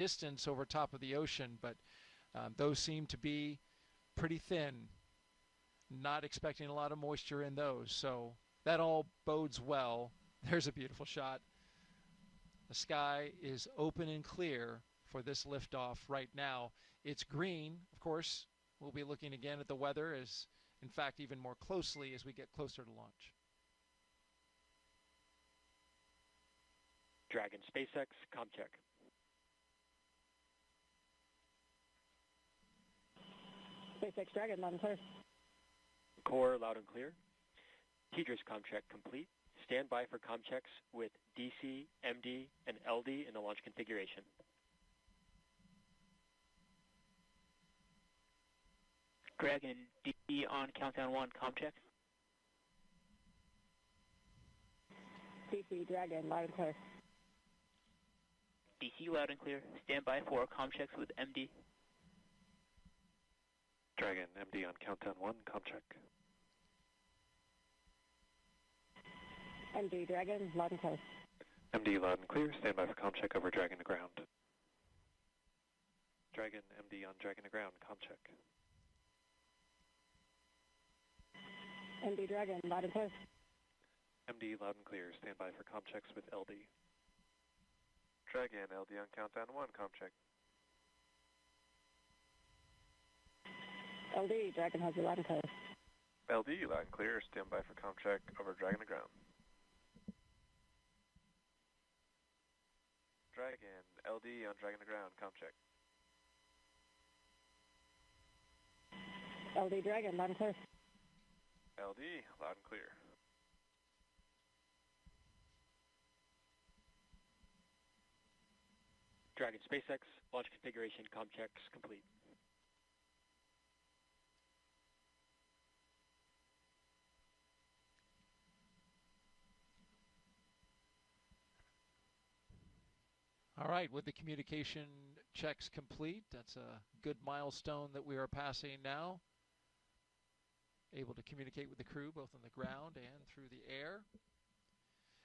distance over top of the ocean, but those seem to be pretty thin. Not expecting a lot of moisture in those, so that all bodes well. There's a beautiful shot. The sky is open and clear for this liftoff right now. It's green, of course. We'll be looking again at the weather, as in fact even more closely as we get closer to launch. Dragon SpaceX, com check. SpaceX Dragon, loud and clear. Core, loud and clear. TDRS com check complete. Stand by for com checks with DC, MD, and LD in the launch configuration. Dragon, D on countdown 1, com check. DC Dragon, loud and clear. DC loud and clear. Stand by for com checks with MD. Dragon, MD on countdown 1, com check. MD Dragon, loud and clear. MD loud and clear. Stand by for com check over Dragon to ground. Dragon, MD on Dragon to ground, com check. MD Dragon, loud and clear. MD loud and clear. Stand by for com checks with LD. Dragon, LD on countdown 1, com check. LD Dragon has you loud and clear. LD loud and clear. Stand by for com check over Dragon to ground. Dragon, LD on Dragon to ground, com check. LD Dragon, loud and clear. LD, loud and clear. Dragon SpaceX, launch configuration, com checks complete. All right, with the communication checks complete, that's a good milestone that we are passing now. Able to communicate with the crew both on the ground and through the air.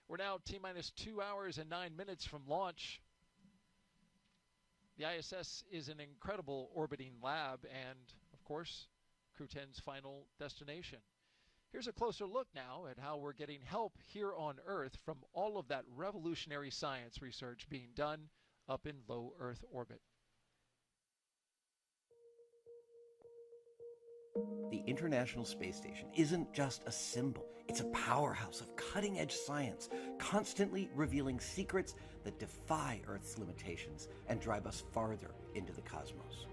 We're now T-minus 2 hours and 9 minutes from launch. The ISS is an incredible orbiting lab and, of course, Crew-10's final destination. Here's a closer look now at how we're getting help here on Earth from all of that revolutionary science research being done up in low Earth orbit. The International Space Station isn't just a symbol. It's a powerhouse of cutting-edge science, constantly revealing secrets that defy Earth's limitations and drive us farther into the cosmos.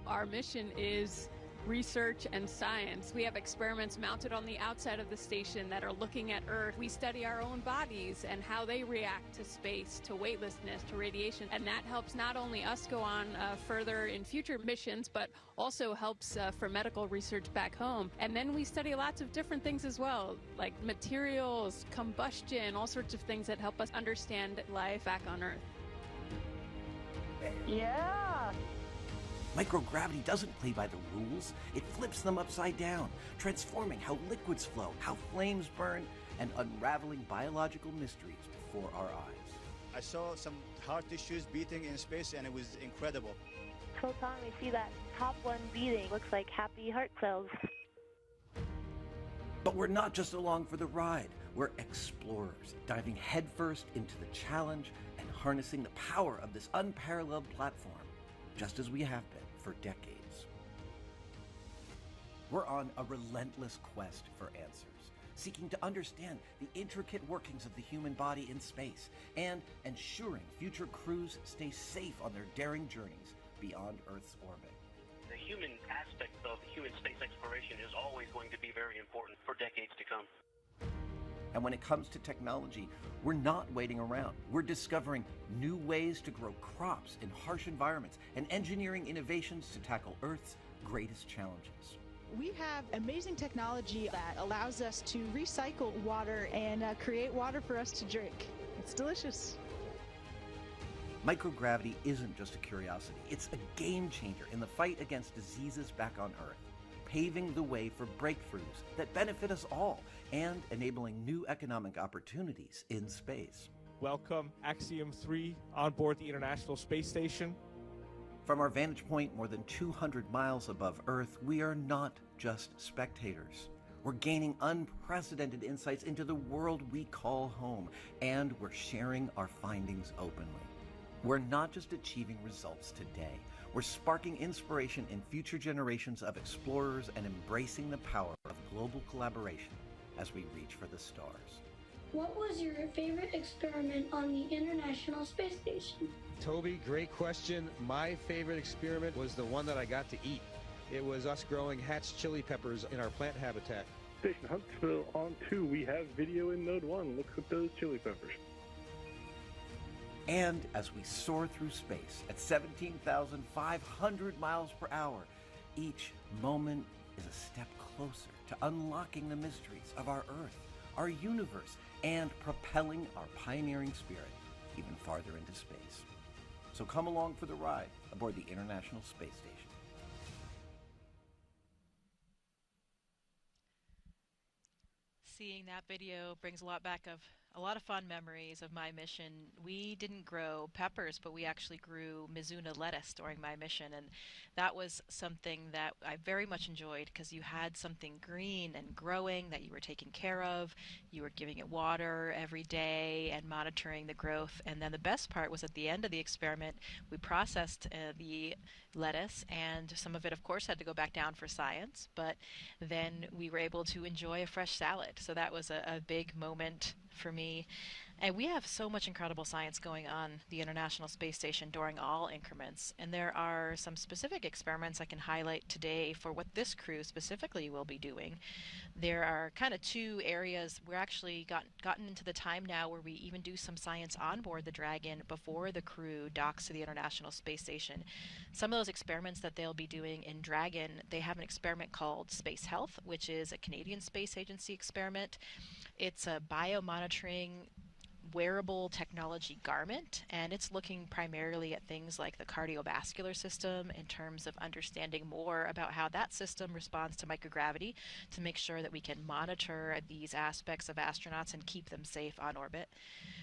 Our mission is research and science. We have experiments mounted on the outside of the station that are looking at Earth. We study our own bodies and how they react to space, to weightlessness, to radiation, and that helps not only us go on further in future missions, but also helps for medical research back home. And then we study lots of different things as well, like materials, combustion, all sorts of things that help us understand life back on Earth. Yeah! Microgravity doesn't play by the rules. It flips them upside down, transforming how liquids flow, how flames burn, and unraveling biological mysteries before our eyes. I saw some heart tissues beating in space, and it was incredible. Photon, we see that top one beating. Looks like happy heart cells. But we're not just along for the ride. We're explorers, diving headfirst into the challenge and harnessing the power of this unparalleled platform, just as we have been for decades. We're on a relentless quest for answers, seeking to understand the intricate workings of the human body in space and ensuring future crews stay safe on their daring journeys beyond Earth's orbit. The human aspect of human space exploration is always going to be very important for decades to come. And when it comes to technology, we're not waiting around. We're discovering new ways to grow crops in harsh environments and engineering innovations to tackle Earth's greatest challenges. We have amazing technology that allows us to recycle water and create water for us to drink. It's delicious. Microgravity isn't just a curiosity. It's a game changer in the fight against diseases back on Earth, paving the way for breakthroughs that benefit us all and enabling new economic opportunities in space. Welcome Axiom 3 on board the International Space Station. From our vantage point more than 200 miles above Earth, we are not just spectators. We're gaining unprecedented insights into the world we call home, and we're sharing our findings openly. We're not just achieving results today. We're sparking inspiration in future generations of explorers and embracing the power of global collaboration as we reach for the stars. What was your favorite experiment on the International Space Station? Toby, great question. My favorite experiment was the one that I got to eat. It was us growing hatch chili peppers in our plant habitat. Station Huntsville on 2. We have video in Node 1. Look at those chili peppers. And as we soar through space at 17,500 miles per hour, each moment is a step closer to unlocking the mysteries of our Earth, our universe, and propelling our pioneering spirit even farther into space. So come along for the ride aboard the International Space Station. Seeing that video brings a lot of fun memories of my mission. We didn't grow peppers, but we actually grew Mizuna lettuce during my mission, and that was something that I very much enjoyed because you had something green and growing that you were taking care of. You were giving it water every day and monitoring the growth. And then the best part was at the end of the experiment, we processed the lettuce, and some of it, of course, had to go back down for science, but then we were able to enjoy a fresh salad. So that was a big moment for me. And we have so much incredible science going on the International Space Station during all increments. And there are some specific experiments I can highlight today for what this crew specifically will be doing. There are kind of two areas. We're actually gotten into the time now where we even do some science on board the Dragon before the crew docks to the International Space Station. Some of those experiments that they'll be doing in Dragon, they have an experiment called Space Health, which is a Canadian Space Agency experiment. It's a biomonitoring wearable technology garment, and it's looking primarily at things like the cardiovascular system in terms of understanding more about how that system responds to microgravity to make sure that we can monitor these aspects of astronauts and keep them safe on orbit.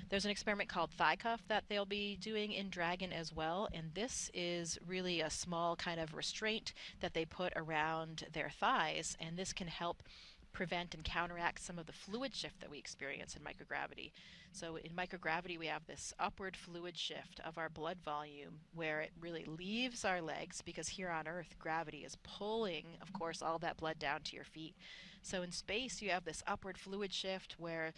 There's an experiment called Thigh Cuff that they'll be doing in Dragon as well, and this is really a small kind of restraint that they put around their thighs, and this can help prevent and counteract some of the fluid shift that we experience in microgravity. So in microgravity, we have this upward fluid shift of our blood volume where it really leaves our legs, because here on Earth, gravity is pulling, of course, all that blood down to your feet. So in space, you have this upward fluid shift where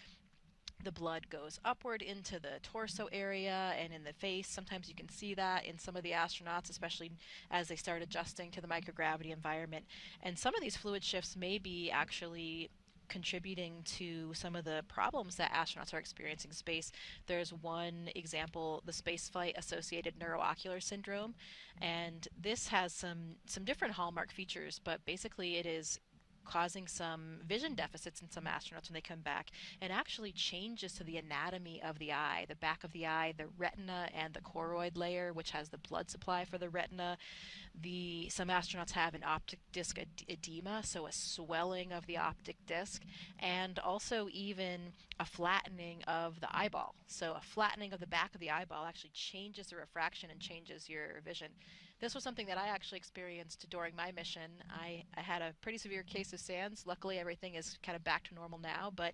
the blood goes upward into the torso area and in the face. Sometimes you can see that in some of the astronauts, especially as they start adjusting to the microgravity environment. And some of these fluid shifts may be actually contributing to some of the problems that astronauts are experiencing in space. There's one example, the spaceflight associated neuroocular syndrome, and this has some different hallmark features, but basically it is causing some vision deficits in some astronauts when they come back, and actually changes to the anatomy of the eye, the back of the eye, the retina, and the choroid layer, which has the blood supply for the retina. Some astronauts have an optic disc edema, so a swelling of the optic disc, and also even a flattening of the eyeball. So a flattening of the back of the eyeball actually changes the refraction and changes your vision. This was something that I actually experienced during my mission. I had a pretty severe case of SANS. Luckily, everything is kind of back to normal now, but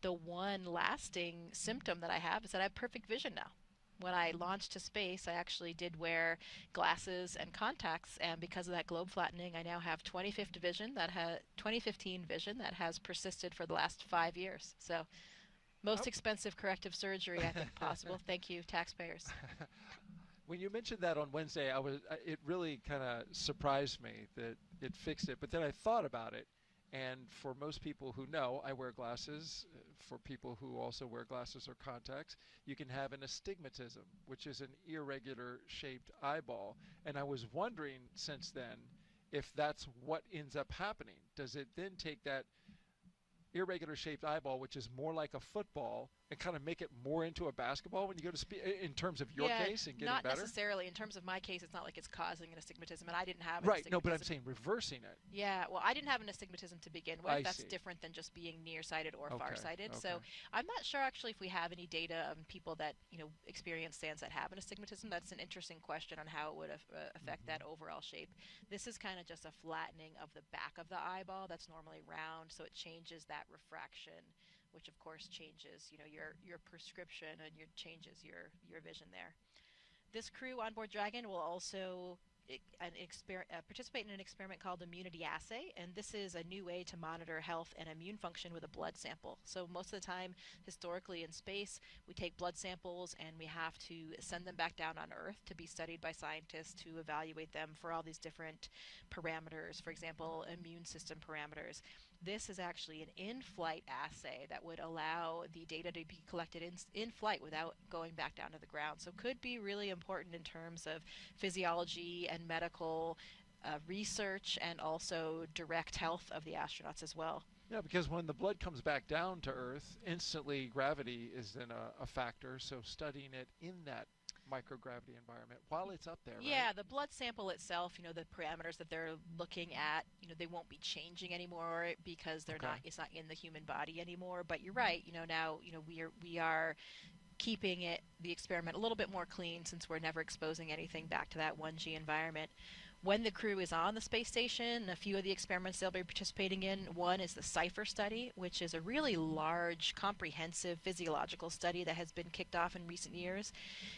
the one lasting symptom that I have is that I have perfect vision now. When I launched to space, I actually did wear glasses and contacts, and because of that globe flattening, I now have 2015 vision that has persisted for the last 5 years. So, most expensive corrective surgery I think possible. Thank you, taxpayers. When you mentioned that on Wednesday, it really kind of surprised me that it fixed it. But then I thought about it, and for most people who know, I wear glasses. For people who also wear glasses or contacts, you can have an astigmatism, which is an irregular shaped eyeball. And I was wondering since then if that's what ends up happening. Does it then take that irregular shaped eyeball, which is more like a football, and kind of make it more into a basketball when you go to in terms of your case and getting not better? Necessarily. In terms of my case, it's not like it's causing an astigmatism, and I didn't have right. astigmatism. No, but I'm saying reversing it. Yeah, well, I didn't have an astigmatism to begin with. That's see. different than just being nearsighted or Okay, farsighted. okay. So I'm not sure actually if we have any data on people that experience SANS that have an astigmatism. That's an interesting question on how it would affect that overall shape. This is kind of just a flattening of the back of the eyeball that's normally round, so it changes that refraction, which of course changes your prescription and changes your vision there. This crew on board Dragon will also participate in an experiment called immunity assay, and this is a new way to monitor health and immune function with a blood sample. So most of the time, historically in space, we take blood samples and we have to send them back down on Earth to be studied by scientists to evaluate them for all these different parameters, for example, immune system parameters. This is actually an in-flight assay that would allow the data to be collected in flight without going back down to the ground. So could be really important in terms of physiology and medical research, and also direct health of the astronauts as well. Yeah, because when the blood comes back down to Earth, instantly gravity is then a factor. So studying it in that microgravity environment while it's up there, right? Yeah, the blood sample itself, the parameters that they're looking at, they won't be changing anymore because they're not. It's not in the human body anymore. But you're right. Now, we are keeping the experiment a little bit more clean since we're never exposing anything back to that 1G environment. When the crew is on the space station, a few of the experiments they'll be participating in, one is the CIPHER study, which is a really large, comprehensive physiological study that has been kicked off in recent years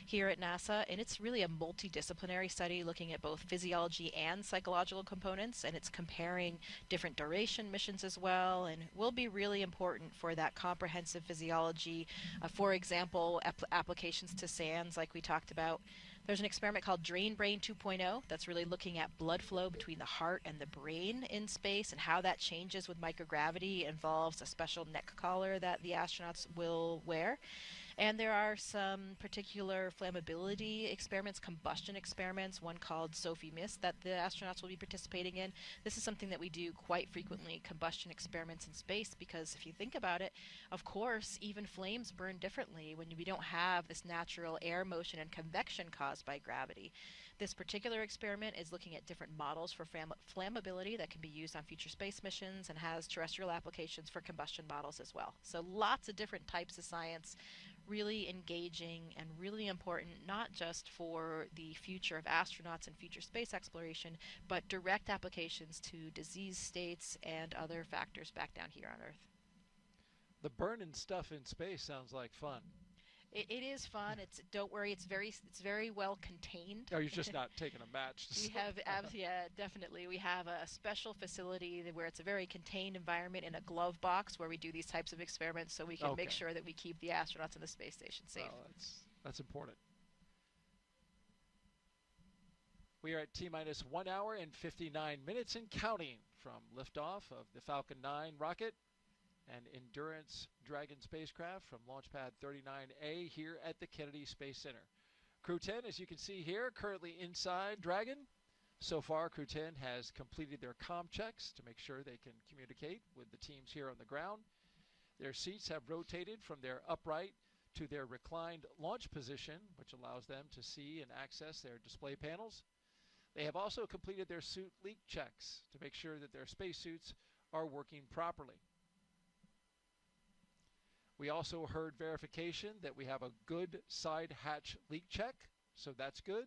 here at NASA, and it's really a multidisciplinary study looking at both physiology and psychological components, and it's comparing different duration missions as well, and will be really important for that comprehensive physiology. For example, applications to SANS, like we talked about. There's an experiment called Drain Brain 2.0 that's really looking at blood flow between the heart and the brain in space and how that changes with microgravity. It involves a special neck collar that the astronauts will wear. And there are some particular flammability experiments, combustion experiments, one called Sophie Mist that the astronauts will be participating in. This is something that we do quite frequently, combustion experiments in space, because if you think about it, of course, even flames burn differently when we don't have this natural air motion and convection caused by gravity. This particular experiment is looking at different models for flammability that can be used on future space missions and has terrestrial applications for combustion models as well. So lots of different types of science, really engaging and really important, not just for the future of astronauts and future space exploration, but direct applications to disease states and other factors back down here on Earth. The burning stuff in space sounds like fun. It is fun. Don't worry. It's very well contained. Oh, you're just not taking a match. Yeah, definitely. We have a special facility where it's a very contained environment in a glove box where we do these types of experiments, so we can make sure that we keep the astronauts in the space station safe. Oh, that's important. We are at T-minus 1 hour and 59 minutes and counting from liftoff of the Falcon 9 rocket and Endurance Dragon spacecraft from Launchpad 39A here at the Kennedy Space Center. Crew-10, as you can see here, currently inside Dragon. So far, Crew-10 has completed their comm checks to make sure they can communicate with the teams here on the ground. Their seats have rotated from their upright to their reclined launch position, which allows them to see and access their display panels. They have also completed their suit leak checks to make sure that their spacesuits are working properly. We also heard verification that we have a good side hatch leak check, so that's good.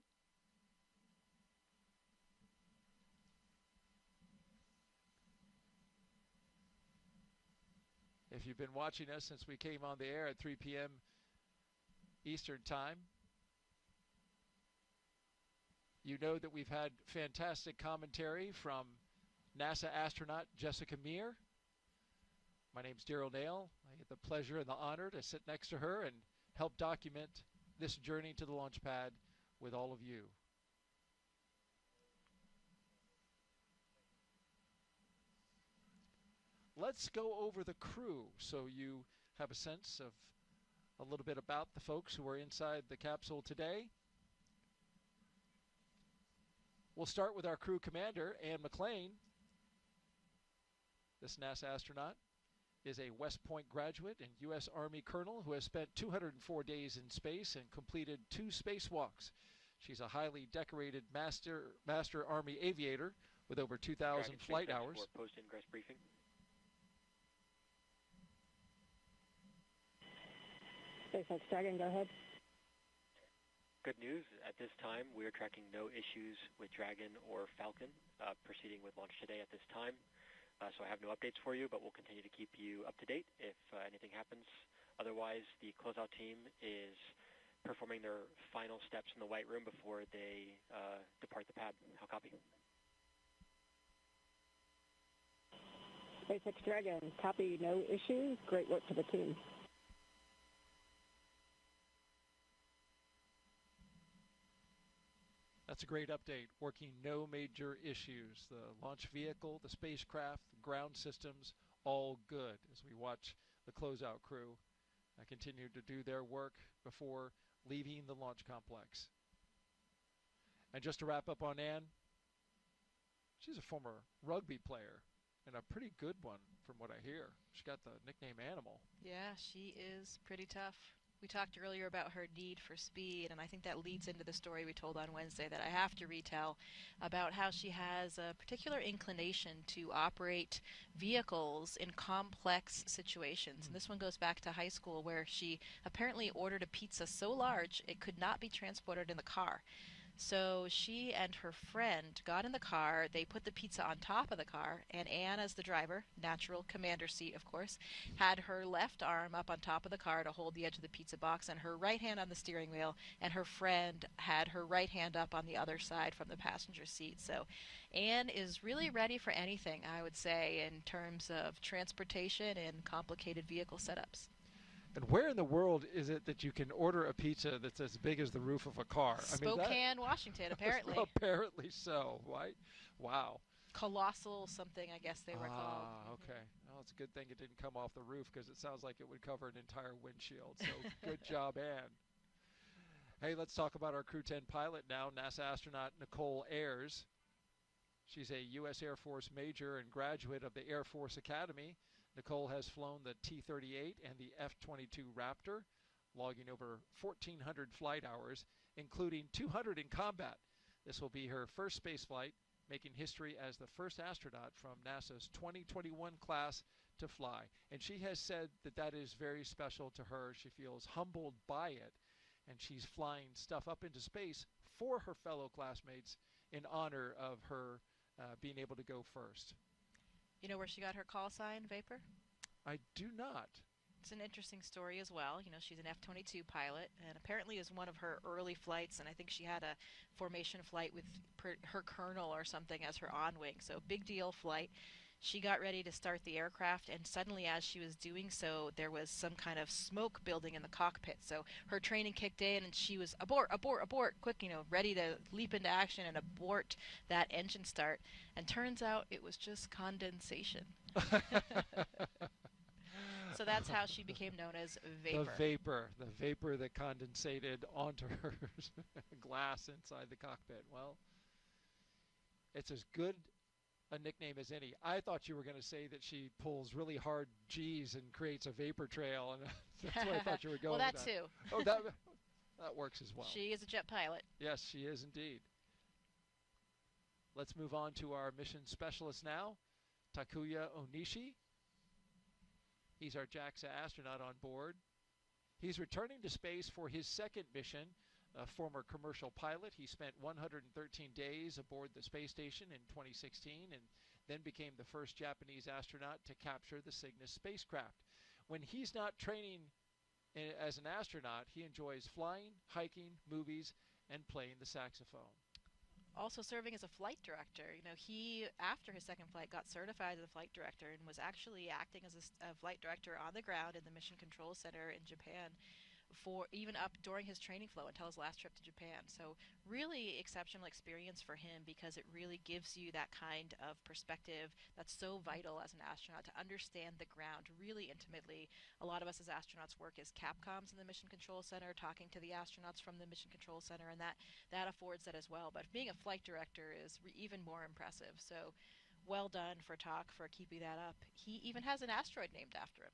If you've been watching us since we came on the air at 3 p.m. Eastern Time, you know that we've had fantastic commentary from NASA astronaut Jessica Meir. My name's Daryl Nail. I get the pleasure and the honor to sit next to her and help document this journey to the launch pad with all of you. Let's go over the crew so you have a sense of a little bit about the folks who are inside the capsule today. We'll start with our crew commander, Anne McClain, this NASA astronaut. is a West Point graduate and U.S. Army colonel who has spent 204 days in space and completed 2 spacewalks. She's a highly decorated Master Army aviator with over 2,000 flight hours. For post-ingress briefing. SpaceX Dragon, go ahead. Good news. At this time, we are tracking no issues with Dragon or Falcon proceeding with launch today at this time. So I have no updates for you, but we'll continue to keep you up to date if anything happens. Otherwise, the closeout team is performing their final steps in the White Room before they depart the pad. How copy? SpaceX Dragon, copy, no issues. Great work to the team. That's a great update. Working no major issues. The launch vehicle, the spacecraft, the ground systems, all good as we watch the closeout crew continue to do their work before leaving the launch complex. And just to wrap up on Anne, she's a former rugby player and a pretty good one from what I hear. She got the nickname Animal. Yeah, she is pretty tough. We talked earlier about her need for speed, and I think that leads into the story we told on Wednesday that I have to retell about how she has a particular inclination to operate vehicles in complex situations. And this one goes back to high school where she apparently ordered a pizza so large it could not be transported in the car. So she and her friend got in the car, they put the pizza on top of the car, and Anne, as the driver, natural commander seat of course, had her left arm up on top of the car to hold the edge of the pizza box and her right hand on the steering wheel, and her friend had her right hand up on the other side from the passenger seat. So Anne is really ready for anything, I would say, in terms of transportation and complicated vehicle setups. And where in the world is it that you can order a pizza that's as big as the roof of a car? Spokane, Washington, apparently. Apparently so, right? Wow. Colossal something, I guess they were called. Okay. Well, it's a good thing it didn't come off the roof because it sounds like it would cover an entire windshield. So good job, Anne. Hey, let's talk about our Crew-10 pilot now, NASA astronaut Nichole Ayers. She's a U.S. Air Force major and graduate of the Air Force Academy. Nichole has flown the T-38 and the F-22 Raptor, logging over 1,400 flight hours, including 200 in combat. This will be her first space flight, making history as the first astronaut from NASA's 2021 class to fly. And she has said that that is very special to her. She feels humbled by it, and she's flying stuff up into space for her fellow classmates in honor of her being able to go first. You know where she got her call sign, Vapor? I do not. It's an interesting story as well. You know, she's an F-22 pilot, and apparently is one of her early flights, and I think she had a formation flight with her colonel or something as her on-wing, so big deal flight. She got ready to start the aircraft, and suddenly as she was doing so, there was some kind of smoke building in the cockpit. So her training kicked in, and she was abort, abort, abort, quick, you know, ready to leap into action and abort that engine start. And turns out it was just condensation. So that's how she became known as Vapor. The vapor that condensated onto her glass inside the cockpit. Well, it's as good a nickname as any. I thought you were going to say that she pulls really hard G's and creates a vapor trail, and that's what I thought you were going well, with. That too. Oh, that works as well. She is a jet pilot. Yes, she is indeed. Let's move on to our mission specialist now, Takuya Onishi. He's our JAXA astronaut on board. He's returning to space for his second mission. A former commercial pilot, he spent 113 days aboard the space station in 2016 and then became the first Japanese astronaut to capture the Cygnus spacecraft. When he's not training as an astronaut, he enjoys flying, hiking, movies, and playing the saxophone. Also serving as a flight director. You know, he, after his second flight, got certified as a flight director and was actually acting as a flight director on the ground in the Mission Control Center in Japan for even up during his training flow until his last trip to Japan. So really exceptional experience for him because it really gives you that kind of perspective that's so vital as an astronaut to understand the ground really intimately. A lot of us as astronauts work as Capcoms in the Mission Control Center, talking to the astronauts from the Mission Control Center, and that affords that as well. But being a flight director is even more impressive. So well done for Talk for keeping that up. He even has an asteroid named after him.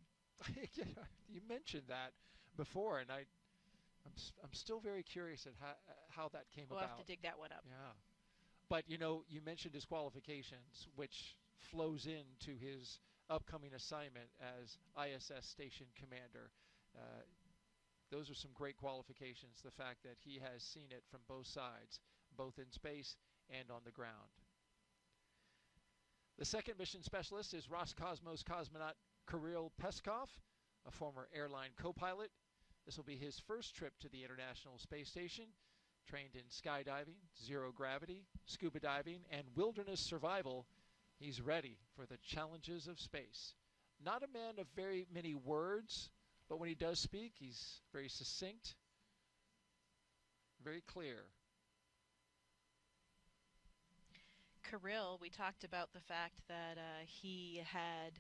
Yeah, you mentioned that before, and I'm still very curious at how that came We'll about. have to dig that one up. Yeah. But, you mentioned his qualifications, which flows into his upcoming assignment as ISS Station Commander. Those are some great qualifications, the fact that he has seen it from both sides, both in space and on the ground. The second mission specialist is Roscosmos cosmonaut Kirill Peskov, a former airline co-pilot. This will be his first trip to the International Space Station, trained in skydiving, zero gravity, scuba diving, and wilderness survival. He's ready for the challenges of space. Not a man of very many words, but when he does speak, he's very succinct, very clear. Kirill, we talked about the fact that he had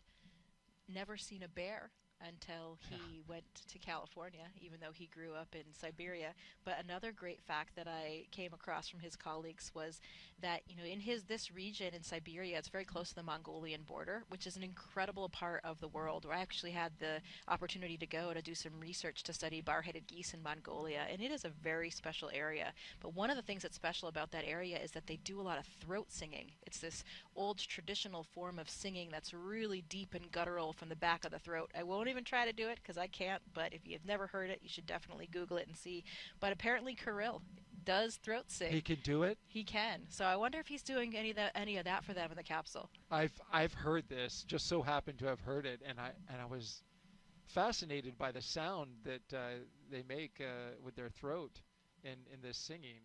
never seen a bear until he went to California, even though he grew up in Siberia. But another great fact that I came across from his colleagues was that, in this region in Siberia, it's very close to the Mongolian border, which is an incredible part of the world, where I actually had the opportunity to go to do some research to study bar-headed geese in Mongolia, and it is a very special area. But one of the things that's special about that area is that they do a lot of throat singing. It's this old traditional form of singing that's really deep and guttural from the back of the throat. I won't even try to do it because I can't, but if you've never heard it, you should definitely Google it and see. But apparently Kirill does throat sing. He can do it? He can. So I wonder if he's doing any of that for them in the capsule. I've heard this, just so happened to have heard it, and I was fascinated by the sound that they make with their throat in this singing.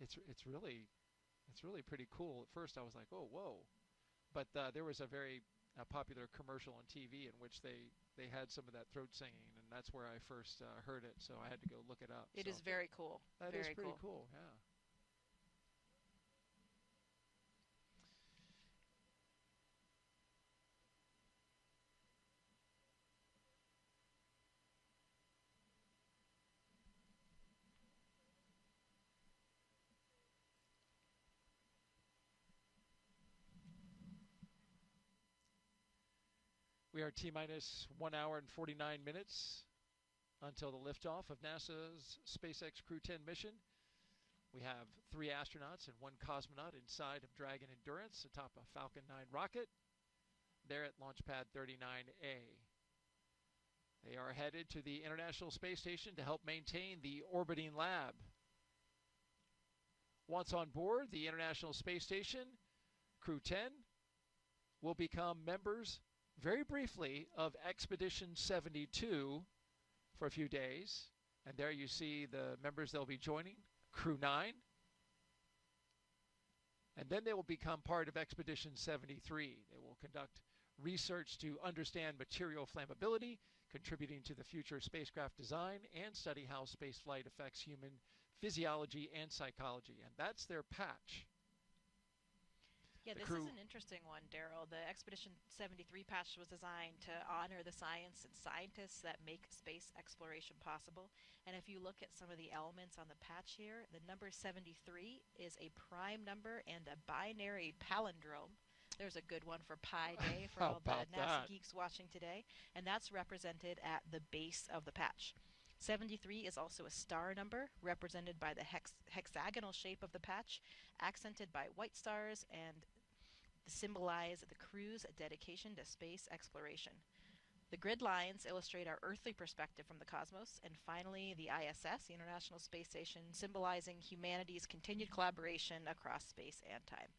It's really pretty cool. At first I was like, oh, whoa. But there was a very popular commercial on TV in which they had some of that throat singing, and that's where I first heard it, so I had to go look it up. It is very cool. That is pretty cool, yeah. We are T-minus 1 hour and 49 minutes until the liftoff of NASA's SpaceX Crew-10 mission. We have 3 astronauts and 1 cosmonaut inside of Dragon Endurance atop a Falcon 9 rocket. They're at Launch Pad 39A. They are headed to the International Space Station to help maintain the orbiting lab. Once on board the International Space Station, Crew-10 will become members very briefly of Expedition 72 for a few days. And there you see the members they'll be joining, Crew-9. And then they will become part of Expedition 73. They will conduct research to understand material flammability, contributing to the future spacecraft design, and study how spaceflight affects human physiology and psychology. And that's their patch. Yeah, this is an interesting one, Daryl. The Expedition 73 patch was designed to honor the science and scientists that make space exploration possible. And if you look at some of the elements on the patch here, the number 73 is a prime number and a binary palindrome. There's a good one for Pi Day for all the NASA geeks watching today. And that's represented at the base of the patch. 73 is also a star number, represented by the hexagonal shape of the patch, accented by white stars, and symbolize the crew's dedication to space exploration. The grid lines illustrate our earthly perspective from the cosmos, and finally the ISS, the International Space Station, symbolizing humanity's continued collaboration across space and time.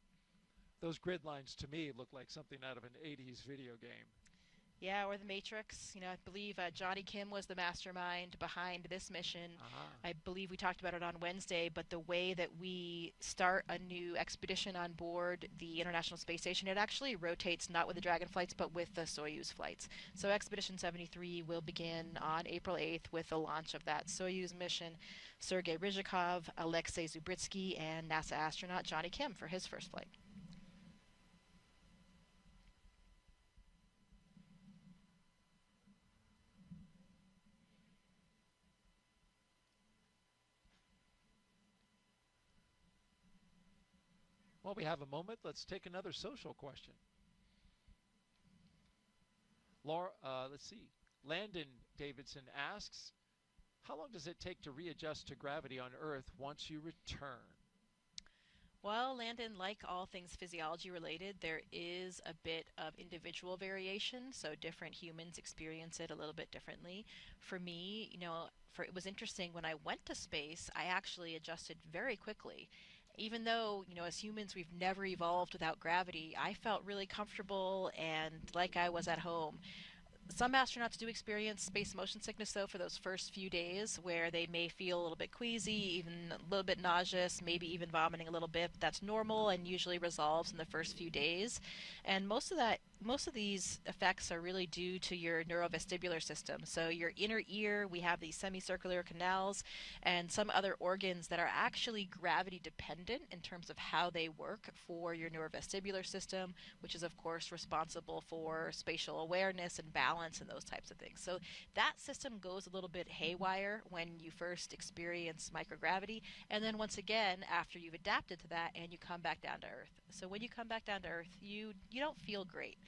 Those grid lines to me look like something out of an 80s video game. Yeah, or the Matrix. I believe Johnny Kim was the mastermind behind this mission. I believe we talked about it on Wednesday, but the way that we start a new expedition on board the International Space Station, it actually rotates not with the Dragon flights, but with the Soyuz flights. So Expedition 73 will begin on April 8th with the launch of that Soyuz mission. Sergei Ryzhikov, Alexei Zubritsky, and NASA astronaut Johnny Kim for his first flight. While we have a moment, let's take another social question. Laura, let's see. Landon Davidson asks, how long does it take to readjust to gravity on Earth once you return? Well, Landon, like all things physiology related, there is a bit of individual variation, so different humans experience it a little bit differently. For me, it was interesting when I went to space, I actually adjusted very quickly. Even though, as humans we've never evolved without gravity, I felt really comfortable and like I was at home. Some astronauts do experience space motion sickness, though, for those first few days where they may feel a little bit queasy, even a little bit nauseous, maybe even vomiting a little bit. But that's normal and usually resolves in the first few days. And most of these effects are really due to your neurovestibular system. So your inner ear, we have these semicircular canals and some other organs that are actually gravity dependent in terms of how they work for your neurovestibular system, which is of course responsible for spatial awareness and balance and those types of things. So that system goes a little bit haywire when you first experience microgravity, and then once again after you've adapted to that and you come back down to Earth. So when you come back down to Earth, you don't feel great.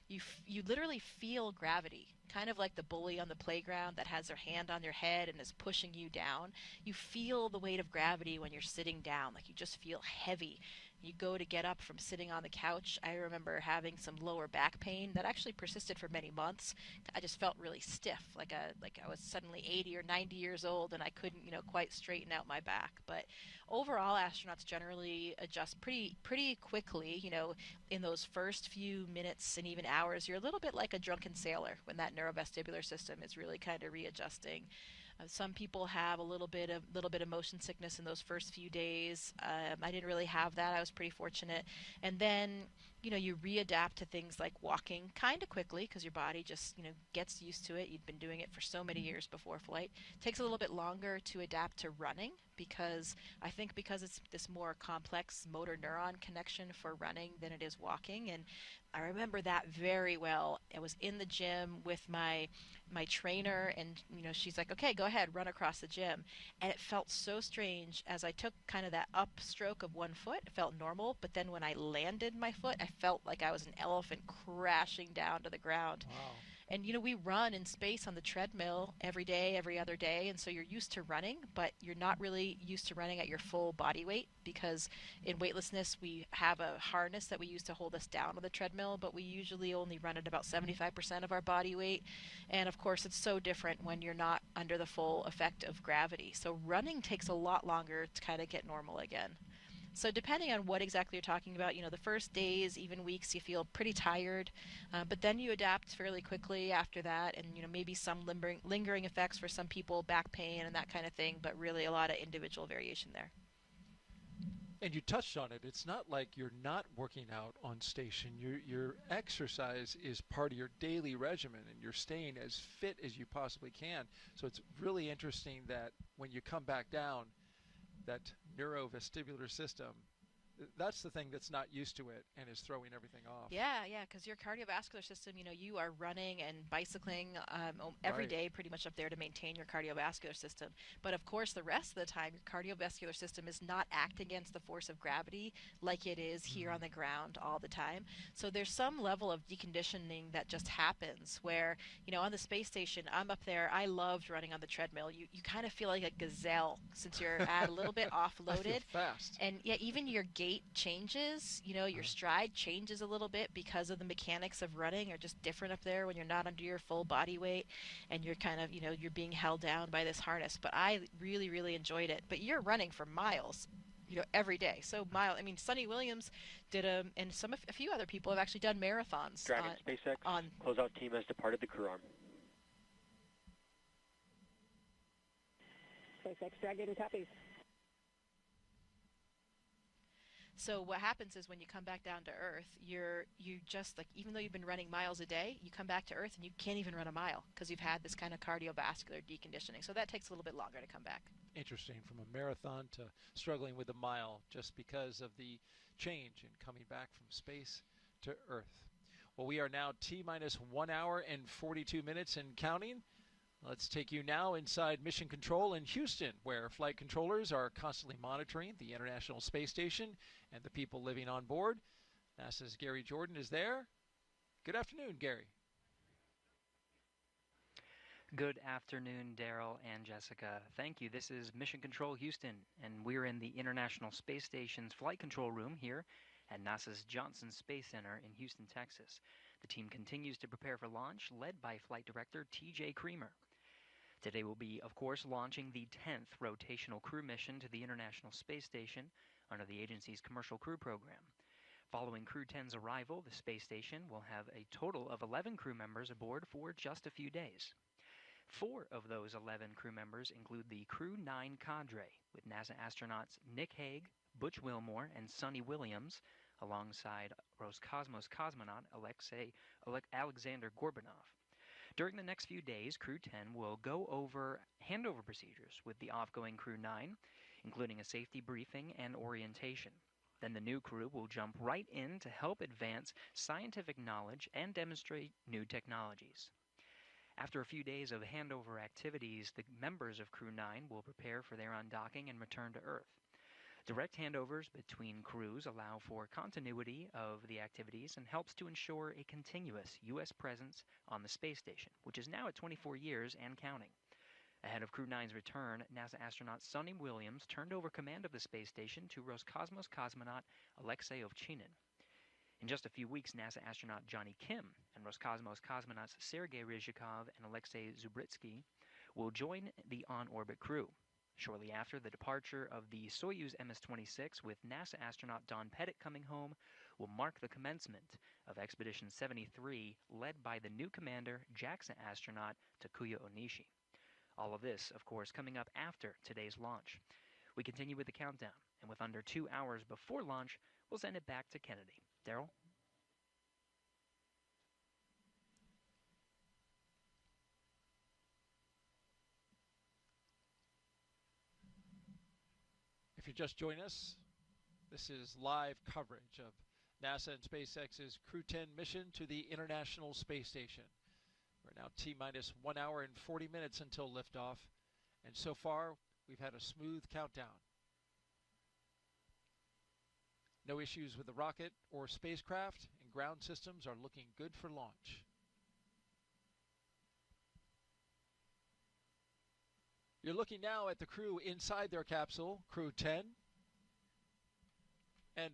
You literally feel gravity, kind of like the bully on the playground that has their hand on your head and is pushing you down. You feel the weight of gravity when you're sitting down, like you just feel heavy. You go to get up from sitting on the couch. I remember having some lower back pain that actually persisted for many months. I just felt really stiff, like I was suddenly 80 or 90 years old and I couldn't, quite straighten out my back. But overall, astronauts generally adjust pretty quickly. In those first few minutes and even hours, you're a little bit like a drunken sailor when that neurovestibular system is really kind of readjusting. Some people have a little bit of motion sickness in those first few days. I didn't really have that. I was pretty fortunate. And then, you readapt to things like walking kind of quickly because your body just, gets used to it. You'd been doing it for so many years before flight. It takes a little bit longer to adapt to running because it's this more complex motor neuron connection for running than it is walking. And I remember that very well. I was in the gym with my trainer and she's like, okay, go ahead, run across the gym. And it felt so strange as I took kind of that upstroke of one foot. It felt normal, but then when I landed my foot, I felt like I was an elephant crashing down to the ground. Wow. And we run in space on the treadmill every day, every other day, and so you're used to running, but you're not really used to running at your full body weight because in weightlessness we have a harness that we use to hold us down on the treadmill, but we usually only run at about 75% of our body weight. And of course it's so different when you're not under the full effect of gravity. So running takes a lot longer to kind of get normal again. So depending on what exactly you're talking about, the first days, even weeks, you feel pretty tired, but then you adapt fairly quickly after that, and maybe some lingering effects for some people, back pain and that kind of thing, but really a lot of individual variation there. And you touched on it. It's not like you're not working out on station. Your exercise is part of your daily regimen, and you're staying as fit as you possibly can. So it's really interesting that when you come back down, that neurovestibular system, that's the thing that's not used to it and is throwing everything off. Yeah, because your cardiovascular system, you are running and bicycling every day pretty much up there to maintain your cardiovascular system. But of course, the rest of the time, your cardiovascular system is not acting against the force of gravity like it is here on the ground all the time. So there's some level of deconditioning that just happens where, on the space station, I'm up there, I loved running on the treadmill. You kind of feel like a gazelle since you're a little bit offloaded. I feel fast. And yeah, even your gait changes, your stride changes a little bit because of the mechanics of running are just different up there when you're not under your full body weight and you're kind of, you're being held down by this harness. But I really, really enjoyed it. But you're running for miles, every day. So Sonny Williams did and a few other people have actually done marathons. Dragon SpaceX closeout team has departed the crew arm. SpaceX Dragon copies. So what happens is when you come back down to Earth, you just like, even though you've been running miles a day, you come back to Earth and you can't even run a mile because you've had this kind of cardiovascular deconditioning. So that takes a little bit longer to come back. Interesting, from a marathon to struggling with a mile just because of the change in coming back from space to Earth. Well, we are now T-minus 1 hour and 42 minutes and counting. Let's take you now inside Mission Control in Houston, where flight controllers are constantly monitoring the International Space Station and the people living on board. NASA's Gary Jordan is there. Good afternoon, Gary. Good afternoon, Daryl and Jessica. Thank you. This is Mission Control Houston, and we're in the International Space Station's flight control room here at NASA's Johnson Space Center in Houston, Texas. The team continues to prepare for launch, led by Flight Director T.J. Creamer. Today we'll be, of course, launching the 10th rotational crew mission to the International Space Station under the agency's Commercial Crew Program. Following Crew-10's arrival, the space station will have a total of 11 crew members aboard for just a few days. 4 of those 11 crew members include the Crew-9 cadre, with NASA astronauts Nick Hague, Butch Wilmore, and Sonny Williams, alongside Roscosmos cosmonaut Alexander Gorbanov. During the next few days, Crew-10 will go over handover procedures with the off-going Crew-9, including a safety briefing and orientation. Then the new crew will jump right in to help advance scientific knowledge and demonstrate new technologies. After a few days of handover activities, the members of Crew-9 will prepare for their undocking and return to Earth. Direct handovers between crews allow for continuity of the activities and helps to ensure a continuous U.S. presence on the space station, which is now at 24 years and counting. Ahead of Crew-9's return, NASA astronaut Sonny Williams turned over command of the space station to Roscosmos cosmonaut Alexei Ovchinin. In just a few weeks, NASA astronaut Johnny Kim and Roscosmos cosmonauts Sergei Ryzhikov and Alexei Zubritsky will join the on-orbit crew. Shortly after the departure of the Soyuz MS-26, with NASA astronaut Don Pettit coming home, will mark the commencement of Expedition 73, led by the new commander, JAXA astronaut Takuya Onishi. All of this, of course, coming up after today's launch. We continue with the countdown, and with under 2 hours before launch, we'll send it back to Kennedy. Daryl? If you just join us, this is live coverage of NASA and SpaceX's Crew-10 mission to the International Space Station. We're now T-minus 1 hour and 40 minutes until liftoff, and so far we've had a smooth countdown. No issues with the rocket or spacecraft, and ground systems are looking good for launch. You're looking now at the crew inside their capsule, Crew-10. And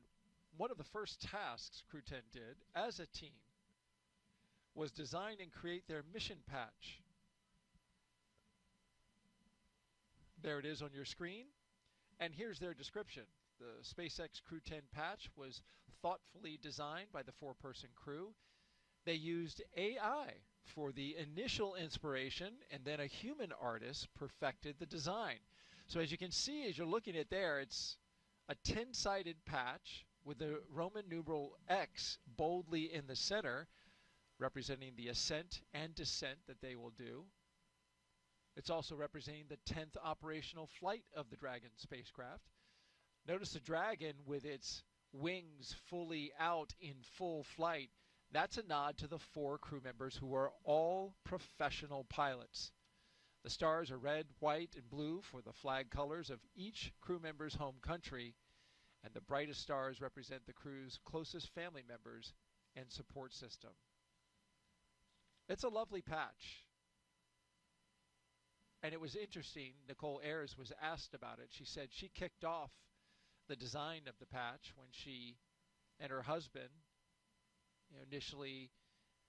one of the first tasks Crew-10 did as a team was design and create their mission patch. There it is on your screen. And here's their description. The SpaceX Crew-10 patch was thoughtfully designed by the 4-person crew. They used AI for the initial inspiration, and then a human artist perfected the design. So as you can see, as you're looking at there, it's a 10-sided patch with the Roman numeral X boldly in the center, representing the ascent and descent that they will do. It's also representing the 10th operational flight of the Dragon spacecraft. Notice the Dragon with its wings fully out in full flight. That's a nod to the 4 crew members who are all professional pilots. The stars are red, white, and blue for the flag colors of each crew member's home country, and the brightest stars represent the crew's closest family members and support system. It's a lovely patch. And it was interesting, Nichole Ayers was asked about it. She said she kicked off the design of the patch when she and her husband initially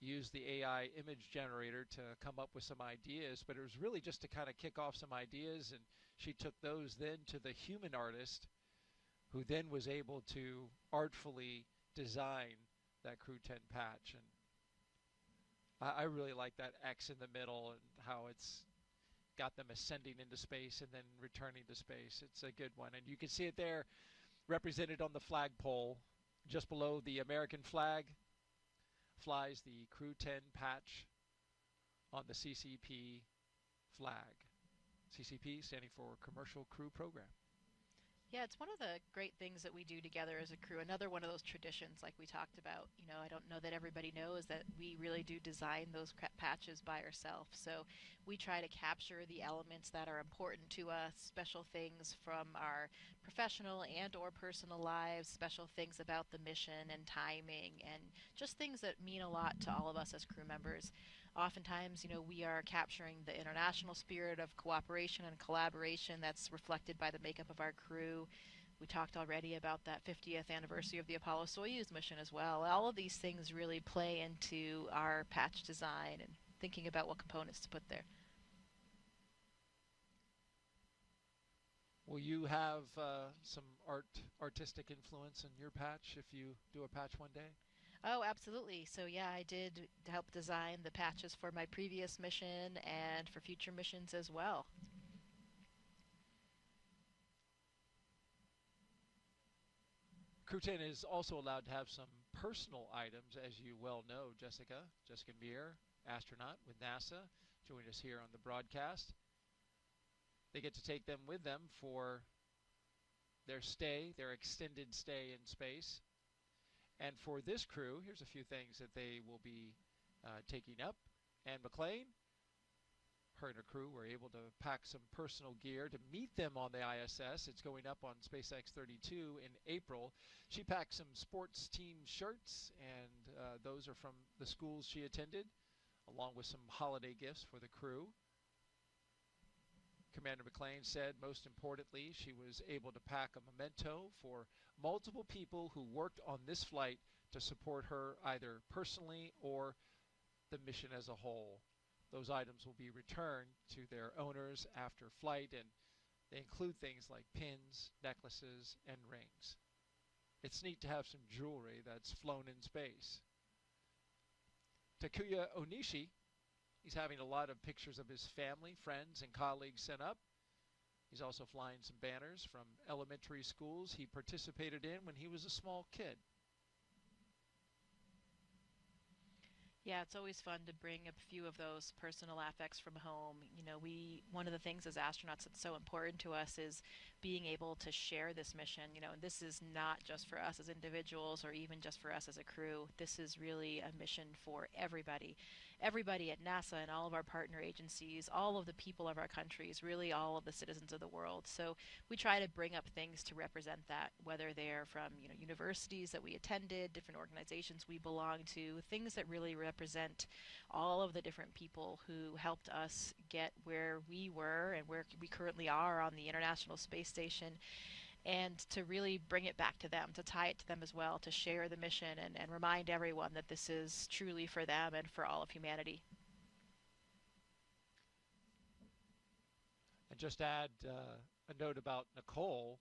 used the AI image generator to come up with some ideas, but it was really just to kind of kick off some ideas, and she took those then to the human artist, who then was able to artfully design that Crew-10 patch. And I really like that X in the middle and how it's got them ascending into space and then returning to space. It's a good one, and you can see it there represented on the flagpole just below the American flag. Flies the Crew-10 patch on the CCP flag. CCP standing for Commercial Crew Program. Yeah, it's one of the great things that we do together as a crew. Another one of those traditions, like we talked about. I don't know that everybody knows that we really do design those patches by ourselves. So we try to capture the elements that are important to us, special things from our professional and or personal lives, special things about the mission and timing, and just things that mean a lot to all of us as crew members. Oftentimes, we are capturing the international spirit of cooperation and collaboration that's reflected by the makeup of our crew. We talked already about that 50th anniversary of the Apollo-Soyuz mission as well. All of these things really play into our patch design and thinking about what components to put there. Will you have some artistic influence in your patch if you do a patch one day? Oh, absolutely. So yeah, I did help design the patches for my previous mission and for future missions as well. Crew-10 is also allowed to have some personal items, as you well know, Jessica Meir, astronaut with NASA, joined us here on the broadcast. They get to take them with them for their extended stay in space. And for this crew, here's a few things that they will be taking up. Anne McClain, her and her crew were able to pack some personal gear to meet them on the ISS. It's going up on SpaceX 32 in April. She packed some sports team shirts, and those are from the schools she attended, along with some holiday gifts for the crew. Commander McClain said most importantly she was able to pack a memento for multiple people who worked on this flight to support her either personally or the mission as a whole. Those items will be returned to their owners after flight, and they include things like pins, necklaces, and rings. It's neat to have some jewelry that's flown in space. Takuya Onishi, he's having a lot of pictures of his family, friends, and colleagues sent up. He's also flying some banners from elementary schools he participated in when he was a small kid. Yeah, it's always fun to bring a few of those personal affects from home. One of the things as astronauts that's so important to us is being able to share this mission. And this is not just for us as individuals or even just for us as a crew. This is really a mission for everybody. Everybody at NASA and all of our partner agencies, all of the people of our countries, really all of the citizens of the world. So we try to bring up things to represent that, whether they're from universities that we attended, different organizations we belong to, things that really represent all of the different people who helped us get where we were and where we currently are on the International Space Station, and to really bring it back to them, to tie it to them as well, to share the mission and remind everyone that this is truly for them and for all of humanity. And just add a note about Nichole.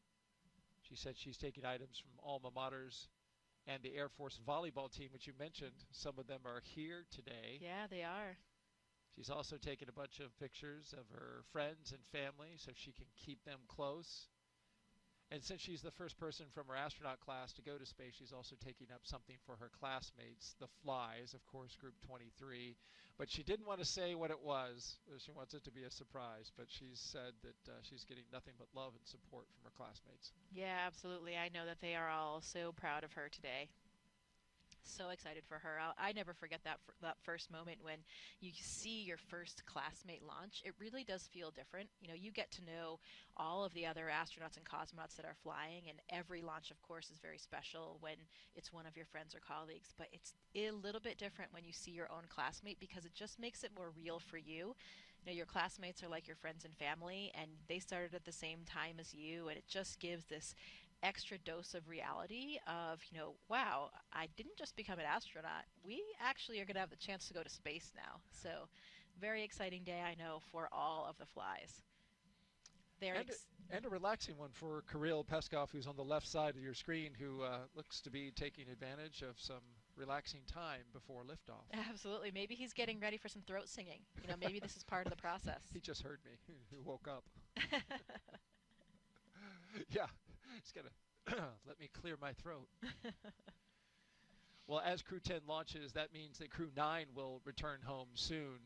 She said she's taking items from alma maters and the Air Force volleyball team, which you mentioned. Some of them are here today. Yeah, they are. She's also taken a bunch of pictures of her friends and family so she can keep them close. And since she's the first person from her astronaut class to go to space, she's also taking up something for her classmates, the Flies, of course, Group 23. But she didn't want to say what it was. She wants it to be a surprise. But she said that she's getting nothing but love and support from her classmates. Yeah, absolutely. I know that they are all so proud of her today. So excited for her. I never forget that first moment when you see your first classmate launch. It really does feel different. You get to know all of the other astronauts and cosmonauts that are flying, and every launch, of course, is very special when it's one of your friends or colleagues. But it's a little bit different when you see your own classmate, because it just makes it more real for you. Your classmates are like your friends and family, and they started at the same time as you, and it just gives this extra dose of reality of, wow, I didn't just become an astronaut. We actually are going to have the chance to go to space now. So very exciting day, I know, for all of the Flies. And a relaxing one for Kirill Peskov, who's on the left side of your screen, who looks to be taking advantage of some relaxing time before liftoff. Absolutely. Maybe he's getting ready for some throat singing. Maybe this is part of the process. He just heard me. He woke up. Yeah. He's got to let me clear my throat. Well, as Crew-10 launches, that means that Crew-9 will return home soon.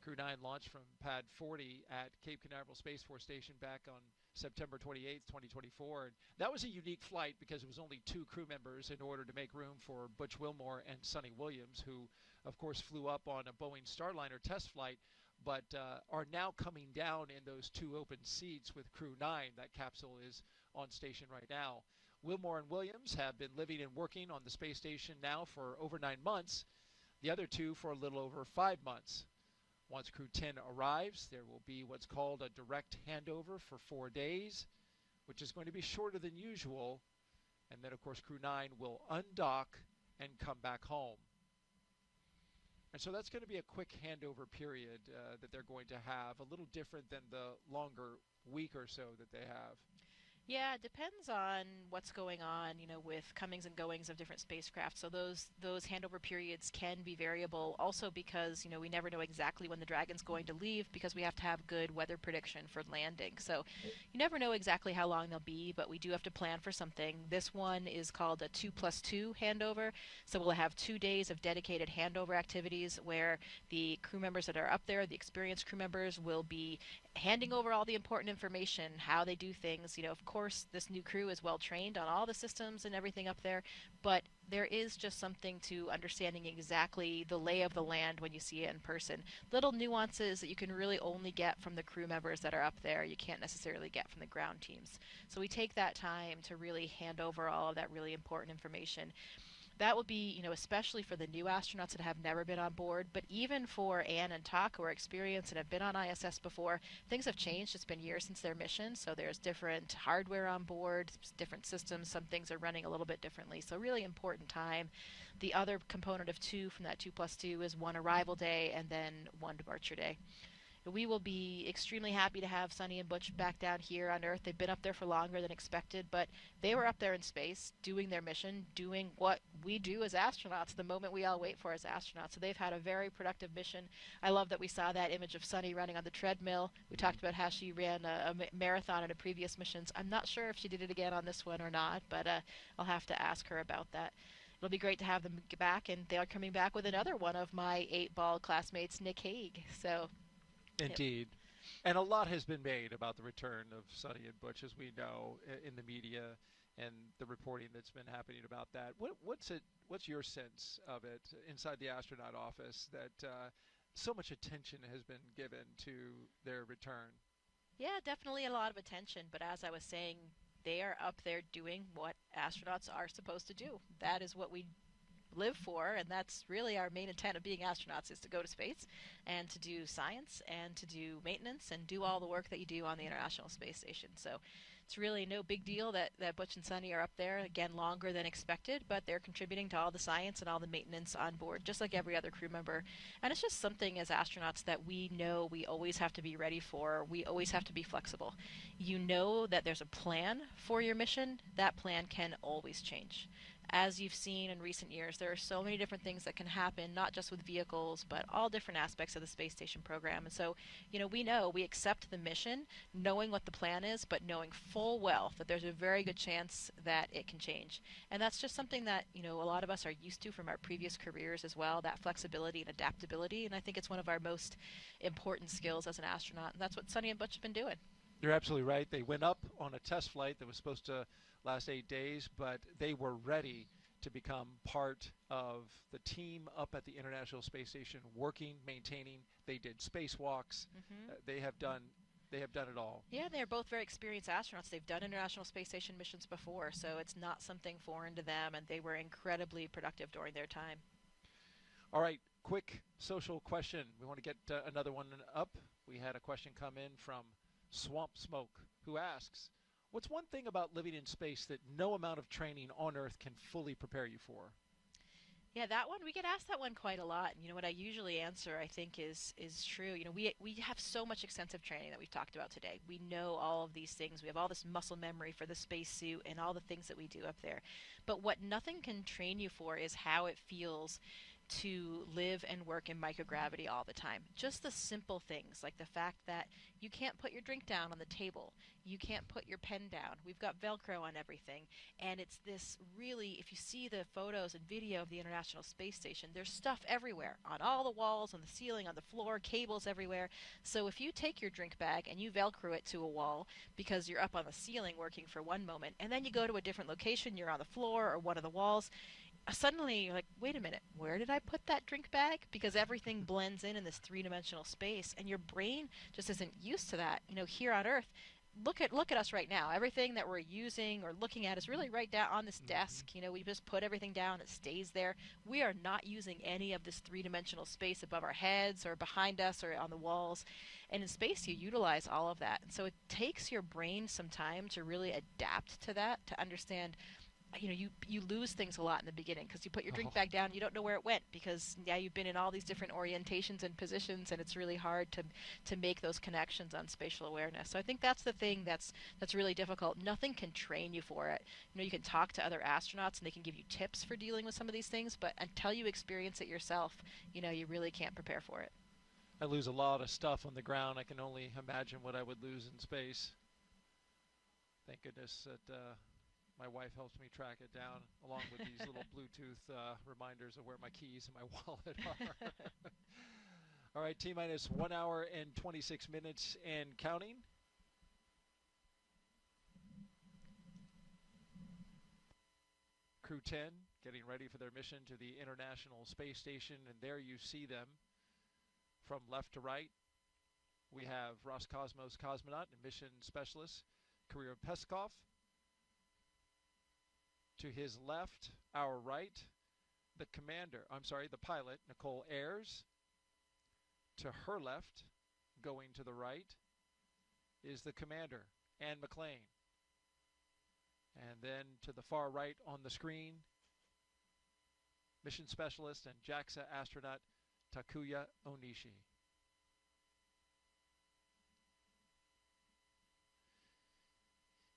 Crew-9 launched from Pad 40 at Cape Canaveral Space Force Station back on September 28th, 2024. And that was a unique flight because it was only 2 crew members in order to make room for Butch Wilmore and Sonny Williams, who, of course, flew up on a Boeing Starliner test flight, but are now coming down in those 2 open seats with Crew-9. That capsule is on station right now. Wilmore and Williams have been living and working on the space station now for over 9 months, the other 2 for a little over 5 months. Once Crew-10 arrives, there will be what's called a direct handover for 4 days, which is going to be shorter than usual. And then, of course, Crew-9 will undock and come back home. And so that's going to be a quick handover period that they're going to have, a little different than the longer week or so that they have. Yeah, it depends on what's going on, with comings and goings of different spacecraft. So those handover periods can be variable also because, we never know exactly when the Dragon's going to leave because we have to have good weather prediction for landing. So you never know exactly how long they'll be, but we do have to plan for something. This one is called a 2+2 handover. So we'll have 2 days of dedicated handover activities where the crew members that are up there, the experienced crew members, will be handing over all the important information, how they do things. Of course, this new crew is well trained on all the systems and everything up there, but there is just something to understanding exactly the lay of the land when you see it in person. Little nuances that you can really only get from the crew members that are up there, you can't necessarily get from the ground teams. So we take that time to really hand over all of that really important information. That will be, especially for the new astronauts that have never been on board, but even for Anne and Tak, who are experienced and have been on ISS before, things have changed. It's been years since their mission, so there's different hardware on board, different systems. Some things are running a little bit differently, so really important time. The other component of 2 from that 2+2 is 1 arrival day and then 1 departure day. We will be extremely happy to have Sonny and Butch back down here on Earth. They've been up there for longer than expected, but they were up there in space doing their mission, doing what we do as astronauts, the moment we all wait for as astronauts. So they've had a very productive mission. I love that we saw that image of Sonny running on the treadmill. We talked about how she ran a marathon in a previous missions. I'm not sure if she did it again on this one or not, but I'll have to ask her about that. It'll be great to have them get back, and they are coming back with another one of my 8-ball classmates, Nick Hague. So. Indeed. And a lot has been made about the return of Sonny and Butch, as we know, in the media and the reporting that's been happening about that. What's your sense of it inside the astronaut office that so much attention has been given to their return? Yeah, definitely a lot of attention. But as I was saying, they are up there doing what astronauts are supposed to do. That is what we live for, and that's really our main intent of being astronauts, is to go to space and to do science and to do maintenance and do all the work that you do on the International Space Station. So it's really no big deal that Butch and Sonny are up there, again, longer than expected, but they're contributing to all the science and all the maintenance on board, just like every other crew member. And it's just something as astronauts that we know we always have to be ready for. We always have to be flexible. You know that there's a plan for your mission. That plan can always change. As you've seen in recent years, there are so many different things that can happen, not just with vehicles, but all different aspects of the space station program. And so, we accept the mission, knowing what the plan is, but knowing full well that there's a very good chance that it can change. And that's just something that, a lot of us are used to from our previous careers as well, that flexibility and adaptability. And I think it's one of our most important skills as an astronaut. And that's what Sonny and Butch have been doing. You're absolutely right. They went up on a test flight that was supposed to last 8 days, but they were ready to become part of the team up at the International Space Station, working, maintaining. They did spacewalks. They have done it all. Yeah, they're both very experienced astronauts. They've done International Space Station missions before, so it's not something foreign to them, and they were incredibly productive during their time. All right, quick social question. We want to get another one up. We had a question come in from Swamp Smoke, who asks, what's one thing about living in space that no amount of training on Earth can fully prepare you for? Yeah, that one, we get asked that one quite a lot. And what I usually answer, I think, is true. We have so much extensive training that we've talked about today. We know all of these things. We have all this muscle memory for the spacesuit and all the things that we do up there. But what nothing can train you for is how it feels to live and work in microgravity all the time. Just the simple things, like the fact that you can't put your drink down on the table, you can't put your pen down, we've got Velcro on everything, and it's this really, if you see the photos and video of the International Space Station, there's stuff everywhere, on all the walls, on the ceiling, on the floor, cables everywhere. So if you take your drink bag and you Velcro it to a wall because you're up on the ceiling working for one moment, and then you go to a different location, you're on the floor or one of the walls, suddenly you're like, wait a minute, where did I put that drink bag? Because everything blends in this three-dimensional space, and your brain just isn't used to that. You know, here on Earth, look at us right now. Everything that we're using or looking at is really right down on this desk. You know, we just put everything down, it stays there. We are not using any of this three-dimensional space above our heads or behind us or on the walls. And in space, you utilize all of that. And so it takes your brain some time to really adapt to that, to understand. You know, you lose things a lot in the beginning because you put your drink bag down, you don't know where it went because you've been in all these different orientations and positions, and it's really hard to make those connections on spatial awareness. So I think that's the thing that's really difficult. Nothing can train you for it. You know, you can talk to other astronauts and they can give you tips for dealing with some of these things, but until you experience it yourself, you know, you really can't prepare for it. I lose a lot of stuff on the ground. I can only imagine what I would lose in space. Thank goodness that my wife helps me track it down, along with these little Bluetooth reminders of where my keys and my wallet are. All right, T-minus 1 hour and 26 minutes and counting. Crew-10 getting ready for their mission to the International Space Station, and there you see them from left to right. We have Roscosmos cosmonaut and mission specialist Kirill Peskov. To his left, our right, the pilot, Nichole Ayers. To her left, going to the right, is the commander, Anne McClain. And then to the far right on the screen, mission specialist and JAXA astronaut Takuya Onishi.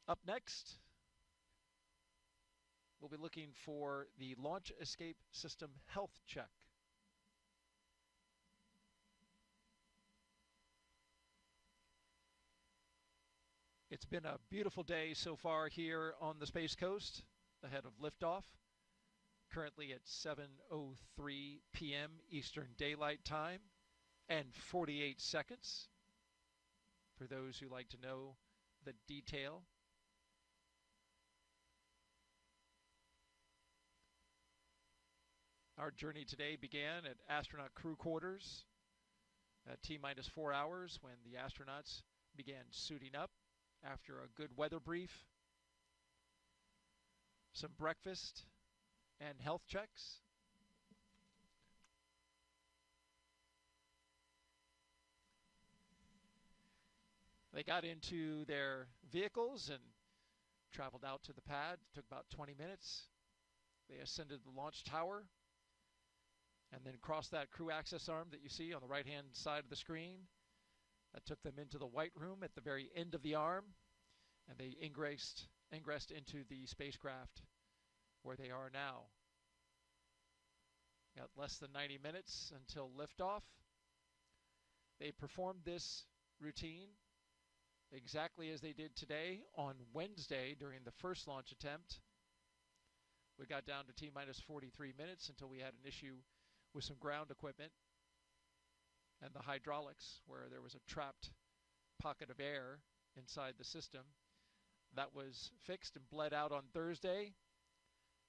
Up next, we'll be looking for the Launch Escape System Health Check. It's been a beautiful day so far here on the Space Coast ahead of liftoff. Currently at 7:03 p.m. Eastern Daylight Time and 48 seconds for those who like to know the detail. Our journey today began at astronaut crew quarters at T-minus 4 hours when the astronauts began suiting up after a good weather brief, some breakfast, and health checks. They got into their vehicles and traveled out to the pad. It took about 20 minutes. They ascended the launch tower and then crossed that crew access arm that you see on the right-hand side of the screen. That took them into the white room at the very end of the arm, and they ingressed into the spacecraft where they are now. Got less than 90 minutes until liftoff. They performed this routine exactly as they did today on Wednesday during the first launch attempt. We got down to T-minus 43 minutes until we had an issue with some ground equipment and the hydraulics, where there was a trapped pocket of air inside the system. That was fixed and bled out on Thursday,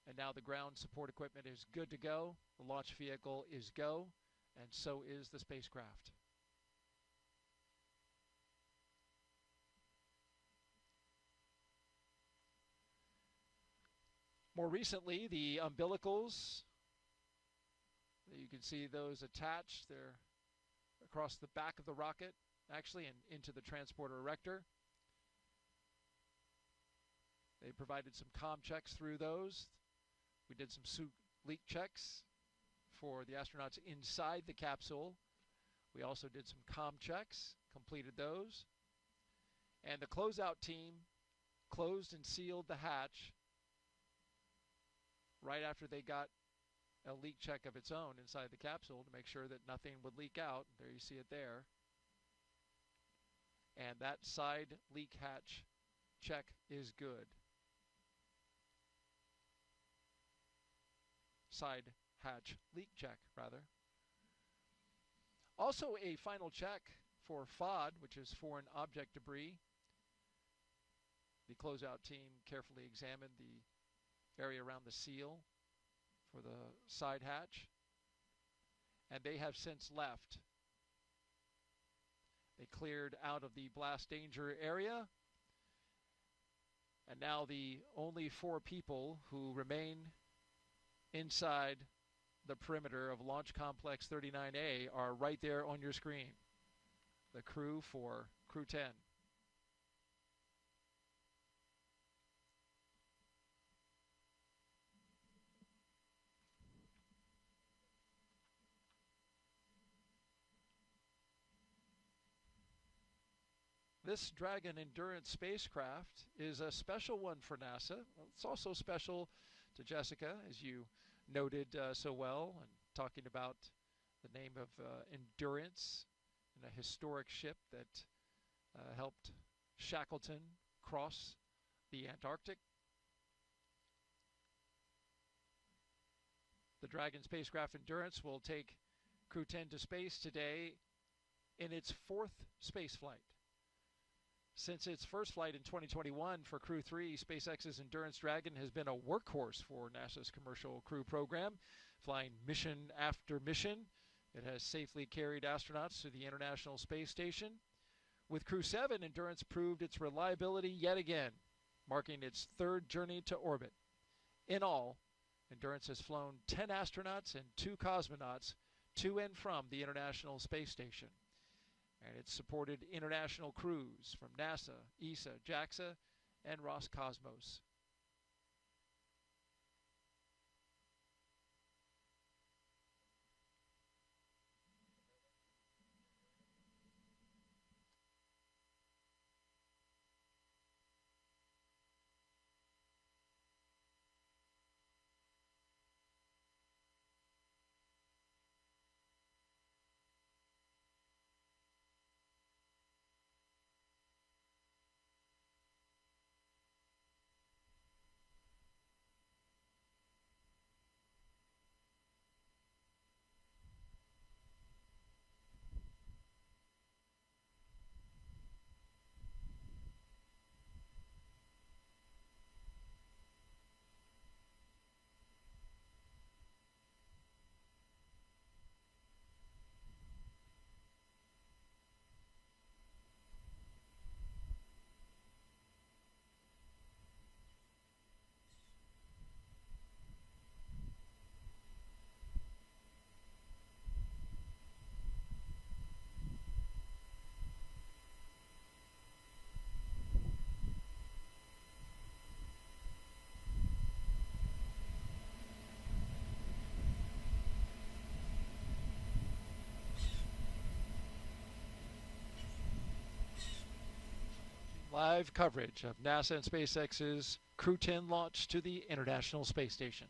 and now the ground support equipment is good to go. The launch vehicle is go, and so is the spacecraft. More recently, the umbilicals, you can see those attached. They're across the back of the rocket, actually, and into the transporter erector. They provided some comm checks through those. We did some suit leak checks for the astronauts inside the capsule. We also did some comm checks, completed those. And the closeout team closed and sealed the hatch right after they got a leak check of its own inside the capsule to make sure that nothing would leak out. There you see it there. And that side leak hatch check is good. Side hatch leak check, rather. Also a final check for FOD, which is foreign object debris. The closeout team carefully examined the area around the seal for the side hatch, and they have since left. They cleared out of the blast danger area, and now the only 4 people who remain inside the perimeter of Launch Complex 39A are right there on your screen. The crew for Crew-10. This Dragon Endurance spacecraft is a special one for NASA. It's also special to Jessica, as you noted so well, and talking about the name of Endurance, and a historic ship that helped Shackleton cross the Antarctic. The Dragon spacecraft Endurance will take Crew-10 to space today in its 4th space flight. Since its first flight in 2021 for Crew-3, SpaceX's Endurance Dragon has been a workhorse for NASA's Commercial Crew program, flying mission after mission. It has safely carried astronauts to the International Space Station. With Crew-7, Endurance proved its reliability yet again, marking its 3rd journey to orbit. In all, Endurance has flown 10 astronauts and 2 cosmonauts to and from the International Space Station. And it's supported international crews from NASA, ESA, JAXA, and Roscosmos. Live coverage of NASA and SpaceX's Crew-10 launch to the International Space Station.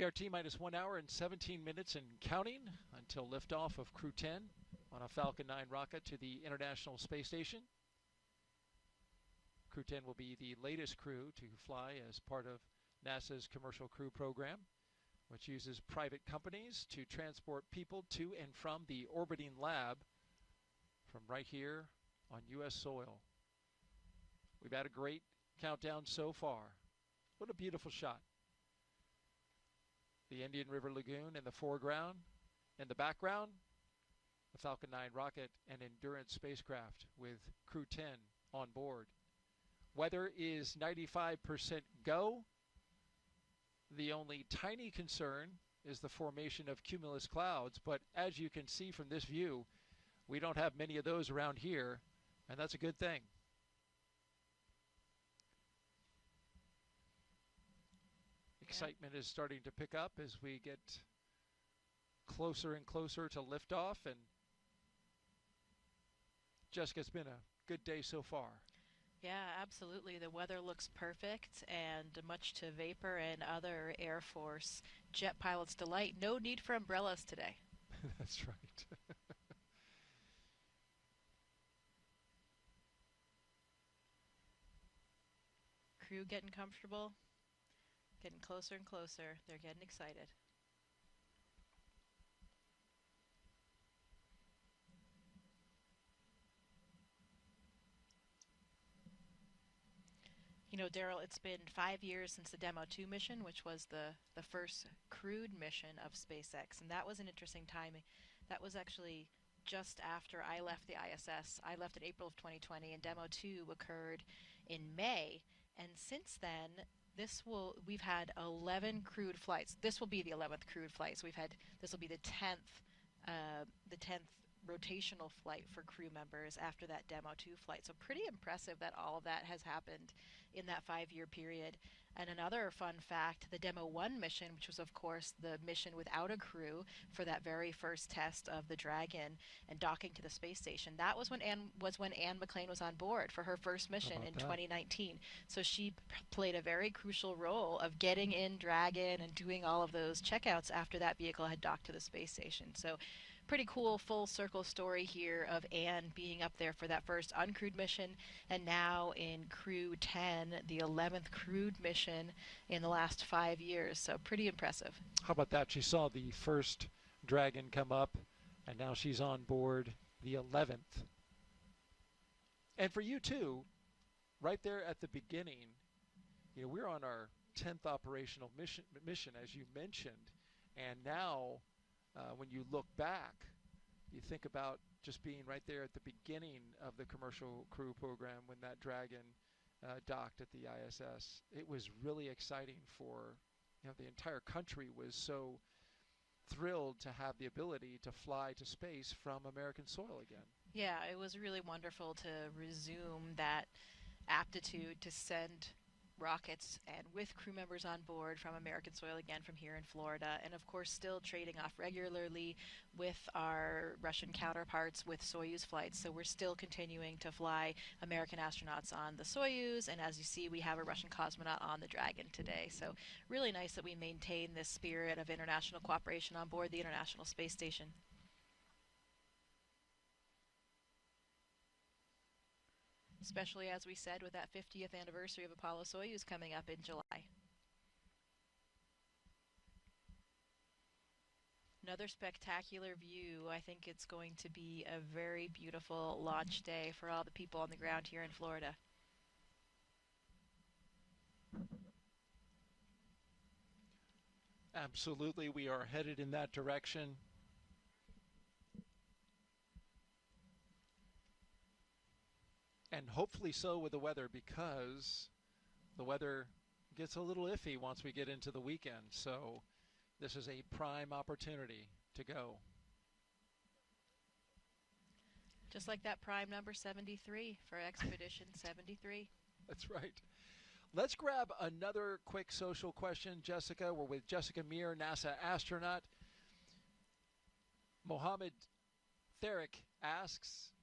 We are T-minus 1 hour and 17 minutes and counting until liftoff of Crew-10 on a Falcon 9 rocket to the International Space Station. Crew-10 will be the latest crew to fly as part of NASA's Commercial Crew Program, which uses private companies to transport people to and from the orbiting lab from right here on U.S. soil. We've had a great countdown so far. What a beautiful shot. The Indian River Lagoon in the foreground. In the background, the Falcon 9 rocket and Endurance spacecraft with Crew-10 on board. Weather is 95% go. The only tiny concern is the formation of cumulus clouds, but as you can see from this view, we don't have many of those around here, and that's a good thing. Excitement is starting to pick up as we get closer and closer to liftoff, and Jessica, it's been a good day so far. Yeah, absolutely. The weather looks perfect, and much to Vapor and other Air Force jet pilots' delight, no need for umbrellas today. That's right. Crew getting comfortable, getting closer and closer. They're getting excited. You know, Daryl, it's been 5 years since the Demo 2 mission, which was the first crewed mission of SpaceX, and that was an interesting timing. That was actually just after I left the ISS. I left in April of 2020, and Demo 2 occurred in May, and since then, we've had 11 crewed flights. This will be the 11th crewed flight. So this will be the 10th rotational flight for crew members after that Demo 2 flight. So pretty impressive that all of that has happened in that 5-year period. And another fun fact, the Demo 1 mission, which was of course the mission without a crew for that very first test of the Dragon and docking to the space station, that was when Anne McClain was on board for her first mission in 2019. So she played a very crucial role of getting in Dragon and doing all of those checkouts after that vehicle had docked to the space station. So pretty cool full circle story here of Anne being up there for that first uncrewed mission, and now in Crew-10, the 11th crewed mission in the last 5 years. So pretty impressive. How about that? She saw the first Dragon come up, and now she's on board the 11th. And for you too, right there at the beginning, you know, we're on our 10th operational mission, as you mentioned, and now when you look back, you think about just being right there at the beginning of the commercial crew program when that Dragon docked at the ISS. It was really exciting for, you know, the entire country was so thrilled to have the ability to fly to space from American soil again. Yeah, it was really wonderful to resume that aptitude to send rockets and with crew members on board from American soil again from here in Florida, and of course still trading off regularly with our Russian counterparts with Soyuz flights. So we're still continuing to fly American astronauts on the Soyuz, and as you see, we have a Russian cosmonaut on the Dragon today. So really nice that we maintain this spirit of international cooperation on board the International Space Station. Especially, as we said, with that 50th anniversary of Apollo-Soyuz coming up in July. Another spectacular view. I think it's going to be a very beautiful launch day for all the people on the ground here in Florida. Absolutely, we are headed in that direction. And hopefully so with the weather, because the weather gets a little iffy once we get into the weekend. So this is a prime opportunity to go. Just like that prime number 73 for Expedition 73. That's right. Let's grab another quick social question, Jessica. We're with Jessica Meir, NASA astronaut. Mohammed Therick asks,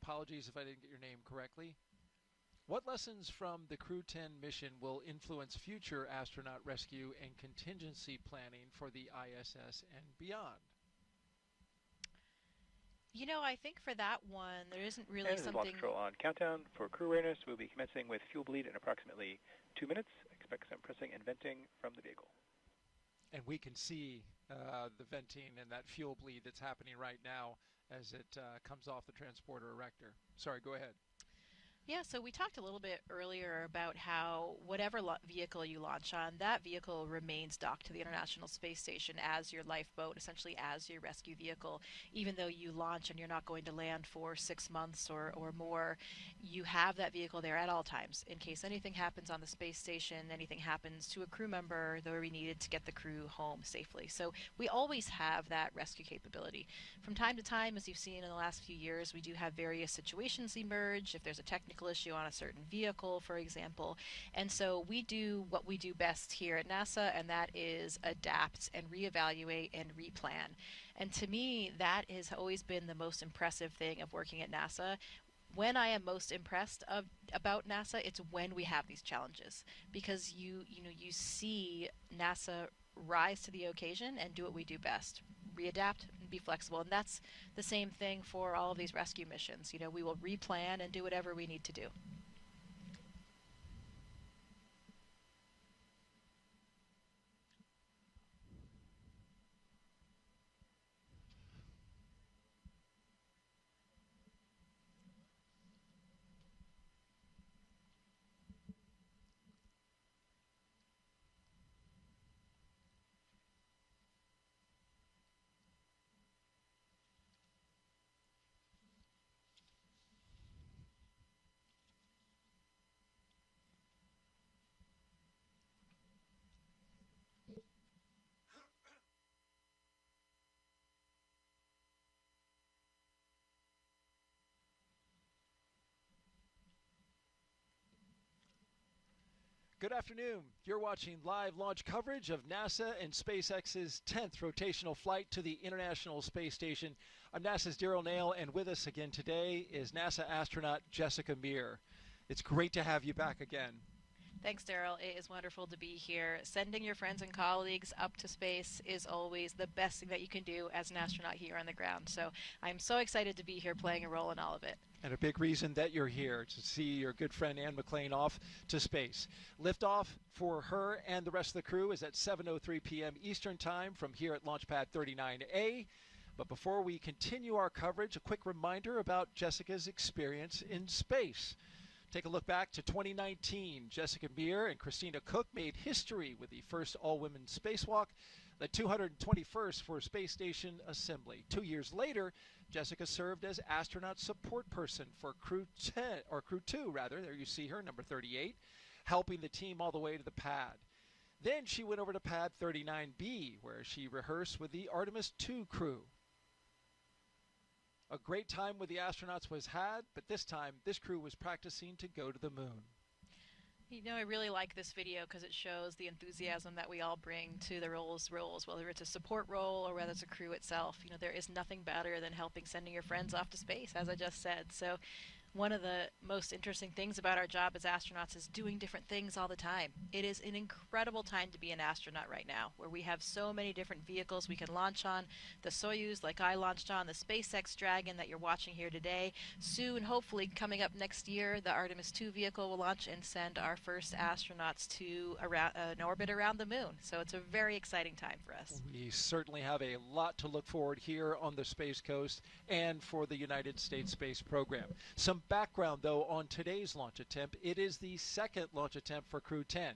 apologies if I didn't get your name correctly, What lessons from the Crew-10 mission will influence future astronaut rescue and contingency planning for the ISS and beyond? You know, I think for that one, there isn't really and this is Launch Control on countdown for crew awareness. We'll be commencing with fuel bleed in approximately 2 minutes. Expect some pressing and venting from the vehicle. And we can see the venting and that fuel bleed that's happening right now as it comes off the transporter erector. Sorry, go ahead. Yeah, so we talked a little bit earlier about how whatever vehicle you launch on, that vehicle remains docked to the International Space Station as your lifeboat, essentially as your rescue vehicle. Even though you launch and you're not going to land for 6 months or more, you have that vehicle there at all times in case anything happens on the space station, anything happens to a crew member, though we needed to get the crew home safely. So we always have that rescue capability. From time to time, as you've seen in the last few years, we do have various situations emerge. If there's a technical issue on a certain vehicle, for example. And so we do what we do best here at NASA, and that is adapt and reevaluate and replan. And to me, that has always been the most impressive thing of working at NASA. When I am most impressed about NASA, it's when we have these challenges, because you see NASA rise to the occasion and do what we do best. Readapt and be flexible, and that's the same thing for all of these rescue missions. You know, we will replan and do whatever we need to do. Good afternoon. You're watching live launch coverage of NASA and SpaceX's 10th rotational flight to the International Space Station. I'm NASA's Daryl Nail, and with us again today is NASA astronaut Jessica Meir. It's great to have you back again. Thanks, Daryl. It is wonderful to be here. Sending your friends and colleagues up to space is always the best thing that you can do as an astronaut here on the ground. So I'm so excited to be here playing a role in all of it. And a big reason that you're here to see your good friend Anne McClain off to space. Liftoff for her and the rest of the crew is at 7:03 p.m. Eastern Time from here at Launchpad 39A. But before we continue our coverage, a quick reminder about Jessica's experience in space. Take a look back to 2019. Jessica Meir and Christina Cook made history with the first all-women spacewalk, the 221st for Space Station Assembly. 2 years later, Jessica served as astronaut support person for Crew-10, or Crew-2 rather. There you see her, number 38, helping the team all the way to the pad. Then she went over to pad 39B, where she rehearsed with the Artemis II crew. A great time with the astronauts was had, but this time this crew was practicing to go to the moon. You know, I really like this video because it shows the enthusiasm that we all bring to the roles, whether it's a support role or whether it's a crew itself. You know, there is nothing better than sending your friends off to space, as I just said. So one of the most interesting things about our job as astronauts is doing different things all the time. It is an incredible time to be an astronaut right now, where we have so many different vehicles we can launch on. The Soyuz, like I launched on, the SpaceX Dragon that you're watching here today. Soon, hopefully, coming up next year, the Artemis II vehicle will launch and send our first astronauts to an orbit around the moon. So it's a very exciting time for us. We certainly have a lot to look forward here on the Space Coast and for the United States space program. Some background, though, on today's launch attempt. It is the second launch attempt for Crew-10.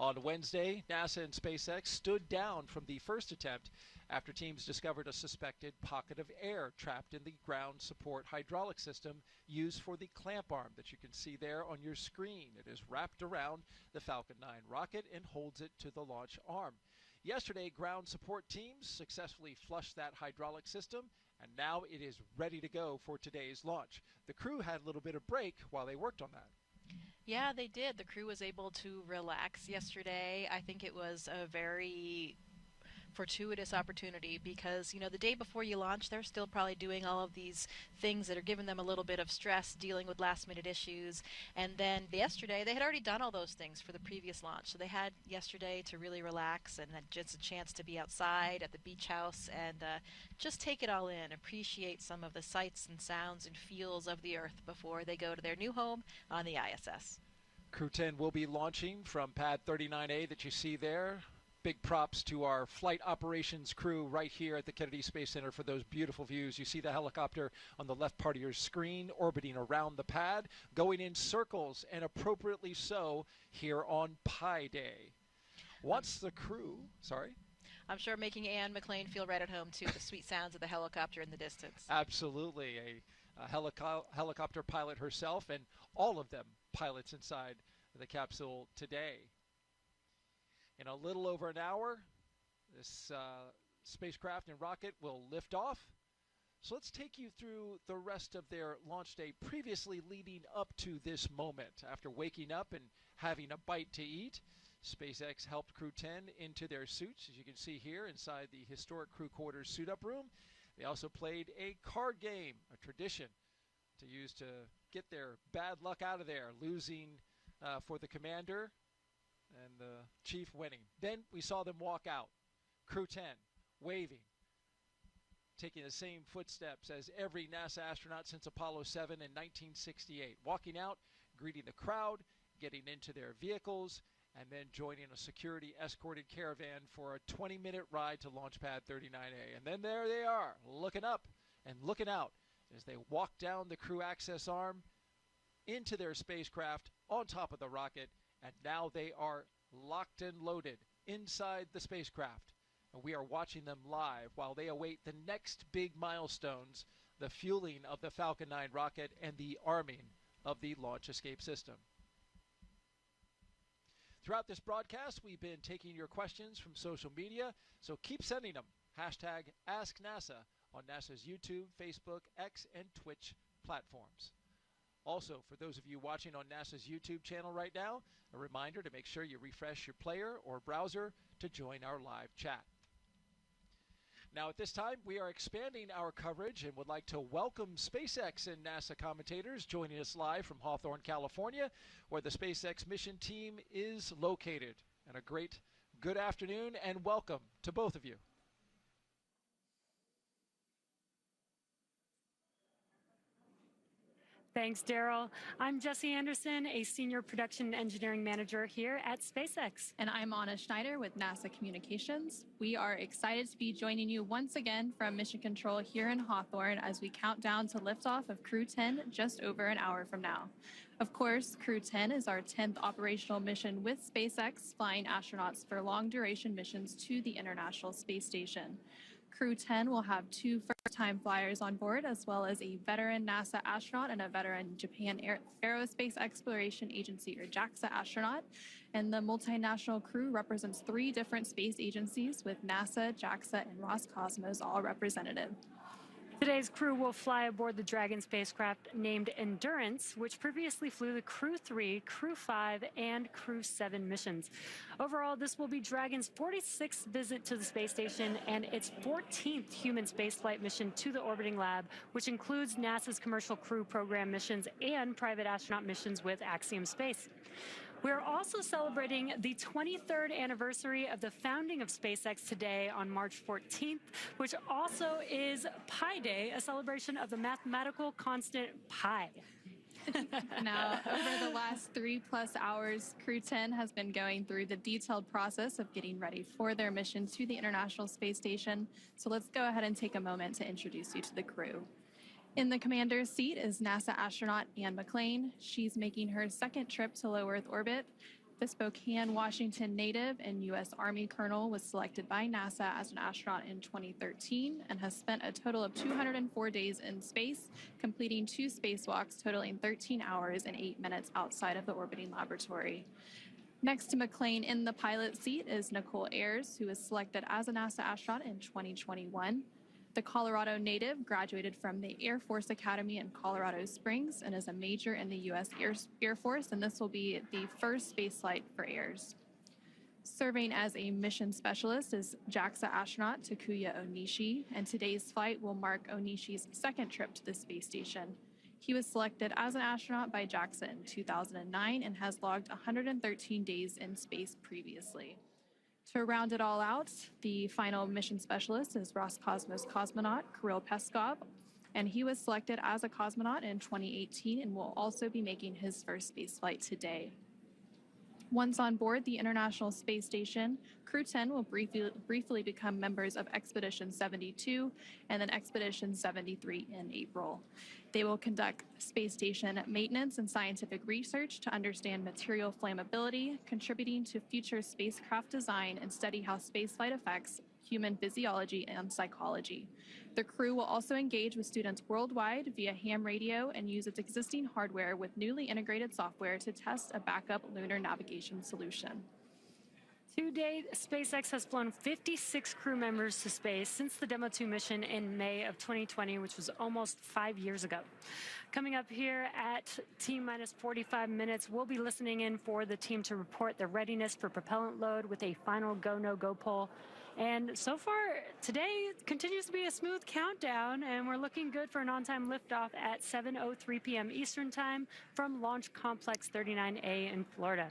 On Wednesday, NASA and SpaceX stood down from the first attempt after teams discovered a suspected pocket of air trapped in the ground support hydraulic system used for the clamp arm that you can see there on your screen. It is wrapped around the Falcon 9 rocket and holds it to the launch arm. Yesterday, ground support teams successfully flushed that hydraulic system, and now it is ready to go for today's launch. The crew had a little bit of break while they worked on that. Yeah, they did. The crew was able to relax yesterday. I think it was a very fortuitous opportunity because, you know, the day before you launch, they're still probably doing all of these things that are giving them a little bit of stress, dealing with last-minute issues. And then yesterday, they had already done all those things for the previous launch. So they had yesterday to really relax and had just a chance to be outside at the beach house and just take it all in, appreciate some of the sights and sounds and feels of the Earth before they go to their new home on the ISS. Crew-10 will be launching from pad 39A that you see there. Big props to our flight operations crew right here at the Kennedy Space Center for those beautiful views. You see the helicopter on the left part of your screen orbiting around the pad, going in circles, and appropriately so, here on Pi Day. Once the crew, sorry? I'm sure making Anne McClain feel right at home, too, the sweet sounds of the helicopter in the distance. Absolutely. A helicopter pilot herself, and all of them pilots inside the capsule today. In a little over an hour, this spacecraft and rocket will lift off. So let's take you through the rest of their launch day previously leading up to this moment. After waking up and having a bite to eat, SpaceX helped Crew-10 into their suits, as you can see here inside the historic crew quarters suit-up room. They also played a card game, a tradition to use to get their bad luck out of there, losing for the commander and the chief winning. Then we saw them walk out, Crew-10 waving, taking the same footsteps as every NASA astronaut since Apollo 7 in 1968, walking out, greeting the crowd, getting into their vehicles, and then joining a security escorted caravan for a 20-minute ride to launch pad 39A. And then there they are, looking up and looking out as they walk down the crew access arm into their spacecraft on top of the rocket, and now they are locked and loaded inside the spacecraft. And we are watching them live while they await the next big milestones, the fueling of the Falcon 9 rocket and the arming of the launch escape system. Throughout this broadcast, we've been taking your questions from social media, so keep sending them. Hashtag AskNASA on NASA's YouTube, Facebook, X, and Twitch platforms. Also, for those of you watching on NASA's YouTube channel right now, a reminder to make sure you refresh your player or browser to join our live chat. Now, at this time, we are expanding our coverage and would like to welcome SpaceX and NASA commentators joining us live from Hawthorne, California, where the SpaceX mission team is located. And a great good afternoon and welcome to both of you. Thanks, Daryl. I'm Jessie Anderson, a Senior Production Engineering Manager here at SpaceX. And I'm Anna Schneider with NASA Communications. We are excited to be joining you once again from Mission Control here in Hawthorne as we count down to liftoff of Crew-10 just over an hour from now. Of course, Crew-10 is our 10th operational mission with SpaceX, flying astronauts for long-duration missions to the International Space Station. Crew-10 will have 2 first-time flyers on board, as well as a veteran NASA astronaut and a veteran Japan Aerospace Exploration Agency, or JAXA astronaut. And the multinational crew represents 3 different space agencies, with NASA, JAXA, and Roscosmos all represented. Today's crew will fly aboard the Dragon spacecraft named Endurance, which previously flew the Crew-3, Crew-5, and Crew-7 missions. Overall, this will be Dragon's 46th visit to the space station and its 14th human spaceflight mission to the orbiting lab, which includes NASA's Commercial Crew Program missions and private astronaut missions with Axiom Space. We're also celebrating the 23rd anniversary of the founding of SpaceX today on March 14th, which also is Pi Day, a celebration of the mathematical constant pi. Now, over the last 3+ hours, Crew-10 has been going through the detailed process of getting ready for their mission to the International Space Station. So let's go ahead and take a moment to introduce you to the crew. In the commander's seat is NASA astronaut Anne McClain. She's making her 2nd trip to low Earth orbit. The Spokane, Washington native and U.S. Army colonel was selected by NASA as an astronaut in 2013 and has spent a total of 204 days in space, completing 2 spacewalks totaling 13 hours and 8 minutes outside of the orbiting laboratory. Next to McClain in the pilot seat is Nichole Ayers, who was selected as a NASA astronaut in 2021. The Colorado native graduated from the Air Force Academy in Colorado Springs and is a major in the U.S. Air Force, and this will be the first spaceflight for Ayers. Serving as a mission specialist is JAXA astronaut Takuya Onishi, and today's flight will mark Onishi's second trip to the space station. He was selected as an astronaut by JAXA in 2009 and has logged 113 days in space previously. To round it all out, the final mission specialist is Roscosmos cosmonaut Kirill Peskov, and he was selected as a cosmonaut in 2018 and will also be making his first spaceflight today. Once on board the International Space Station, Crew-10 will briefly become members of Expedition 72 and then Expedition 73 in April. They will conduct space station maintenance and scientific research to understand material flammability, contributing to future spacecraft design and study how spaceflight affects human physiology and psychology. The crew will also engage with students worldwide via ham radio and use its existing hardware with newly integrated software to test a backup lunar navigation solution. To date, SpaceX has flown 56 crew members to space since the Demo 2 mission in May of 2020, which was almost 5 years ago. Coming up here at T-minus 45 minutes, we'll be listening in for the team to report their readiness for propellant load with a final go, no-go poll. And so far, today continues to be a smooth countdown, and we're looking good for an on-time liftoff at 7:03 p.m. Eastern Time from Launch Complex 39A in Florida.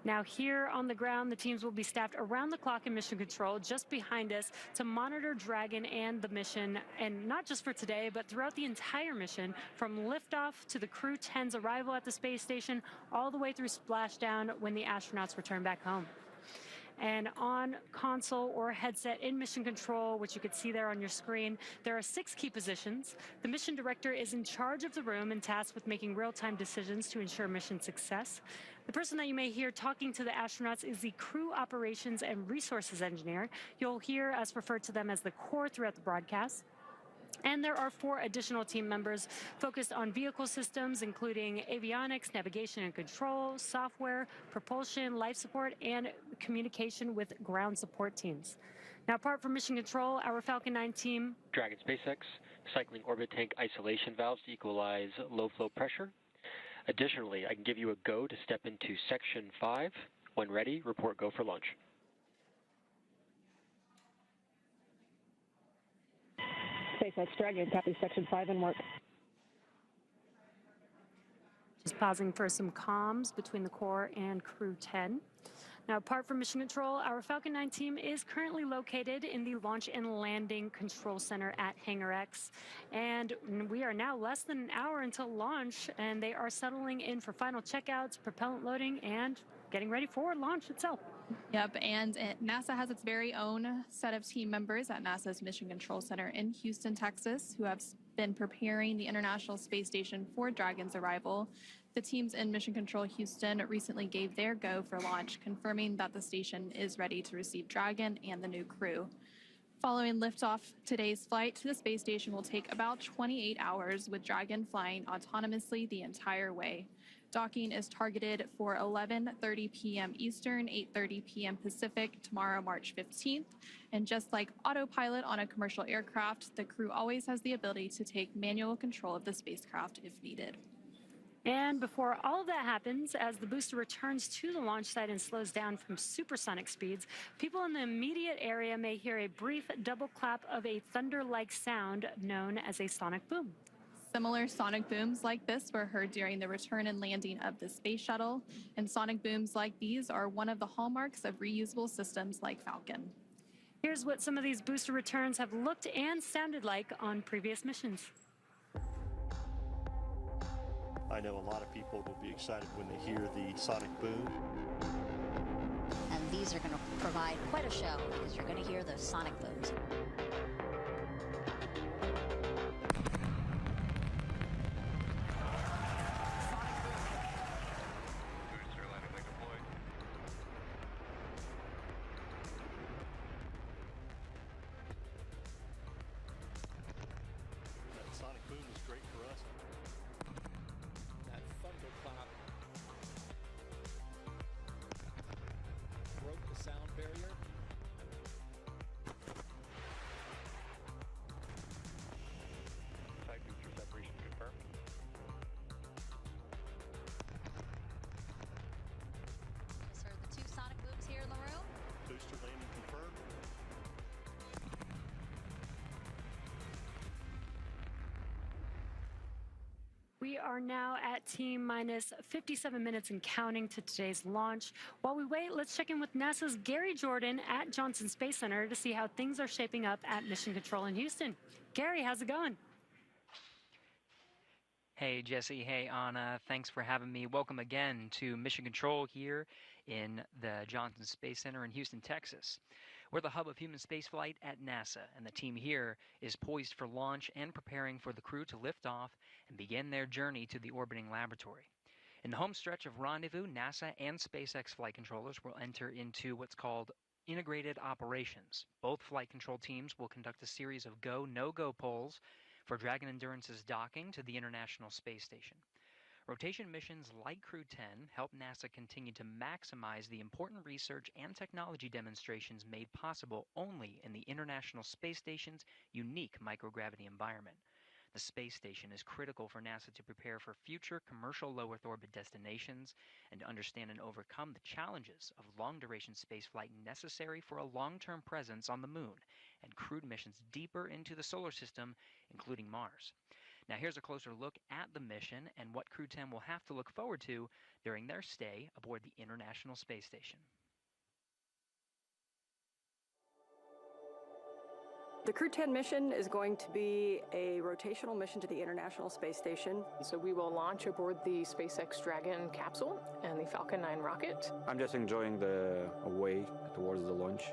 Now, here on the ground, the teams will be staffed around the clock in mission control just behind us to monitor Dragon and the mission, and not just for today, but throughout the entire mission, from liftoff to the Crew-10's arrival at the space station, all the way through splashdown when the astronauts return back home. And on console or headset in mission control, which you can see there on your screen, there are 6 key positions. The mission director is in charge of the room and tasked with making real-time decisions to ensure mission success. The person that you may hear talking to the astronauts is the crew operations and resources engineer. You'll hear us refer to them as the core throughout the broadcast. And there are 4 additional team members focused on vehicle systems, including avionics, navigation and control, software, propulsion, life support, and communication with ground support teams. Now, apart from mission control, our Falcon 9 team... Dragon SpaceX, cycling orbit tank isolation valves to equalize low flow pressure. Additionally, I can give you a go to step into Section 5. When ready, report go for launch. SpaceX Dragon, copy Section 5 and work. Just pausing for some comms between the core and Crew-10. Now, apart from mission control, our Falcon 9 team is currently located in the Launch and Landing Control Center at Hangar X. And we are now less than an hour until launch, and they are settling in for final checkouts, propellant loading, and getting ready for launch itself. Yep, and NASA has its very own set of team members at NASA's Mission Control Center in Houston, Texas, who have been preparing the International Space Station for Dragon's arrival. The teams in Mission Control Houston recently gave their go for launch, confirming that the station is ready to receive Dragon and the new crew. Following liftoff, today's flight to the space station will take about 28 hours, with Dragon flying autonomously the entire way. Docking is targeted for 11:30 p.m. Eastern, 8:30 p.m. Pacific, tomorrow, March 15th. And just like autopilot on a commercial aircraft, the crew always has the ability to take manual control of the spacecraft if needed. And before all of that happens, as the booster returns to the launch site and slows down from supersonic speeds, people in the immediate area may hear a brief double clap of a thunder-like sound known as a sonic boom. Similar sonic booms like this were heard during the return and landing of the space shuttle, and sonic booms like these are one of the hallmarks of reusable systems like Falcon. Here's what some of these booster returns have looked and sounded like on previous missions. I know a lot of people will be excited when they hear the sonic boom. And these are going to provide quite a show because you're going to hear the sonic booms. We are now at T-minus 57 minutes and counting to today's launch. While we wait, let's check in with NASA's Gary Jordan at Johnson Space Center to see how things are shaping up at Mission Control in Houston. Gary, how's it going? Hey, Jesse. Hey, Anna. Thanks for having me. Welcome again to Mission Control here in the Johnson Space Center in Houston, Texas. We're the hub of human spaceflight at NASA, and the team here is poised for launch and preparing for the crew to lift off and begin their journey to the orbiting laboratory. In the home stretch of rendezvous, NASA and SpaceX flight controllers will enter into what's called integrated operations. Both flight control teams will conduct a series of go, no-go polls for Dragon Endurance's docking to the International Space Station. Rotation missions like Crew-10 help NASA continue to maximize the important research and technology demonstrations made possible only in the International Space Station's unique microgravity environment. The space station is critical for NASA to prepare for future commercial low Earth orbit destinations and to understand and overcome the challenges of long-duration spaceflight necessary for a long-term presence on the Moon and crewed missions deeper into the solar system, including Mars. Now here's a closer look at the mission and what Crew-10 will have to look forward to during their stay aboard the International Space Station. The Crew-10 mission is going to be a rotational mission to the International Space Station. So we will launch aboard the SpaceX Dragon capsule and the Falcon 9 rocket. I'm just enjoying the way towards the launch.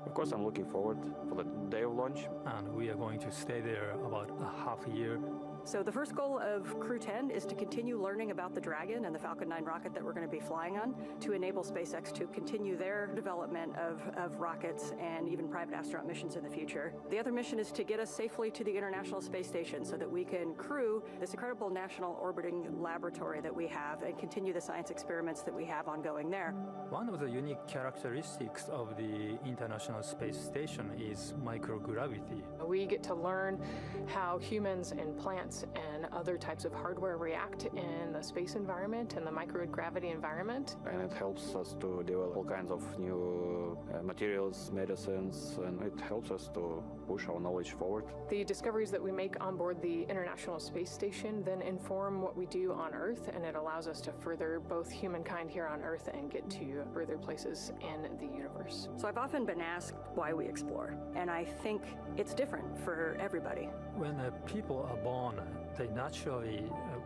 Of course, I'm looking forward for the day of launch. And we are going to stay there about a half a year. So the first goal of Crew-10 is to continue learning about the Dragon and the Falcon 9 rocket that we're going to be flying on to enable SpaceX to continue their development of rockets and even private astronaut missions in the future. The other mission is to get us safely to the International Space Station so that we can crew this incredible national orbiting laboratory that we have and continue the science experiments that we have ongoing there. One of the unique characteristics of the International Space Station is microgravity. We get to learn how humans and plants and other types of hardware react in the space environment and the microgravity environment. And it helps us to develop all kinds of new materials, medicines, and it helps us to push our knowledge forward. The discoveries that we make on board the International Space Station then inform what we do on Earth, and it allows us to further both humankind here on Earth and get to further places in the universe. So I've often been asked why we explore, and I think it's different for everybody. When people are born, they naturally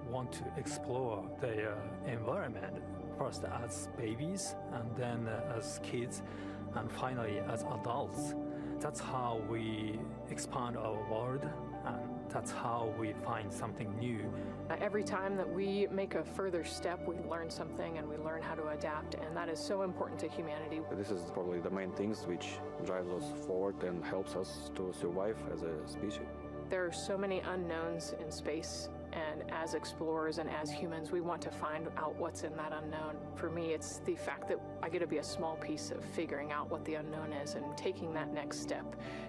want to explore their environment, first as babies, and then as kids, and finally as adults. That's how we expand our world, and that's how we find something new. Every time that we make a further step, we learn something and we learn how to adapt, and that is so important to humanity. This is probably the main things which drives us forward and helps us to survive as a species. There are so many unknowns in space, and as explorers and as humans, we want to find out what's in that unknown. For me, it's the fact that I get to be a small piece of figuring out what the unknown is and taking that next step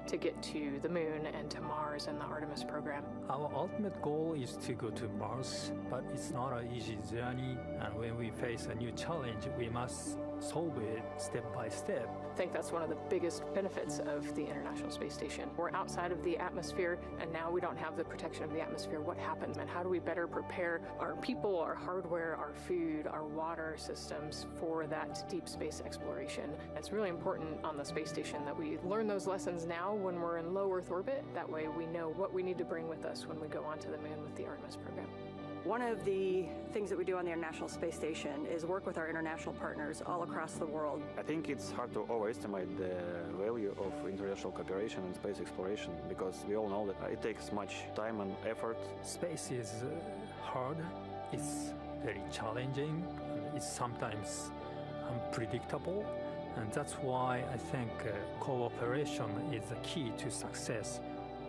to get to the Moon and to Mars and the Artemis program. Our ultimate goal is to go to Mars, but it's not an easy journey, and when we face a new challenge, we must solve it step by step. I think that's one of the biggest benefits of the International Space Station. We're outside of the atmosphere, and now we don't have the protection of the atmosphere. What happens, and how do we better prepare our people, our hardware, our food, our water systems for that deep space exploration? It's really important on the space station that we learn those lessons now when we're in low Earth orbit. That way we know what we need to bring with us when we go onto the Moon with the Artemis program. One of the things that we do on the International Space Station is work with our international partners all across the world. I think it's hard to overestimate the value of international cooperation in space exploration because we all know that it takes much time and effort. Space is hard, it's very challenging, it's sometimes unpredictable, and that's why I think cooperation is the key to success.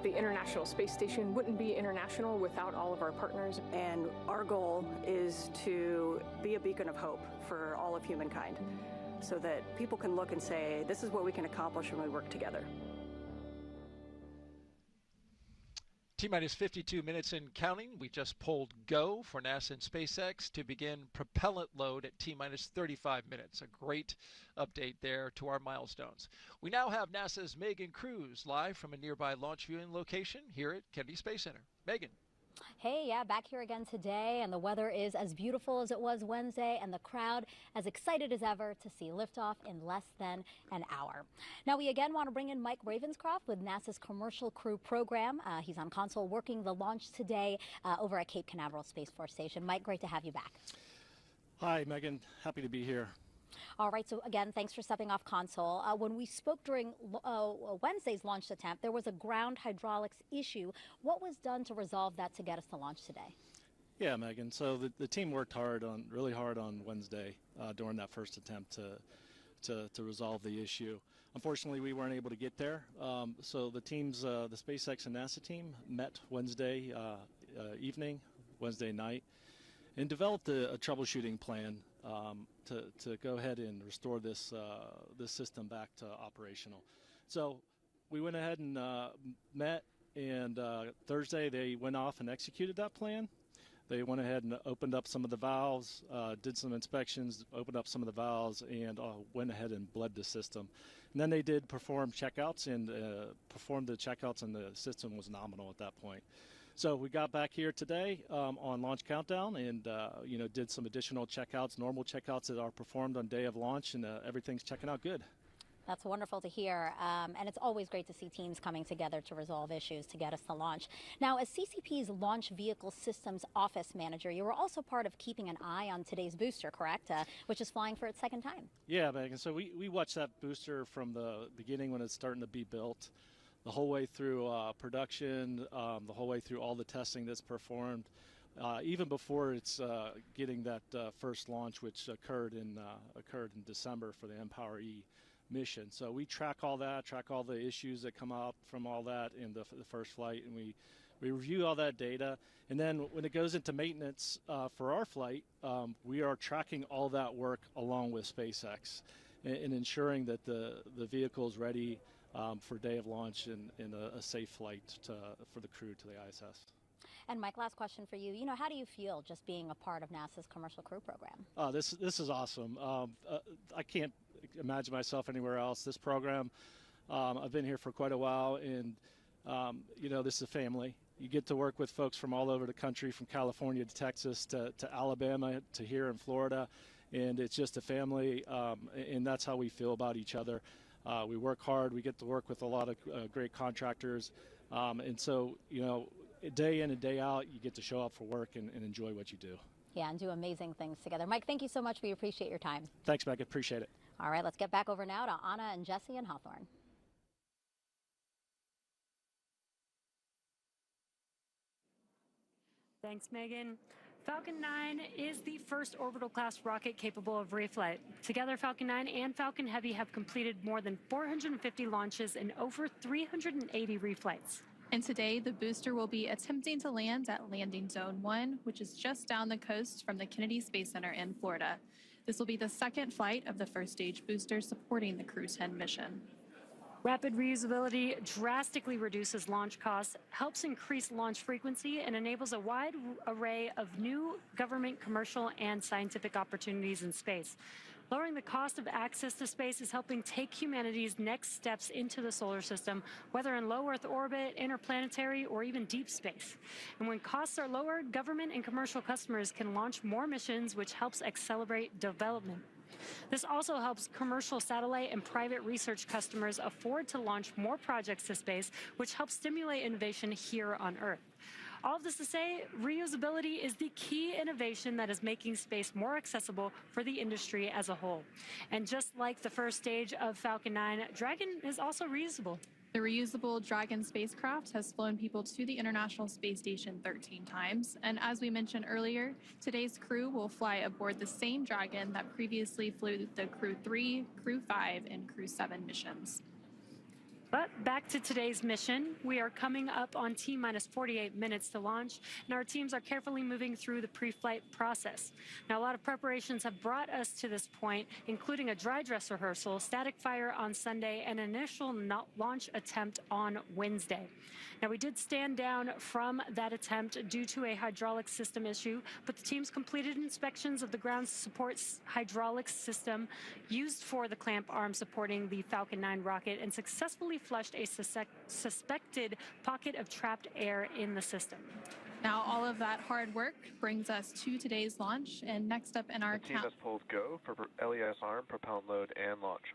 The International Space Station wouldn't be international without all of our partners. And our goal is to be a beacon of hope for all of humankind so that people can look and say, this is what we can accomplish when we work together. T-minus 52 minutes and counting. We just pulled go for NASA and SpaceX to begin propellant load at T-minus 35 minutes. A great update there to our milestones. We now have NASA's Megan Cruz live from a nearby launch viewing location here at Kennedy Space Center. Megan. Hey, yeah, back here again today, and the weather is as beautiful as it was Wednesday, and the crowd as excited as ever to see liftoff in less than an hour. Now, we again want to bring in Mike Ravenscroft with NASA's Commercial Crew program. He's on console working the launch today over at Cape Canaveral Space Force Station. Mike, great to have you back. Hi, Megan. Happy to be here. All right, so again, thanks for stepping off console. When we spoke during Wednesday's launch attempt, there was a ground hydraulics issue. What was done to resolve that to get us to launch today? Yeah, Megan. So the team worked really hard on Wednesday during that first attempt to resolve the issue. Unfortunately, we weren't able to get there. So the teams, the SpaceX and NASA team, met Wednesday evening, Wednesday night, and developed a troubleshooting plan to go ahead and restore this system back to operational. So we went ahead and met, and Thursday they went off and executed that plan. They went ahead and opened up some of the valves, did some inspections, opened up some of the valves, and went ahead and bled the system. And then they did perform checkouts and performed the checkouts, and the system was nominal at that point. So we got back here today on launch countdown, and did some additional checkouts, normal checkouts that are performed on day of launch, and everything's checking out good. That's wonderful to hear, and it's always great to see teams coming together to resolve issues to get us to launch. Now, as CCP's Launch Vehicle Systems Office Manager, you were also part of keeping an eye on today's booster, correct? Which is flying for its second time. Yeah, Megan. So we watched that booster from the beginning when it's starting to be built, the whole way through production, the whole way through all the testing that's performed, even before it's getting that first launch, which occurred in December for the Empower-E mission. So we track all that, track all the issues that come out from all that in the first flight, and we review all that data. And then when it goes into maintenance for our flight, we are tracking all that work along with SpaceX and ensuring that the vehicle is ready for day of launch and a safe flight for the crew to the ISS. And Mike, last question for you. How do you feel just being a part of NASA's Commercial Crew program? This is awesome. I can't imagine myself anywhere else. This program, I've been here for quite a while, and this is a family. You get to work with folks from all over the country, from California to Texas to Alabama to here in Florida, and it's just a family, and that's how we feel about each other. We work hard. We get to work with a lot of great contractors, and so day in and day out, you get to show up for work and enjoy what you do. Yeah, and do amazing things together. Mike, thank you so much. We appreciate your time. Thanks, Megan. Appreciate it. All right, let's get back over now to Anna and Jesse in Hawthorne. Thanks, Megan. Falcon 9 is the first orbital-class rocket capable of reflight. Together, Falcon 9 and Falcon Heavy have completed more than 450 launches and over 380 reflights. And today, the booster will be attempting to land at Landing Zone 1, which is just down the coast from the Kennedy Space Center in Florida. This will be the second flight of the first stage booster supporting the Crew-10 mission. Rapid reusability drastically reduces launch costs, helps increase launch frequency, and enables a wide array of new government, commercial, and scientific opportunities in space. Lowering the cost of access to space is helping take humanity's next steps into the solar system, whether in low Earth orbit, interplanetary, or even deep space. And when costs are lowered, government and commercial customers can launch more missions, which helps accelerate development. This also helps commercial satellite and private research customers afford to launch more projects to space, which helps stimulate innovation here on Earth. All of this to say, reusability is the key innovation that is making space more accessible for the industry as a whole. And just like the first stage of Falcon 9, Dragon is also reusable. The reusable Dragon spacecraft has flown people to the International Space Station 13 times. And as we mentioned earlier, today's crew will fly aboard the same Dragon that previously flew the Crew-3, Crew-5, and Crew-7 missions. But back to today's mission. We are coming up on T-minus 48 minutes to launch, and our teams are carefully moving through the pre-flight process. Now, a lot of preparations have brought us to this point, including a dry dress rehearsal, static fire on Sunday, and an initial launch attempt on Wednesday. Now, we did stand down from that attempt due to a hydraulic system issue, but the teams completed inspections of the ground support hydraulic system used for the clamp arm supporting the Falcon 9 rocket and successfully flushed a suspected pocket of trapped air in the system. Now, all of that hard work brings us to today's launch, and next up in our The team has pulled go for LES arm, propellant load, and launch.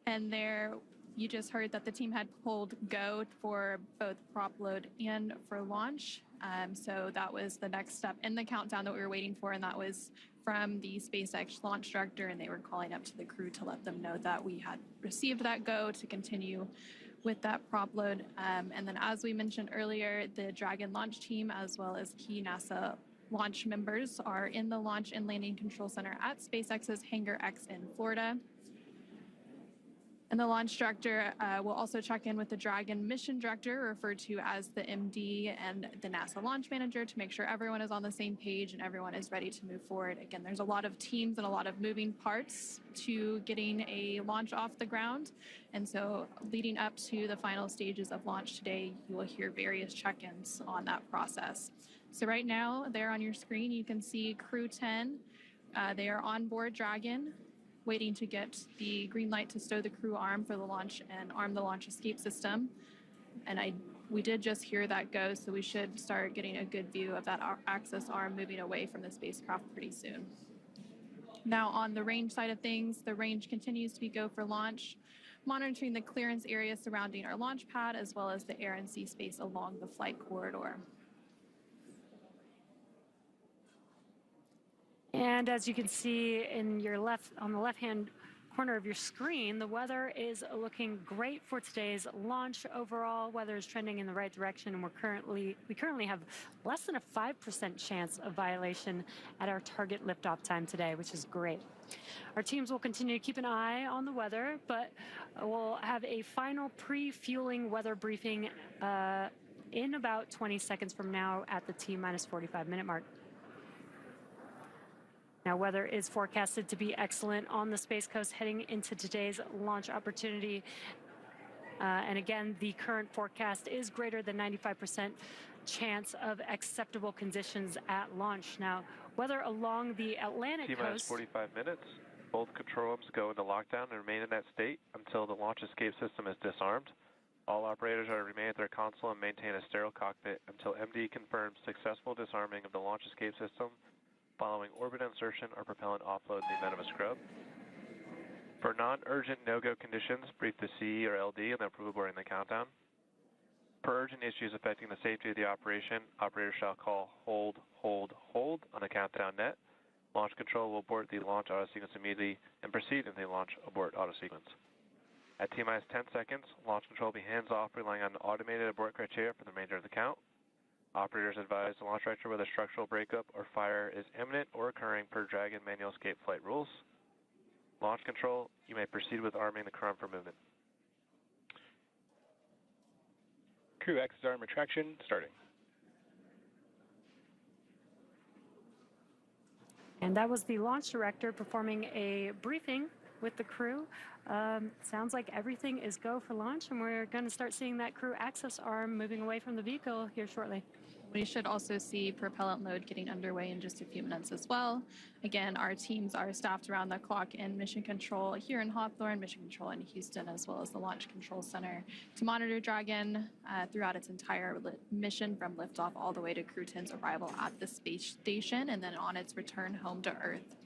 And there, you just heard that the team had pulled go for both prop load and for launch. So that was the next step in the countdown that we were waiting for, and that was from the SpaceX launch director, and they were calling up to the crew to let them know that we had received that go to continue with that prop load. And then, as we mentioned earlier, the Dragon launch team, as well as key NASA launch members, are in the Launch and Landing Control Center at SpaceX's Hangar X in Florida. And the launch director will also check in with the Dragon mission director, referred to as the MD, and the NASA launch manager to make sure everyone is on the same page and everyone is ready to move forward. Again, there's a lot of teams and a lot of moving parts to getting a launch off the ground. And so leading up to the final stages of launch today, you will hear various check-ins on that process. So right now, there on your screen, you can see Crew-10. They are on board Dragon, waiting to get the green light to stow the crew arm for the launch and arm the launch escape system. And we did just hear that go, so we should start getting a good view of that access arm moving away from the spacecraft pretty soon. Now, on the range side of things, the range continues to be go for launch, monitoring the clearance area surrounding our launch pad, as well as the air and sea space along the flight corridor. And as you can see in your on the left-hand corner of your screen, the weather is looking great for today's launch. Overall, weather is trending in the right direction, and we currently have less than a 5% chance of violation at our target liftoff time today, which is great. Our teams will continue to keep an eye on the weather, but we'll have a final pre-fueling weather briefing in about 20 seconds from now at the T-minus 45-minute mark. Now, weather is forecasted to be excellent on the Space Coast heading into today's launch opportunity. And again, the current forecast is greater than 95% chance of acceptable conditions at launch. Now, weather along the Atlantic T-minus coast. 45 minutes. Both control rooms go into lockdown and remain in that state until the launch escape system is disarmed. All operators are to remain at their console and maintain a sterile cockpit until MD confirms successful disarming of the launch escape system following orbit insertion or propellant offload in the event of a scrub. For non-urgent no-go conditions, brief the CE or LD and they'll approve during the countdown. For urgent issues affecting the safety of the operation, operators shall call hold, hold, hold on the countdown net. Launch control will abort the launch auto sequence immediately and proceed in the launch abort auto sequence. At T-minus 10 seconds, launch control will be hands-off, relying on automated abort criteria for the remainder of the count. Operators advise the launch director whether structural breakup or fire is imminent or occurring per Dragon manual escape flight rules. Launch control, you may proceed with arming the crew for movement. Crew X arm retraction starting. And that was the launch director performing a briefing with the crew. Sounds like everything is go for launch, and we're going to start seeing that crew access arm moving away from the vehicle here shortly. We should also see propellant load getting underway in just a few minutes as well. Again, our teams are staffed around the clock in Mission Control here in Hawthorne, Mission Control in Houston, as well as the Launch Control Center to monitor Dragon throughout its entire mission from liftoff all the way to Crew-10's arrival at the space station and then on its return home to Earth.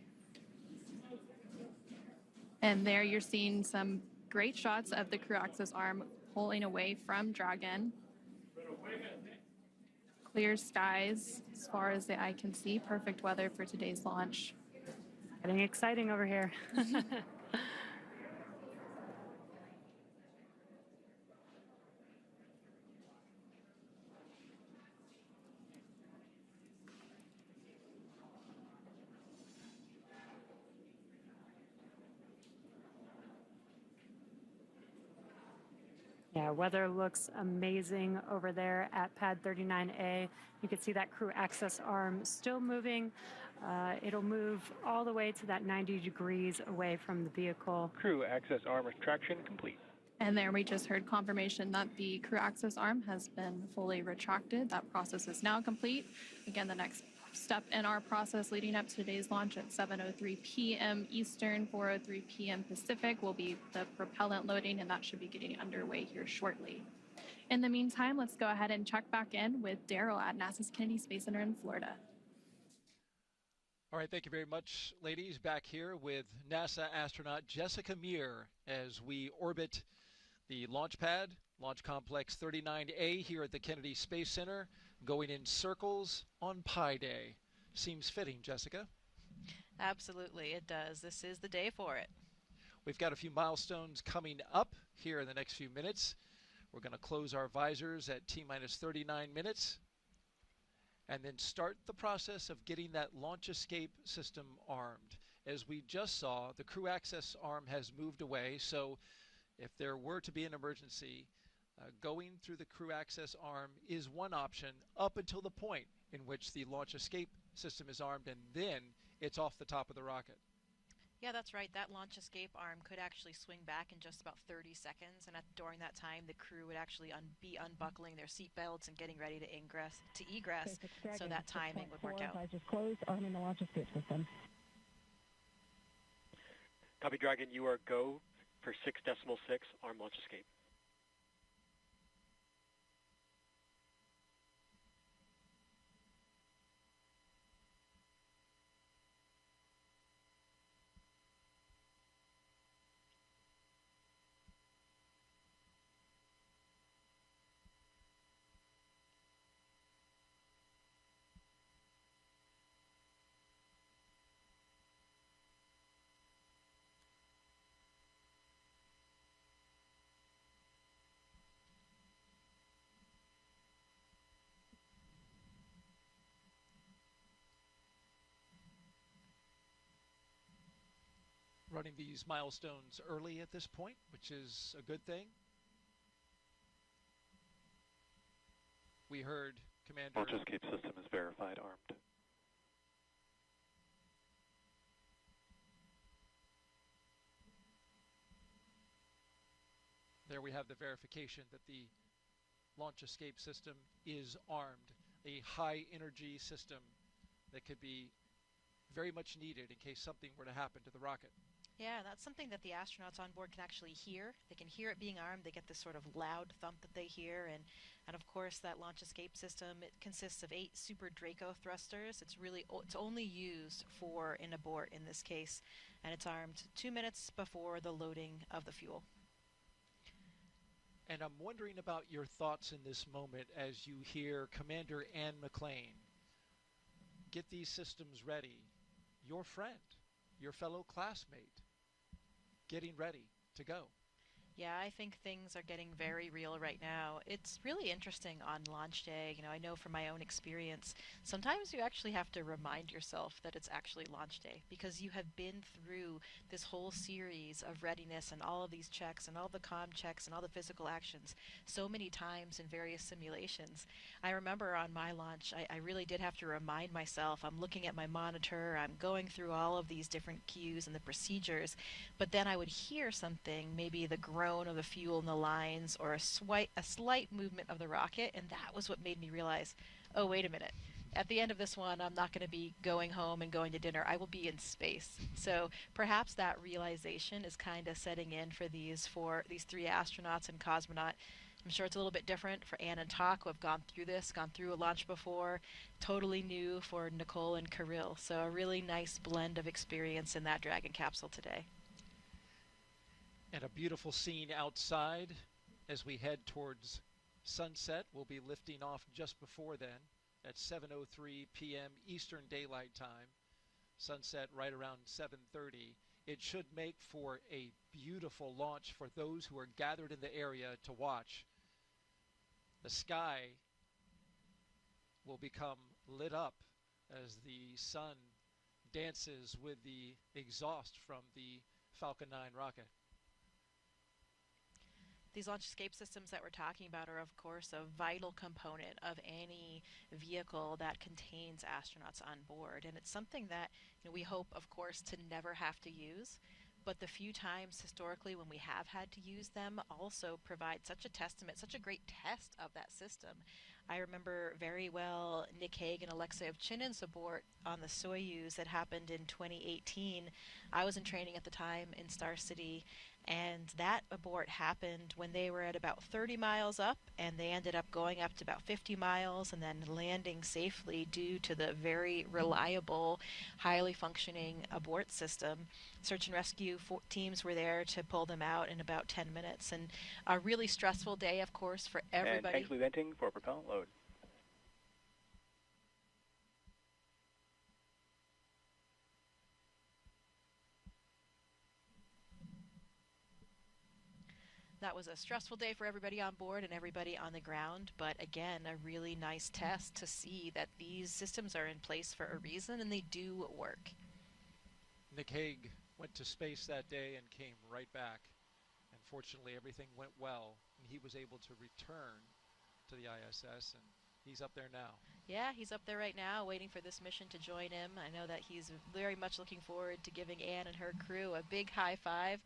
And there you're seeing some great shots of the crew access arm pulling away from Dragon. Clear skies as far as the eye can see. Perfect weather for today's launch. Getting exciting over here. Yeah, weather looks amazing over there at pad 39A. You can see that crew access arm still moving. It'll move all the way to that 90 degrees away from the vehicle. Crew access arm retraction complete. And there we just heard confirmation that the crew access arm has been fully retracted. That process is now complete. Again, the next step in our process leading up to today's launch at 7:03 p.m. Eastern, 4:03 p.m. Pacific will be the propellant loading, and that should be getting underway here shortly. In the meantime, let's go ahead and check back in with Daryl at NASA's Kennedy Space Center in Florida. All right, thank you very much, ladies. Back here with NASA astronaut Jessica Meir as we orbit the launch pad, Launch Complex 39A here at the Kennedy Space Center, going in circles on Pi Day. Seems fitting, Jessica. Absolutely, it does. This is the day for it. We've got a few milestones coming up here in the next few minutes. We're going to close our visors at T-minus 39 minutes and then start the process of getting that launch escape system armed. As we just saw, the crew access arm has moved away, so if there were to be an emergency, going through the crew access arm is one option up until the point in which the launch escape system is armed, and then it's off the top of the rocket. Yeah, that's right. That launch escape arm could actually swing back in just about 30 seconds, and during that time, the crew would actually be unbuckling their seatbelts and getting ready to egress, so that timing would work out. Visors closed, arming the launch escape system. Copy, Dragon. You are go for 6.6 arm launch escape. Running these milestones early at this point, which is a good thing. We heard Commander... Launch escape system is verified armed. There we have the verification that the launch escape system is armed. A high energy system that could be very much needed in case something were to happen to the rocket. Yeah, that's something that the astronauts on board can actually hear. They can hear it being armed. They get this sort of loud thump that they hear. And of course, that launch escape system, it consists of 8 Super Draco thrusters. It's only used for an abort in this case. And it's armed 2 minutes before the loading of the fuel. And I'm wondering about your thoughts in this moment as you hear Commander Anne McClain get these systems ready. Your friend, your fellow classmate, getting ready to go. Yeah, I think things are getting very real right now. It's really interesting on launch day. You know, I know from my own experience, sometimes you actually have to remind yourself that it's actually launch day because you have been through this whole series of readiness and all of these checks and all the comm checks and all the physical actions so many times in various simulations. I remember on my launch, I really did have to remind myself, I'm looking at my monitor, I'm going through all of these different cues and the procedures, but then I would hear something, maybe the groan of the fuel in the lines or a slight movement of the rocket, and that was what made me realize, oh, wait a minute. At the end of this one, I'm not going to be going home and going to dinner. I will be in space. So perhaps that realization is kind of setting in for these 3 astronauts and cosmonaut. I'm sure it's a little bit different for Anne and Tak, who have gone through a launch before. Totally new for Nichole and Kirill. So a really nice blend of experience in that Dragon capsule today. And a beautiful scene outside as we head towards sunset. We'll be lifting off just before then at 7:03 p.m. Eastern Daylight Time. Sunset right around 7:30. It should make for a beautiful launch for those who are gathered in the area to watch. The sky will become lit up as the sun dances with the exhaust from the Falcon 9 rocket. These launch escape systems that we're talking about are, of course, a vital component of any vehicle that contains astronauts on board. And it's something that we hope, of course, to never have to use. But the few times historically when we have had to use them also provide such a testament, such a great test of that system. I remember very well Nick Hague and Alexei Ovchinin's abort on the Soyuz that happened in 2018. I was in training at the time in Star City, and that abort happened when they were at about 30 miles up, and they ended up going up to about 50 miles and then landing safely due to the very reliable, highly functioning abort system. Search and rescue teams were there to pull them out in about 10 minutes, and a really stressful day, of course, for everybody. And tanks venting for propellant load. That was a stressful day for everybody on board and everybody on the ground, but again, a really nice test to see that these systems are in place for a reason and they do work. Nick Hague went to space that day and came right back. And fortunately, everything went well, and he was able to return to the ISS, and he's up there now. Yeah, he's up there right now waiting for this mission to join him. I know that he's very much looking forward to giving Anne and her crew a big high five,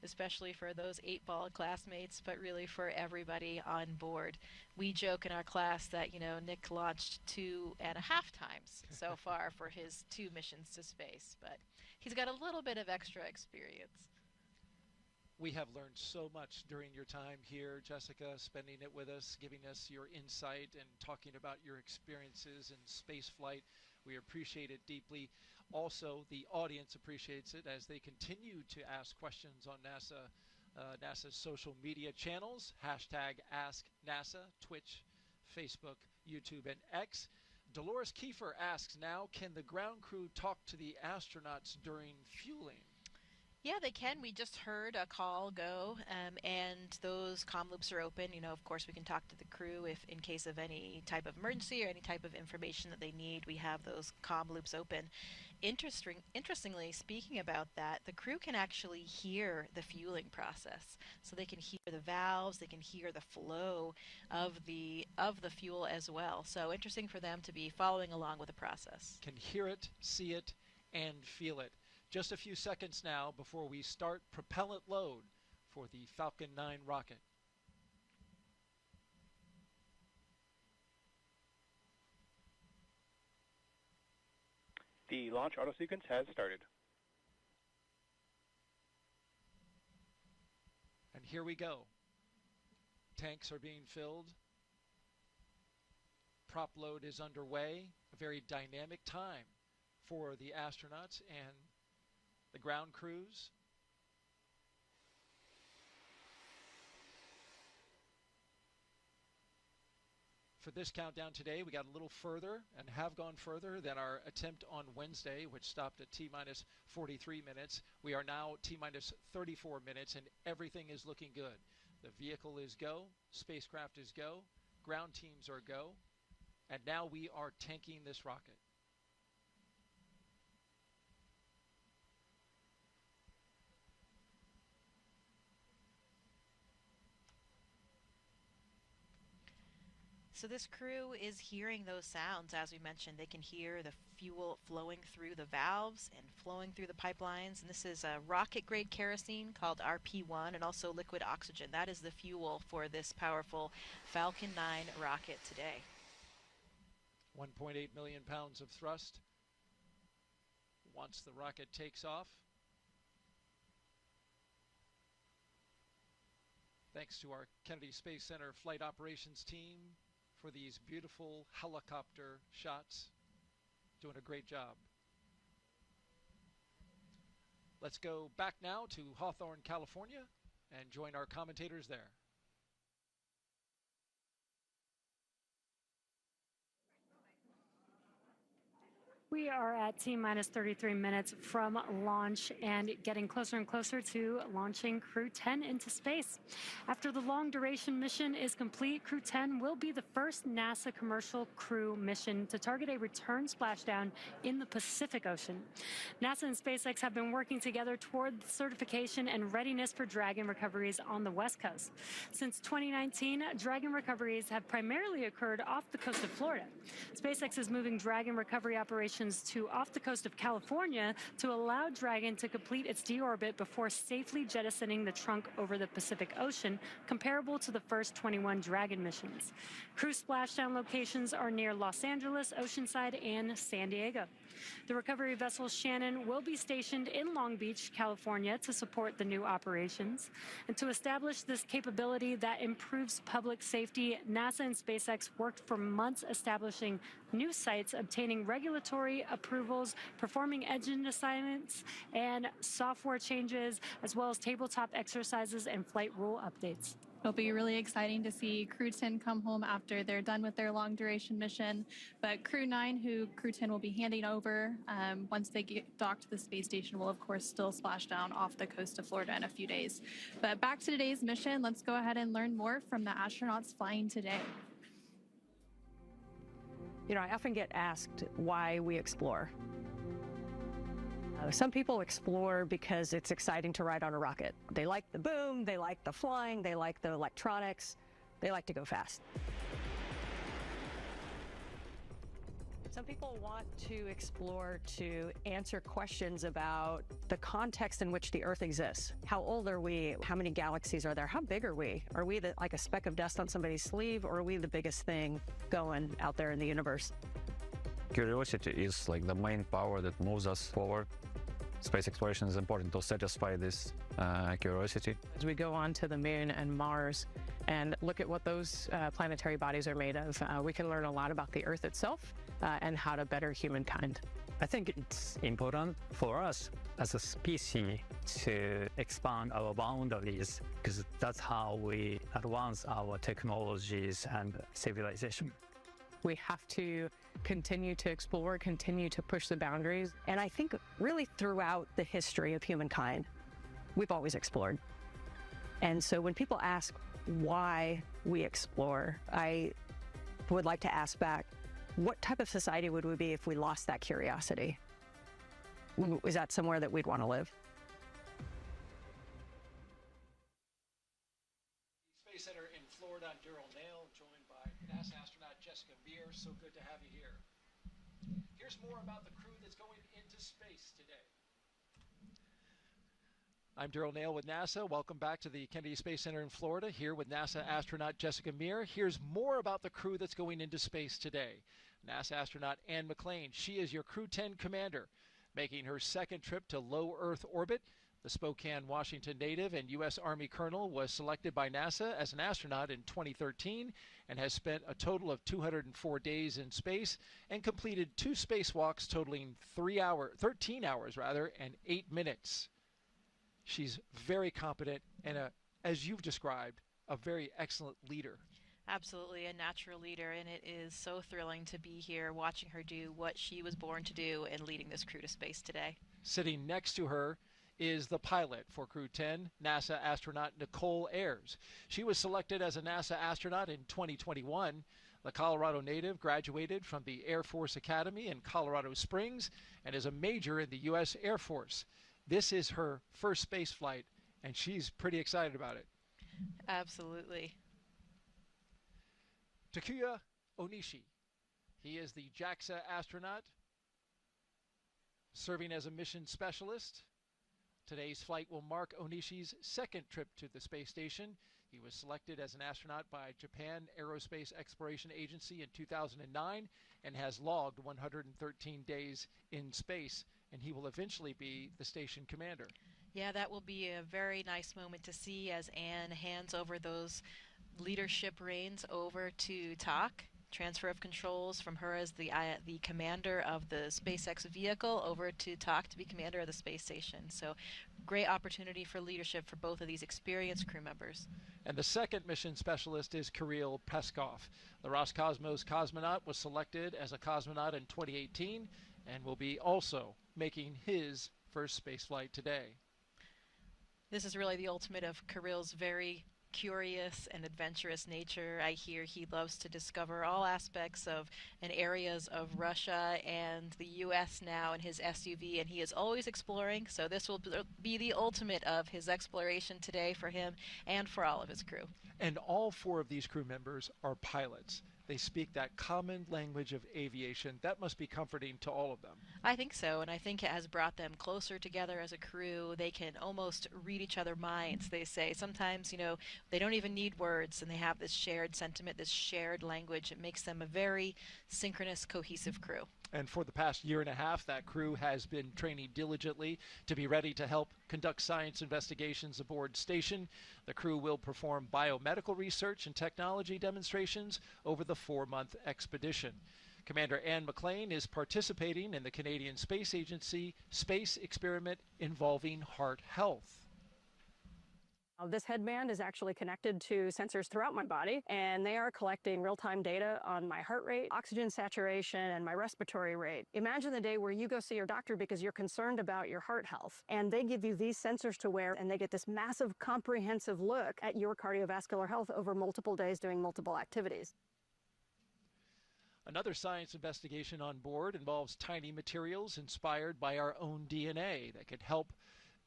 especially for those 8-ball classmates, but really for everybody on board. We joke in our class that, you know, Nick launched 2.5 times so far for his 2 missions to space, but he's got a little bit of extra experience. We have learned so much during your time here, Jessica, spending it with us, giving us your insight and talking about your experiences in space flight. We appreciate it deeply. Also, the audience appreciates it as they continue to ask questions on NASA's social media channels, #AskNASA, Twitch, Facebook, YouTube, and X. Dolores Kiefer asks now, can the ground crew talk to the astronauts during fueling? Yeah, they can. We just heard a call go, and those comm loops are open. You know, of course, we can talk to the crew if in case of any type of emergency or any type of information that they need. We have those comm loops open. Interestingly, speaking about that, the crew can actually hear the fueling process. So they can hear the valves, they can hear the flow of the fuel as well. So interesting for them to be following along with the process. Can hear it, see it, and feel it. Just a few seconds now before we start propellant load for the Falcon 9 rocket. The launch auto sequence has started. And here we go. Tanks are being filled. Prop load is underway. A very dynamic time for the astronauts and the ground crews. For this countdown today, we got a little further and have gone further than our attempt on Wednesday, which stopped at T-minus 43 minutes. We are now T-minus 34 minutes, and everything is looking good. The vehicle is go, spacecraft is go, ground teams are go, and now we are tanking this rocket. So this crew is hearing those sounds. As we mentioned, they can hear the fuel flowing through the valves and flowing through the pipelines. And this is a rocket-grade kerosene called RP1 and also liquid oxygen. That is the fuel for this powerful Falcon 9 rocket today. 1.8 million pounds of thrust once the rocket takes off. Thanks to our Kennedy Space Center Flight Operations team for these beautiful helicopter shots. Doing a great job. Let's go back now to Hawthorne, California, and join our commentators there. We are at T-minus 33 minutes from launch and getting closer and closer to launching Crew-10 into space. After the long-duration mission is complete, Crew-10 will be the first NASA commercial crew mission to target a return splashdown in the Pacific Ocean. NASA and SpaceX have been working together toward certification and readiness for Dragon recoveries on the West Coast. Since 2019, Dragon recoveries have primarily occurred off the coast of Florida. SpaceX is moving Dragon recovery operations missions to off the coast of California to allow Dragon to complete its deorbit before safely jettisoning the trunk over the Pacific Ocean, comparable to the first 21 Dragon missions. Crew splashdown locations are near Los Angeles, Oceanside, and San Diego. The recovery vessel Shannon will be stationed in Long Beach, California to support the new operations. And to establish this capability that improves public safety, NASA and SpaceX worked for months establishing new sites, obtaining regulatory approvals, performing engine assignments and software changes, as well as tabletop exercises and flight rule updates. It'll be really exciting to see Crew-10 come home after they're done with their long-duration mission. But Crew-9, who Crew-10 will be handing over once they get docked to the space station, will, of course, still splash down off the coast of Florida in a few days. But back to today's mission, let's go ahead and learn more from the astronauts flying today. You know, I often get asked why we explore. Some people explore because it's exciting to ride on a rocket. They like the boom, they like the flying, they like the electronics, they like to go fast. Some people want to explore to answer questions about the context in which the Earth exists. How old are we? How many galaxies are there? How big are we? Are we like a speck of dust on somebody's sleeve, or are we the biggest thing going out there in the universe? Curiosity is like the main power that moves us forward. Space exploration is important to satisfy this curiosity. As we go on to the moon and Mars and look at what those planetary bodies are made of, we can learn a lot about the Earth itself and how to better humankind. I think it's important for us as a species to expand our boundaries, because that's how we advance our technologies and civilization. We have to continue to explore, continue to push the boundaries. And I think really throughout the history of humankind, we've always explored. And so when people ask why we explore, I would like to ask back, what type of society would we be if we lost that curiosity? Is that somewhere that we'd want to live? Space Center in Florida, I'm Daryl Nail, joined by NASA astronaut Jessica Meir. So good to have you here. Here's more about the crew that's going into space today. I'm Daryl Nail with NASA. Welcome back to the Kennedy Space Center in Florida, here with NASA astronaut Jessica Meir. Here's more about the crew that's going into space today. NASA astronaut Anne McClain, she is your Crew-10 commander, making her second trip to low Earth orbit. The Spokane, Washington native and U.S. Army colonel was selected by NASA as an astronaut in 2013 and has spent a total of 204 days in space and completed 2 spacewalks totaling 13 hours and 8 minutes. She's very competent and, as you've described, a very excellent leader. Absolutely, a natural leader, and it is so thrilling to be here watching her do what she was born to do and leading this crew to space today. Sitting next to her is the pilot for Crew-10, NASA astronaut Nichole Ayers. She was selected as a NASA astronaut in 2021. The Colorado native graduated from the Air Force Academy in Colorado Springs and is a major in the U.S. Air Force. This is her first space flight, and she's pretty excited about it. Absolutely. Takuya Onishi. He is the JAXA astronaut, serving as a mission specialist. Today's flight will mark Onishi's second trip to the space station. He was selected as an astronaut by Japan Aerospace Exploration Agency in 2009 and has logged 113 days in space, and he will eventually be the station commander. Yeah, that will be a very nice moment to see as Anne hands over those leadership reins over to Tak. Transfer of controls from her as the commander of the SpaceX vehicle over to Tak to be commander of the space station. So great opportunity for leadership for both of these experienced crew members. And the second mission specialist is Kirill Peskov. The Roscosmos cosmonaut was selected as a cosmonaut in 2018 and will be also making his first space flight today. This is really the ultimate of Kirill's very curious and adventurous nature. I hear he loves to discover all aspects of and areas of Russia and the U.S. now in his SUV, and he is always exploring, so this will be the ultimate of his exploration today for him and for all of his crew. And all 4 of these crew members are pilots. they speak that common language of aviation. That must be comforting to all of them. I think so, and I think it has brought them closer together as a crew. They can almost read each other's minds, they say. Sometimes, they don't even need words, and they have this shared sentiment, this shared language. It makes them a very synchronous, cohesive crew. And for the past year and a half, that crew has been training diligently to be ready to help conduct science investigations aboard station. The crew will perform biomedical research and technology demonstrations over the 4-month expedition. Commander Anne McClain is participating in the Canadian Space Agency space experiment involving heart health. This headband is actually connected to sensors throughout my body, and they are collecting real-time data on my heart rate, oxygen saturation, and my respiratory rate. Imagine the day where you go see your doctor because you're concerned about your heart health, and they give you these sensors to wear, and they get this massive, comprehensive look at your cardiovascular health over multiple days doing multiple activities. Another science investigation on board involves tiny materials inspired by our own DNA that could help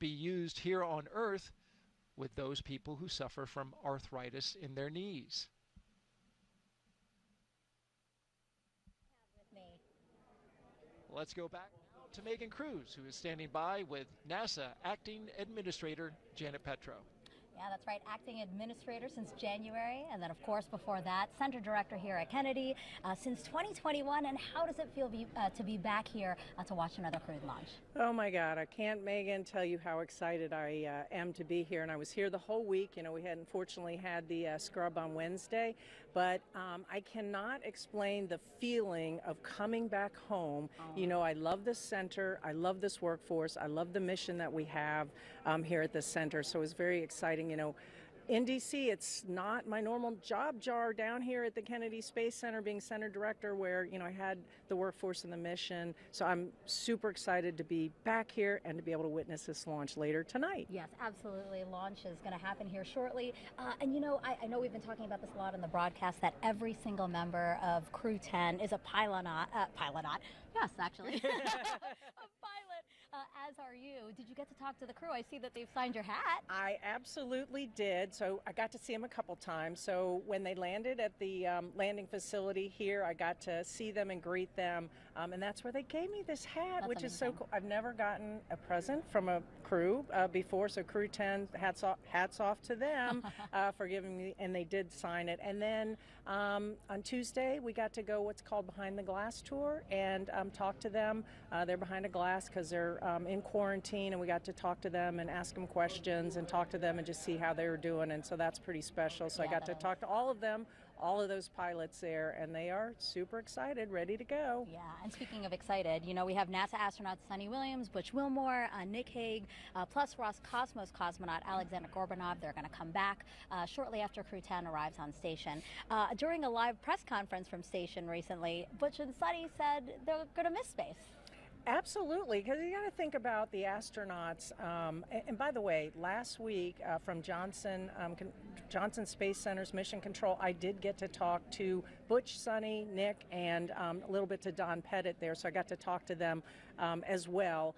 be used here on Earth with those people who suffer from arthritis in their knees. Let's go back now to Megan Cruz, who is standing by with NASA Acting Administrator Janet Petro. Yeah, that's right. Acting administrator since January, and then, of course, before that, center director here at Kennedy since 2021. And how does it feel to be back here to watch another crew launch? Oh, my God. I can't, Megan, tell you how excited I am to be here. And I was here the whole week. We had unfortunately had the scrub on Wednesday, but I cannot explain the feeling of coming back home. I love this center. I love this workforce. I love the mission that we have here at the center. So it was very exciting. In D.C., it's not my normal job jar down here at the Kennedy Space Center being center director where, I had the workforce and the mission. So I'm super excited to be back here and to be able to witness this launch later tonight. Yes, absolutely. Launch is going to happen here shortly. And, I know we've been talking about this a lot in the broadcast that every single member of Crew-10 is a pilonaut. Yes, actually. A pilot, as are you. Did you get to talk to the crew? I see that they've signed your hat. I absolutely did. So I got to see them a couple times. So when they landed at the landing facility here, I got to see them and greet them. And that's where they gave me this hat, which is so cool. I've never gotten a present from a crew before. So Crew-10, hats off to them for giving me, and they did sign it. And then on Tuesday, we got to go what's called Behind the Glass tour and talk to them. They're behind a glass because they're in quarantine, and we got to talk to them and ask them questions and talk to them and just see how they were doing. And so that's pretty special. So I got to talk to all of them, all of those pilots there, and they are super excited, ready to go. Yeah, and speaking of excited, we have NASA astronauts Sunny Williams, Butch Wilmore, Nick Hague, plus Roscosmos cosmonaut Alexander Gorbanov. They're going to come back shortly after Crew-10 arrives on station. During a live press conference from station recently, Butch and Sunny said they're going to miss space. Absolutely, because you got to think about the astronauts. And by the way, last week from Johnson Space Center's Mission Control, I did get to talk to Butch, Sunny, Nick, and a little bit to Don Pettit there, so I got to talk to them as well.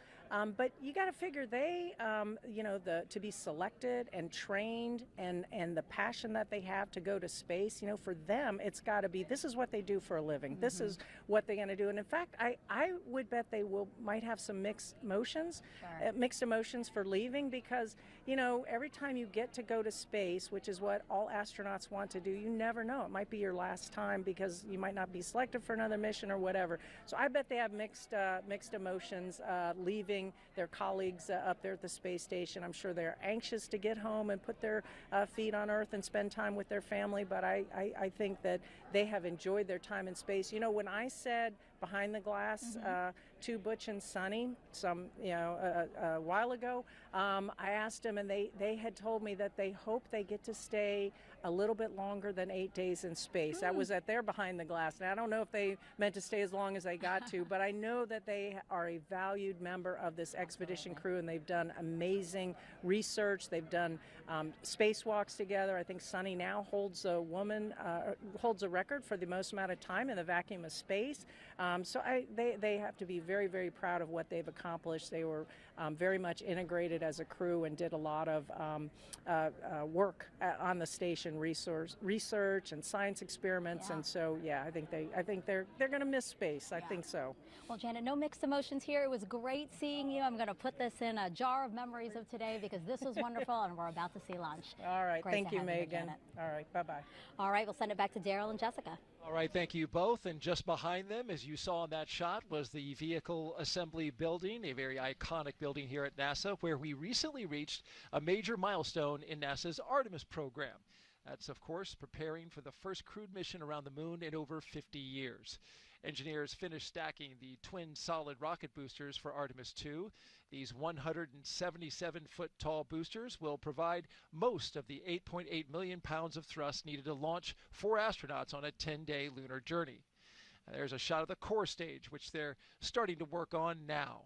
But you got to figure they, to be selected and trained and the passion that they have to go to space, for them, it's got to be, this is what they do for a living. This is what they're going to do. And in fact, I would bet they might have some mixed emotions for leaving because, every time you get to go to space, which is what all astronauts want to do, you never know. It might be your last time because you might not be selected for another mission or whatever. So I bet they have mixed emotions leaving their colleagues up there at the space station. I'm sure they're anxious to get home and put their feet on Earth and spend time with their family, but I think that they have enjoyed their time in space. When I said behind the glass to Butch and Sunny a while ago, I asked them, and they had told me that they hope they get to stay a little bit longer than 8 days in space. That was at their behind the glass. Now, I don't know if they meant to stay as long as they got to, but I know that they are a valued member of this expedition crew, and they've done amazing research. They've done spacewalks together. I think Sunny now holds a record for the most amount of time in the vacuum of space. So they have to be very, very proud of what they've accomplished. They were very much integrated as a crew and did a lot of work on the station and research and science experiments, and so yeah, I think they're going to miss space. I think so. Well, Janet, no mixed emotions here. It was great seeing you. I'm going to put this in a jar of memories of today because this was wonderful, and we're about to see lunch. All right, Great thank to you, have you, Megan. Janet. All right, bye-bye. All right, we'll send it back to Daryl and Jessica. All right, thank you both. And just behind them, as you saw in that shot, was the Vehicle Assembly Building, a very iconic building here at NASA, where we recently reached a major milestone in NASA's Artemis program. That's, of course, preparing for the first crewed mission around the moon in over 50 years. Engineers finished stacking the twin solid rocket boosters for Artemis 2. These 177-foot tall boosters will provide most of the 8.8 million pounds of thrust needed to launch 4 astronauts on a 10-day lunar journey. There's a shot of the core stage, which they're starting to work on now.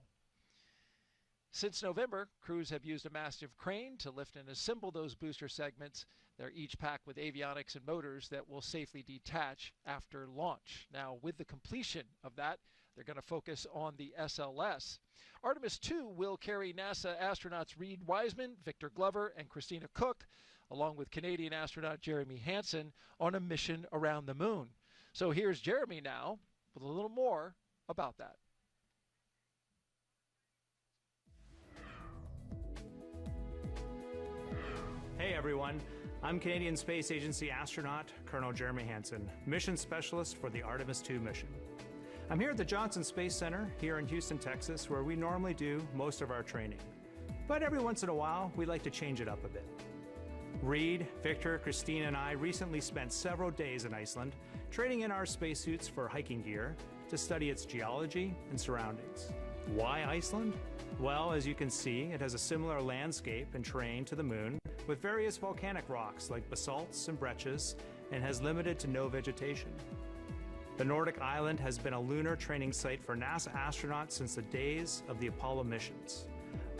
Since November, crews have used a massive crane to lift and assemble those booster segments. They're each packed with avionics and motors that will safely detach after launch. Now, with the completion of that, they're going to focus on the SLS. Artemis 2 will carry NASA astronauts Reed Wiseman, Victor Glover, and Christina Cook, along with Canadian astronaut Jeremy Hansen, on a mission around the moon. So here's Jeremy now with a little more about that. Hey everyone, I'm Canadian Space Agency astronaut Colonel Jeremy Hansen, mission specialist for the Artemis 2 mission. I'm here at the Johnson Space Center here in Houston, Texas, where we normally do most of our training. But every once in a while, we like to change it up a bit. Reed, Victor, Christina, and I recently spent several days in Iceland trading in our spacesuits for hiking gear to study its geology and surroundings. Why Iceland? Well, as you can see, it has a similar landscape and terrain to the moon, with various volcanic rocks like basalts and breccias, and has limited to no vegetation. The Nordic island has been a lunar training site for NASA astronauts since the days of the Apollo missions.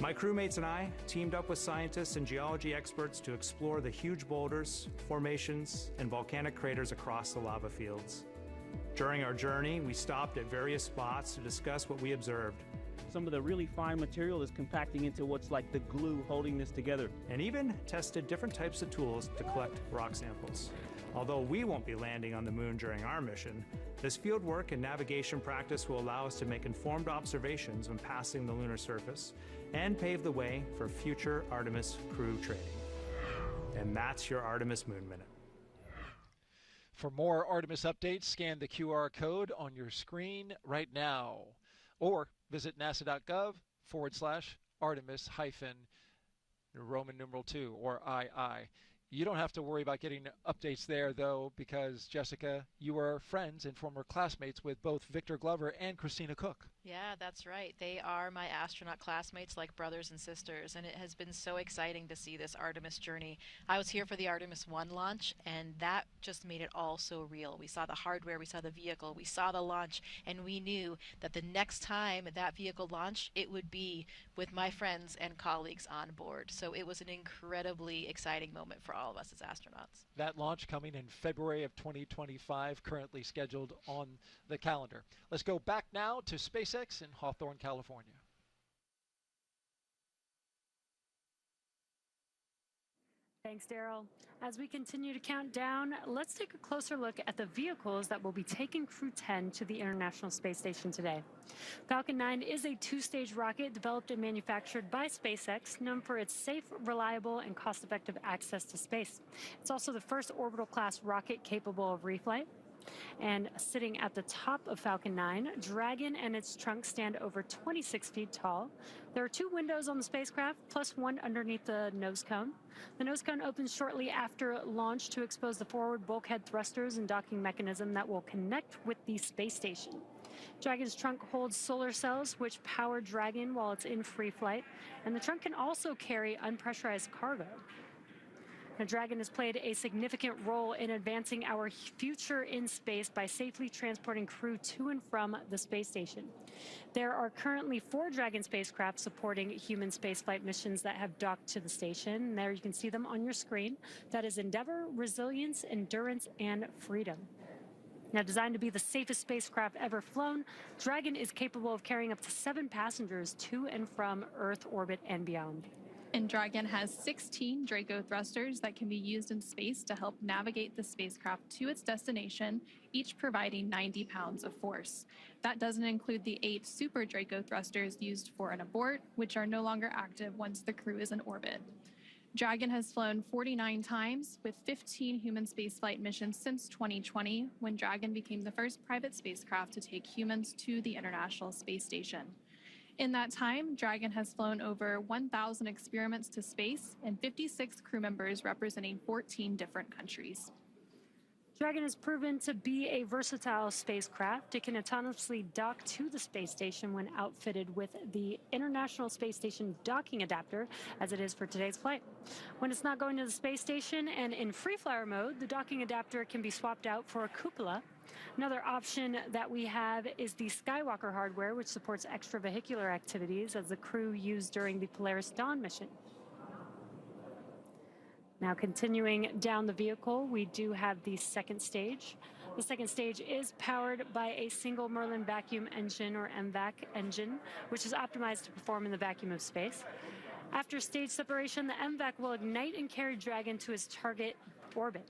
My crewmates and I teamed up with scientists and geology experts to explore the huge boulders, formations, and volcanic craters across the lava fields. During our journey, we stopped at various spots to discuss what we observed. Some of the really fine material is compacting into what's like the glue holding this together. And even tested different types of tools to collect rock samples. Although we won't be landing on the moon during our mission, this field work and navigation practice will allow us to make informed observations when passing the lunar surface and pave the way for future Artemis crew training. And that's your Artemis Moon Minute. For more Artemis updates, scan the QR code on your screen right now, or visit nasa.gov/Artemis-Roman numeral 2 or II. You don't have to worry about getting updates there, though, because, Jessica, you are friends and former classmates with both Victor Glover and Christina Cook. Yeah, that's right. They are my astronaut classmates, like brothers and sisters, and it has been so exciting to see this Artemis journey. I was here for the Artemis 1 launch, and that just made it all so real. We saw the hardware, we saw the vehicle, we saw the launch, and we knew that the next time that vehicle launched, it would be with my friends and colleagues on board. So it was an incredibly exciting moment for all of us as astronauts. That launch coming in February of 2025, currently scheduled on the calendar. Let's go back now to SpaceX in Hawthorne, California. Thanks, Daryl. As we continue to count down, let's take a closer look at the vehicles that will be taking Crew-10 to the International Space Station today. Falcon 9 is a 2-stage rocket developed and manufactured by SpaceX, known for its safe, reliable, and cost-effective access to space. It's also the first orbital-class rocket capable of reflight. And sitting at the top of Falcon 9, Dragon and its trunk stand over 26 feet tall. There are 2 windows on the spacecraft, plus one underneath the nose cone. The nose cone opens shortly after launch to expose the forward bulkhead thrusters and docking mechanism that will connect with the space station. Dragon's trunk holds solar cells, which power Dragon while it's in free flight, and the trunk can also carry unpressurized cargo. The Dragon has played a significant role in advancing our future in space by safely transporting crew to and from the space station. There are currently 4 Dragon spacecraft supporting human spaceflight missions that have docked to the station. There you can see them on your screen. That is Endeavour, Resilience, Endurance, and Freedom. Now, designed to be the safest spacecraft ever flown, Dragon is capable of carrying up to 7 passengers to and from Earth orbit and beyond. And Dragon has 16 Draco thrusters that can be used in space to help navigate the spacecraft to its destination, each providing 90 pounds of force. That doesn't include the 8 Super Draco thrusters used for an abort, which are no longer active once the crew is in orbit. Dragon has flown 49 times, with 15 human spaceflight missions since 2020, when Dragon became the first private spacecraft to take humans to the International Space Station. In that time, Dragon has flown over 1,000 experiments to space and 56 crew members representing 14 different countries. Dragon has proven to be a versatile spacecraft. It can autonomously dock to the space station when outfitted with the International Space Station docking adapter, as it is for today's flight. When it's not going to the space station and in free flyer mode, the docking adapter can be swapped out for a cupola. Another option that we have is the Skywalker hardware, which supports extravehicular activities as the crew used during the Polaris Dawn mission. Now continuing down the vehicle, we do have the second stage. The second stage is powered by a single Merlin vacuum engine, or MVAC engine, which is optimized to perform in the vacuum of space. After stage separation, the MVAC will ignite and carry Dragon to its target orbit.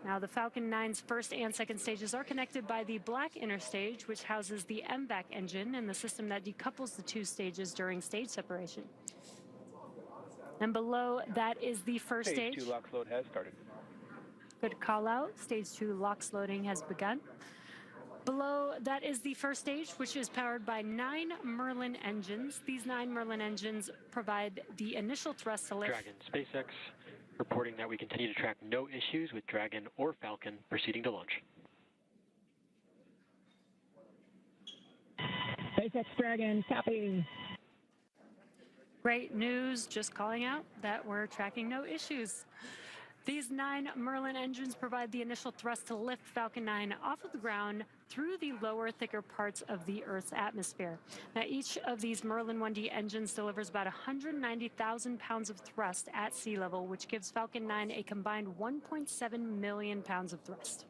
Now, the Falcon 9's first and second stages are connected by the black inner stage, which houses the MVAC engine and the system that decouples the two stages during stage separation. And below that is the first stage. Stage 2 LOX load has started. Good call out. Stage 2 LOX loading has begun. Below that is the first stage, which is powered by 9 Merlin engines. These 9 Merlin engines provide the initial thrust to lift. Dragon SpaceX reporting that we continue to track no issues with Dragon or Falcon proceeding to launch. SpaceX Dragon, copy. Great news, just calling out that we're tracking no issues. These 9 Merlin engines provide the initial thrust to lift Falcon 9 off of the ground through the lower, thicker parts of the Earth's atmosphere. Now, each of these Merlin 1D engines delivers about 190,000 pounds of thrust at sea level, which gives Falcon 9 a combined 1.7 million pounds of thrust.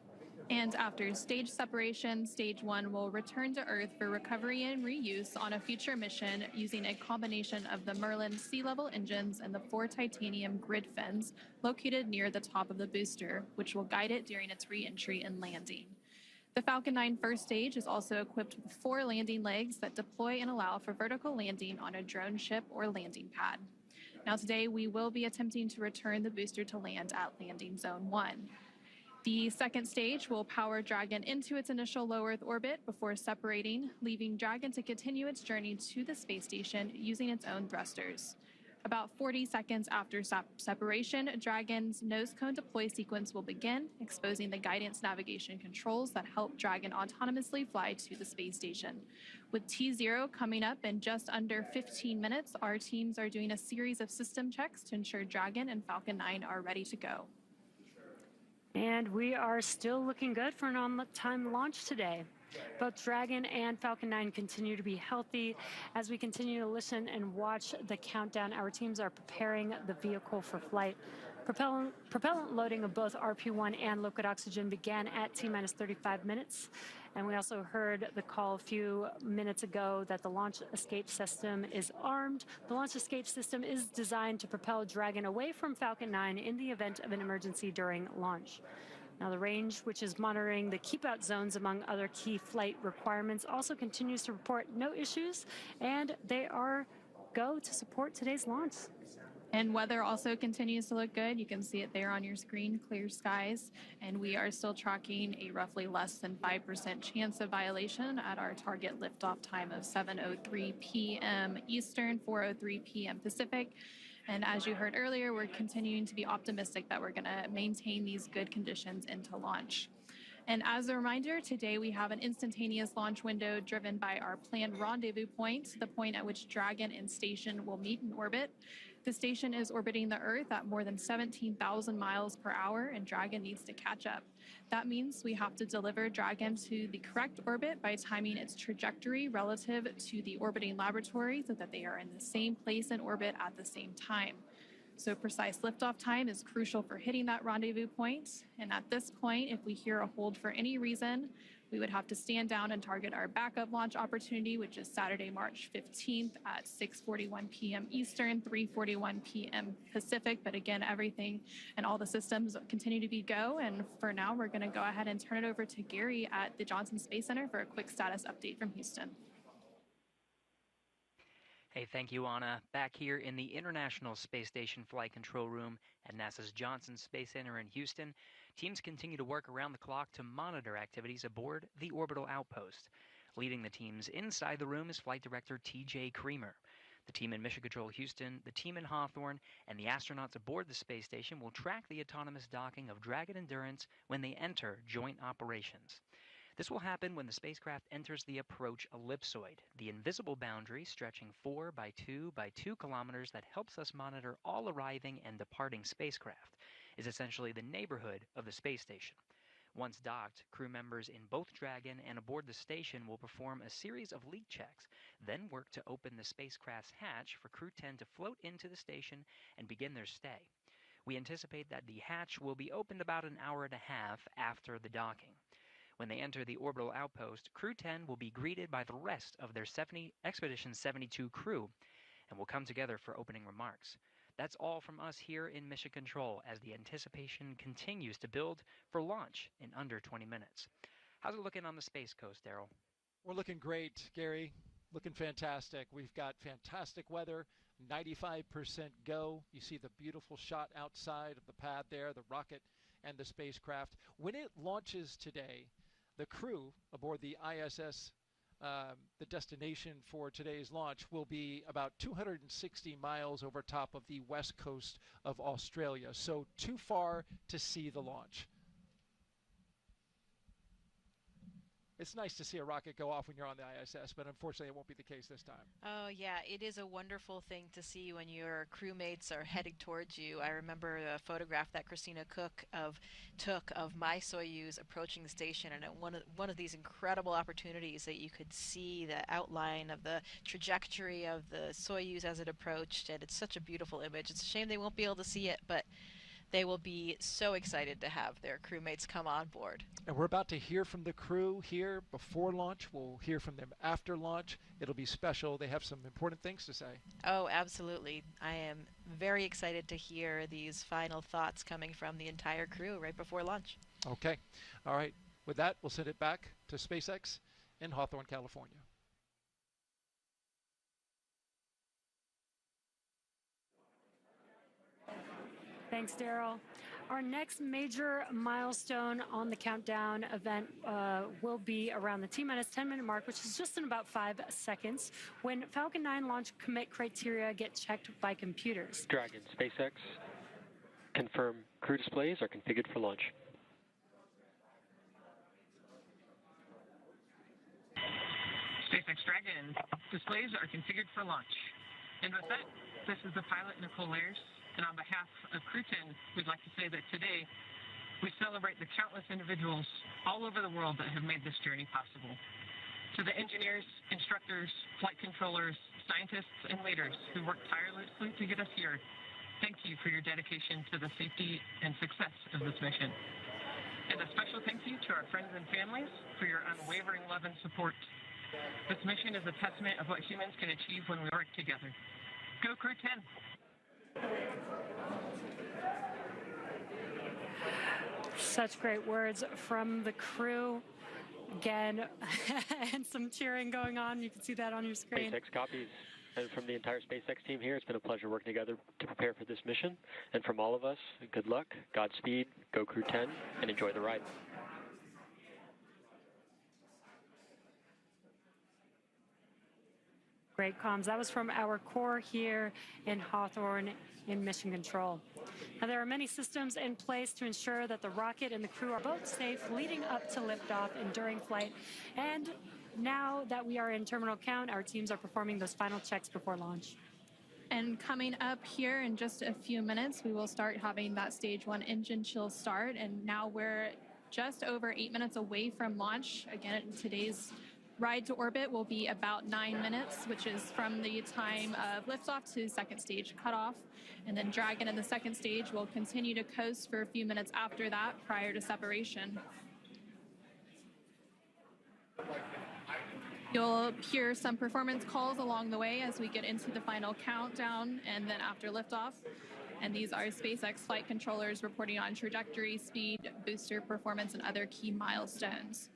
And after stage separation, stage 1 will return to Earth for recovery and reuse on a future mission using a combination of the Merlin sea level engines and the 4 titanium grid fins located near the top of the booster, which will guide it during its re-entry and landing. The Falcon 9 first stage is also equipped with 4 landing legs that deploy and allow for vertical landing on a drone ship or landing pad. Now today we will be attempting to return the booster to land at landing zone 1. The second stage will power Dragon into its initial low Earth orbit before separating, leaving Dragon to continue its journey to the space station using its own thrusters. About 40 seconds after separation, Dragon's nose cone deploy sequence will begin, exposing the guidance navigation controls that help Dragon autonomously fly to the space station. With T0 coming up in just under 15 minutes, our teams are doing a series of system checks to ensure Dragon and Falcon 9 are ready to go. And we are still looking good for an on-time launch today. Both Dragon and Falcon 9 continue to be healthy. As we continue to listen and watch the countdown, our teams are preparing the vehicle for flight. Propellant loading of both RP1 and liquid oxygen began at T-minus 35 minutes. And we also heard the call a few minutes ago that the launch escape system is armed. The launch escape system is designed to propel Dragon away from Falcon 9 in the event of an emergency during launch. Now, the range, which is monitoring the keep-out zones among other key flight requirements, also continues to report no issues, and they are go to support today's launch. And weather also continues to look good. You can see it there on your screen, clear skies. And we are still tracking a roughly less than 5% chance of violation at our target liftoff time of 7:03 p.m. Eastern, 4:03 p.m. Pacific. And as you heard earlier, we're continuing to be optimistic that we're going to maintain these good conditions into launch. And as a reminder, today we have an instantaneous launch window driven by our planned rendezvous point, the point at which Dragon and station will meet in orbit. The station is orbiting the Earth at more than 17,000 miles per hour, and Dragon needs to catch up. That means we have to deliver Dragon to the correct orbit by timing its trajectory relative to the orbiting laboratory so that they are in the same place in orbit at the same time. So precise liftoff time is crucial for hitting that rendezvous point. And at this point, if we hear a hold for any reason, we would have to stand down and target our backup launch opportunity, which is Saturday, March 15th at 6:41 p.m. Eastern, 3:41 p.m. Pacific. But again, everything and all the systems continue to be go. And for now, we're going to go ahead and turn it over to Gary at the Johnson Space Center for a quick status update from Houston. Hey, thank you, Anna. Back here in the International Space Station Flight Control Room at NASA's Johnson Space Center in Houston, teams continue to work around the clock to monitor activities aboard the orbital outpost. Leading the teams inside the room is Flight Director T.J. Creamer. The team in Mission Control Houston, the team in Hawthorne, and the astronauts aboard the space station will track the autonomous docking of Dragon Endurance when they enter joint operations. This will happen when the spacecraft enters the approach ellipsoid, the invisible boundary stretching 4 by 2 by 2 kilometers that helps us monitor all arriving and departing spacecraft, is essentially the neighborhood of the space station. Once docked, crew members in both Dragon and aboard the station will perform a series of leak checks, then work to open the spacecraft's hatch for Crew-10 to float into the station and begin their stay. We anticipate that the hatch will be opened about an hour and a half after the docking. When they enter the orbital outpost, Crew-10 will be greeted by the rest of their Expedition 72 crew and will come together for opening remarks. That's all from us here in Mission Control as the anticipation continues to build for launch in under 20 minutes. How's it looking on the Space Coast, Daryl? We're looking great, Gary. Looking fantastic. We've got fantastic weather, 95% go. You see the beautiful shot outside of the pad there, the rocket and the spacecraft. When it launches today, the crew aboard the ISS, the destination for today's launch, will be about 260 miles over top of the west coast of Australia, so too far to see the launch. It's nice to see a rocket go off when you're on the ISS, but unfortunately it won't be the case this time. Oh, yeah, it is a wonderful thing to see when your crewmates are heading towards you. I remember a photograph that Christina Cook took of my Soyuz approaching the station, and one of these incredible opportunities that you could see the outline of the trajectory of the Soyuz as it approached, and it's such a beautiful image. It's a shame they won't be able to see it, but they will be so excited to have their crewmates come on board. And we're about to hear from the crew here before launch. We'll hear from them after launch. It'll be special. They have some important things to say. Oh, absolutely. I am very excited to hear these final thoughts coming from the entire crew right before launch. Okay. All right. With that, we'll send it back to SpaceX in Hawthorne, California. Thanks, Daryl. Our next major milestone on the countdown event will be around the T-minus 10-minute mark, which is just in about 5 seconds, when Falcon 9 launch commit criteria get checked by computers. Dragon, SpaceX, confirm crew displays are configured for launch. SpaceX Dragon, displays are configured for launch. And with that, this is the pilot, Nichole Ayers. And on behalf of Crew-10, we'd like to say that today we celebrate the countless individuals all over the world that have made this journey possible. To the engineers, instructors, flight controllers, scientists, and leaders who worked tirelessly to get us here, thank you for your dedication to the safety and success of this mission. And a special thank you to our friends and families for your unwavering love and support. This mission is a testament of what humans can achieve when we work together. Go Crew-10! Such great words from the crew. Again, and some cheering going on. You can see that on your screen. SpaceX copies. And from the entire SpaceX team here, it's been a pleasure working together to prepare for this mission. And from all of us, good luck, Godspeed, go Crew-10, and enjoy the ride. Great comms. That was from our core here in Hawthorne in Mission Control. Now, there are many systems in place to ensure that the rocket and the crew are both safe leading up to liftoff and during flight. And now that we are in terminal count, our teams are performing those final checks before launch. And coming up here in just a few minutes, we will start having that stage 1 engine chill start. And now we're just over 8 minutes away from launch. Again, today's ride to orbit will be about 9 minutes, which is from the time of liftoff to second stage cutoff. And then Dragon in the second stage will continue to coast for a few minutes after that prior to separation. You'll hear some performance calls along the way as we get into the final countdown and then after liftoff. And these are SpaceX flight controllers reporting on trajectory, speed, booster performance, and other key milestones.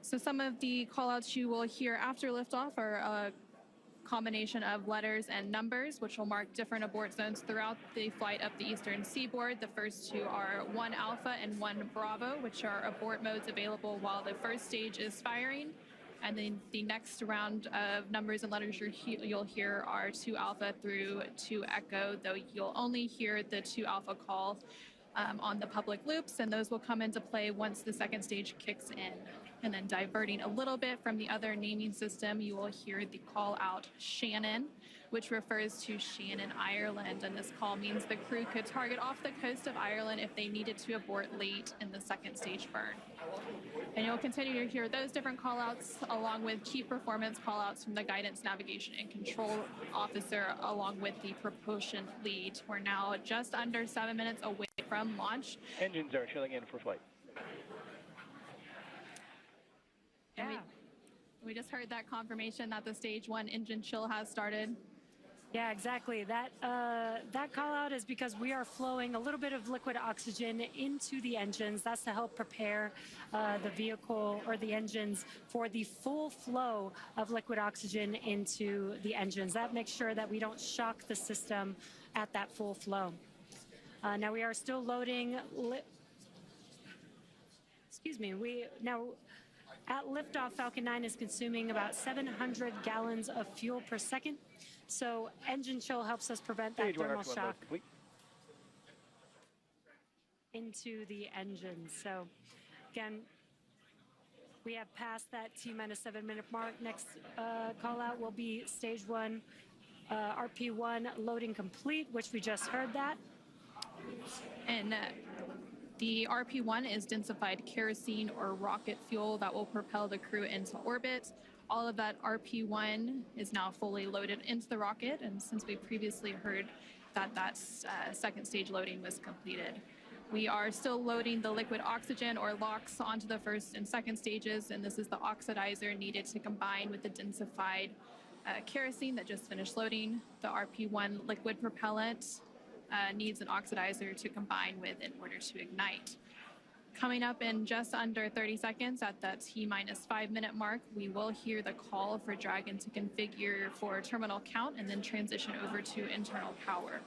So some of the callouts you will hear after liftoff are a combination of letters and numbers, which will mark different abort zones throughout the flight up the eastern seaboard. The first two are 1 Alpha and 1 Bravo, which are abort modes available while the first stage is firing. And then the next round of numbers and letters you'll hear are 2 Alpha through 2 Echo, though you'll only hear the 2 Alpha call on the public loops, and those will come into play once the second stage kicks in. And then diverting a little bit from the other naming system, you will hear the call out Shannon, which refers to Shannon, Ireland. And this call means the crew could target off the coast of Ireland if they needed to abort late in the second stage burn. And you'll continue to hear those different callouts along with key performance callouts from the guidance, navigation, and control officer along with the propulsion lead. We're now just under 7 minutes away from launch. Engines are chilling in for flight. And we just heard that confirmation that the stage 1 engine chill has started. Yeah, exactly. That call out is because we are flowing a little bit of liquid oxygen into the engines. That's to help prepare the vehicle or the engines for the full flow of liquid oxygen into the engines. That makes sure that we don't shock the system at that full flow. Now we are still loading. At liftoff, Falcon 9 is consuming about 700 gallons of fuel per second. So engine chill helps us prevent that thermal shock into the engine. So again, we have passed that T-minus 7 minute mark. Next call out will be stage 1, RP1 loading complete, which we just heard that. And the RP1 is densified kerosene or rocket fuel that will propel the crew into orbit. All of that RP1 is now fully loaded into the rocket, and since we previously heard that second stage loading was completed. We are still loading the liquid oxygen or LOX onto the first and second stages, and this is the oxidizer needed to combine with the densified kerosene that just finished loading. The RP1 liquid propellant needs an oxidizer to combine with in order to ignite. Coming up in just under 30 seconds at that T-minus 5 minute mark, we will hear the call for Dragon to configure for terminal count and then transition over to internal power.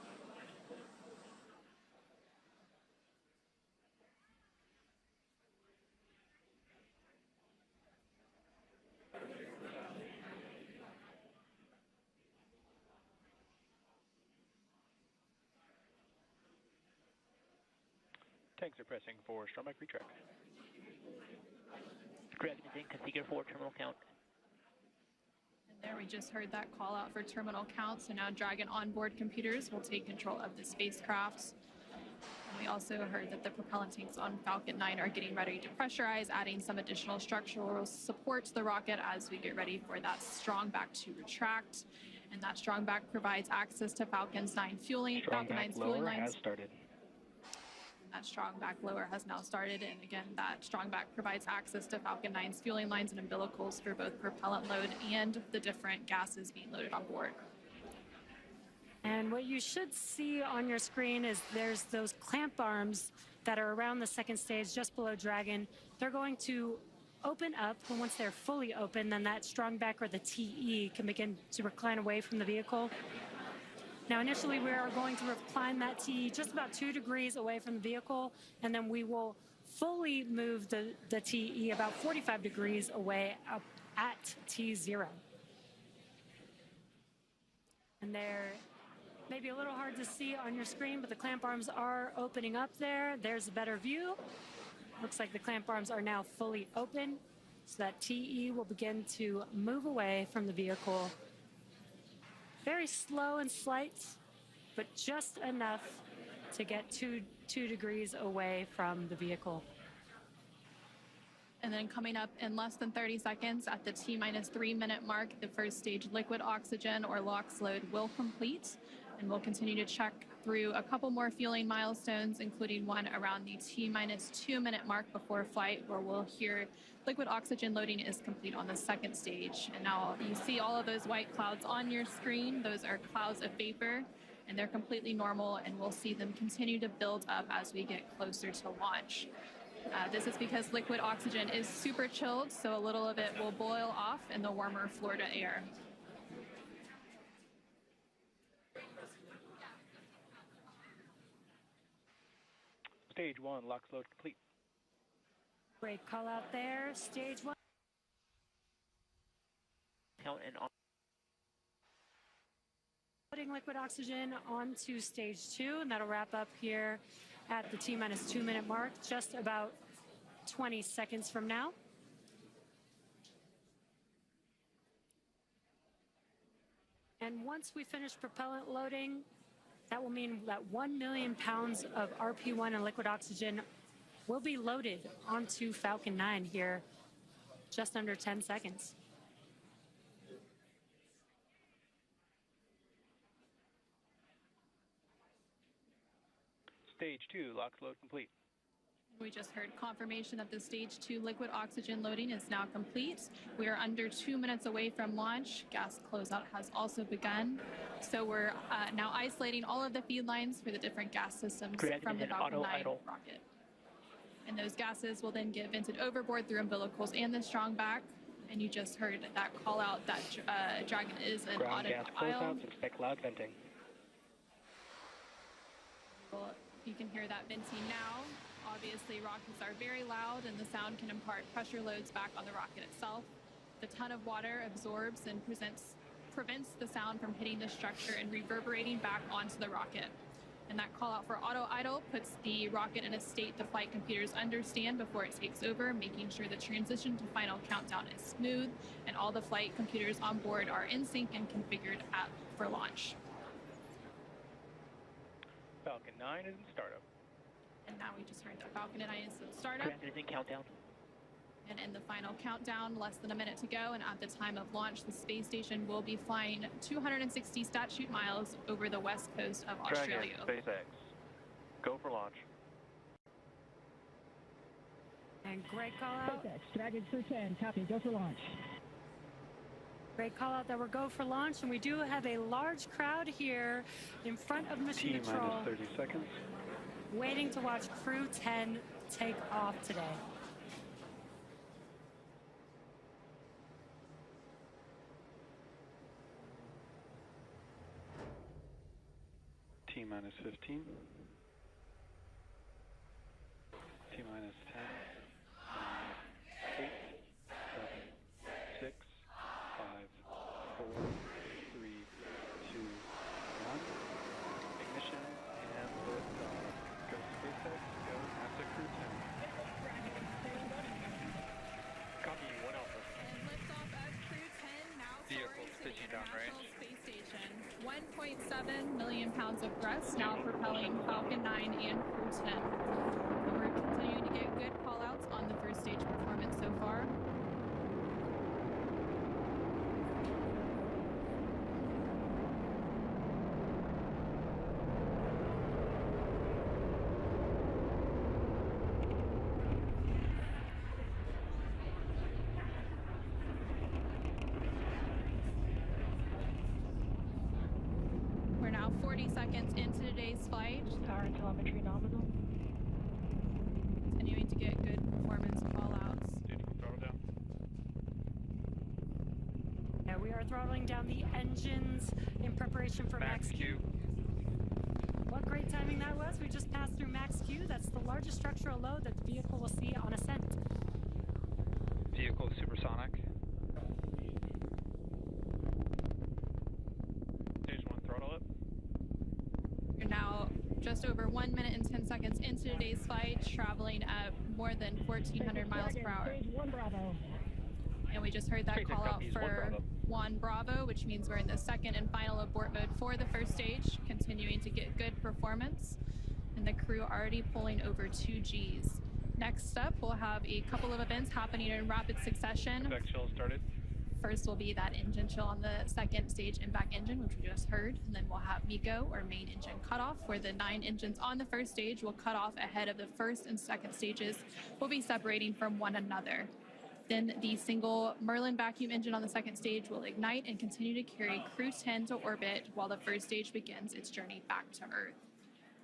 Tanks are pressing for strong-back retract. Dragon is in configure for terminal count. And there we just heard that call out for terminal count. So now Dragon onboard computers will take control of the spacecraft. And we also heard that the propellant tanks on Falcon 9 are getting ready to pressurize, adding some additional structural support to the rocket as we get ready for that strong back to retract. And that strong back provides access to Falcon 9's fueling lines. Has started. That strong back lower has now started, and again, that strong back provides access to Falcon 9's fueling lines and umbilicals for both propellant load and the different gases being loaded on board. And what you should see on your screen is there's those clamp arms that are around the second stage just below Dragon. They're going to open up, and once they're fully open, then that strong back or the TE can begin to recline away from the vehicle. Now, initially, we are going to recline that TE just about 2 degrees away from the vehicle, and then we will fully move the TE about 45 degrees away up at T0. And they're maybe a little hard to see on your screen, but the clamp arms are opening up there. There's a better view. Looks like the clamp arms are now fully open, so that TE will begin to move away from the vehicle. Very slow and slight, but just enough to get two degrees away from the vehicle. And then coming up in less than 30 seconds at the T-3 minute mark, the first stage liquid oxygen or LOX load will complete. And we'll continue to check through a couple more fueling milestones, including one around the T-2 minute mark before flight, where we'll hear liquid oxygen loading is complete on the second stage. And now you see all of those white clouds on your screen. Those are clouds of vapor, and they're completely normal, and we'll see them continue to build up as we get closer to launch. This is because liquid oxygen is super chilled, so a little of it will boil off in the warmer Florida air. Stage 1, LOX load complete. Great call out there. Stage 1. Count and on. Putting liquid oxygen onto stage 2, and that'll wrap up here at the T-2 minute mark, just about 20 seconds from now. And once we finish propellant loading, that will mean that 1 million pounds of RP1 and liquid oxygen will be loaded onto Falcon 9 here, just under 10 seconds. Stage 2, LOX load complete. We just heard confirmation that the stage 2 liquid oxygen loading is now complete. We are under 2 minutes away from launch. Gas closeout has also begun. So we're now isolating all of the feed lines for the different gas systems from the Falcon 9 rocket. And those gases will then get vented overboard through umbilicals and the strong back. And you just heard that call out that Dragon is an Ground gas aisle. closeouts, expect loud venting. Well, you can hear that venting now. Obviously, rockets are very loud, and the sound can impart pressure loads back on the rocket itself. The ton of water absorbs and prevents the sound from hitting the structure and reverberating back onto the rocket. And that call out for auto idle puts the rocket in a state the flight computers understand before it takes over, making sure the transition to final countdown is smooth and all the flight computers on board are in sync and configured for launch. Falcon 9 is in startup. And now we just heard that Falcon 9 is in startup. Is in countdown. And in the final countdown, less than a minute to go, and at the time of launch, the space station will be flying 260 statute miles over the west coast of Australia. Dragon, SpaceX. Go for launch. And great call out. SpaceX Dragon Crew-10, copy, go for launch. Great call out that we're go for launch, and we do have a large crowd here in front of Mission Control. T-30 seconds. Waiting to watch Crew-10 take off today. T-15. T-10. 8, 7, 6, 5, 4, 3, 2, 1. Ignition and liftoff. Go SpaceX, go NASA Crew-10. Copy, 1 Alpha. And liftoff of Crew-10 now Vehicles pitching downrange. Space Station. 1.7 million pounds of thrust now propelling Falcon 9 and Crew-10. And we're continuing to get good call-outs on the first stage performance so far. We're now 40 seconds into today's flight. Power and telemetry nominal. Continuing to get good performance call-outs. Throttle down. Yeah, we are throttling down the engines in preparation for Max Q. What great timing that was. We just passed through Max Q. That's the largest structural load that the vehicle will see on ascent. Vehicle supersonic. Stage 1, throttle up. We're now just over 1 minute and 10 seconds into today's flight, traveling at more than 1,400 miles per hour. Stage 1 Bravo. And we just heard that call out for 1 Bravo, which means we're in the second and final abort mode for the first stage, continuing to get good performance. And the crew already pulling over 2 Gs. Next up, we'll have a couple of events happening in rapid succession. Back chill started. First will be that engine chill on the second stage impact engine, which we just heard. And then we'll have MECO, or main engine cutoff, where the 9 engines on the first stage will cut off ahead of the first and second stages. Will be separating from one another. Then the single Merlin vacuum engine on the second stage will ignite and continue to carry Crew-10 to orbit while the first stage begins its journey back to Earth.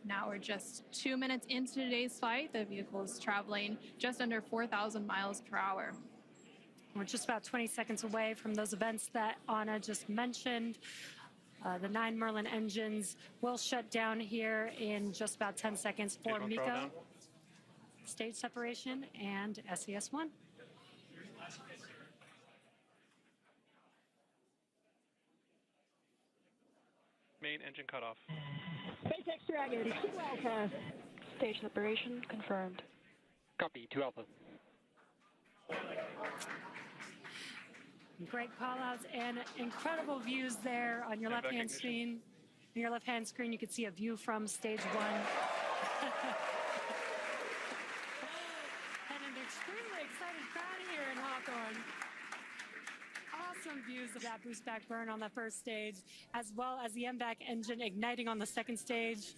Now we're just 2 minutes into today's flight. The vehicle is traveling just under 4,000 miles per hour. We're just about 20 seconds away from those events that Anna just mentioned. The 9 Merlin engines will shut down here in just about 10 seconds for MECO, stage separation, and SES-1. Main engine cutoff. SpaceX Dragon, 2 Alpha. Stage separation confirmed. Copy, 2 Alpha. Great call-outs and incredible views there on your left-hand screen. On your left-hand screen, you can see a view from stage 1. And an extremely excited crowd here in Hawthorne. Awesome views of that boost back burn on the first stage, as well as the MVAC engine igniting on the second stage.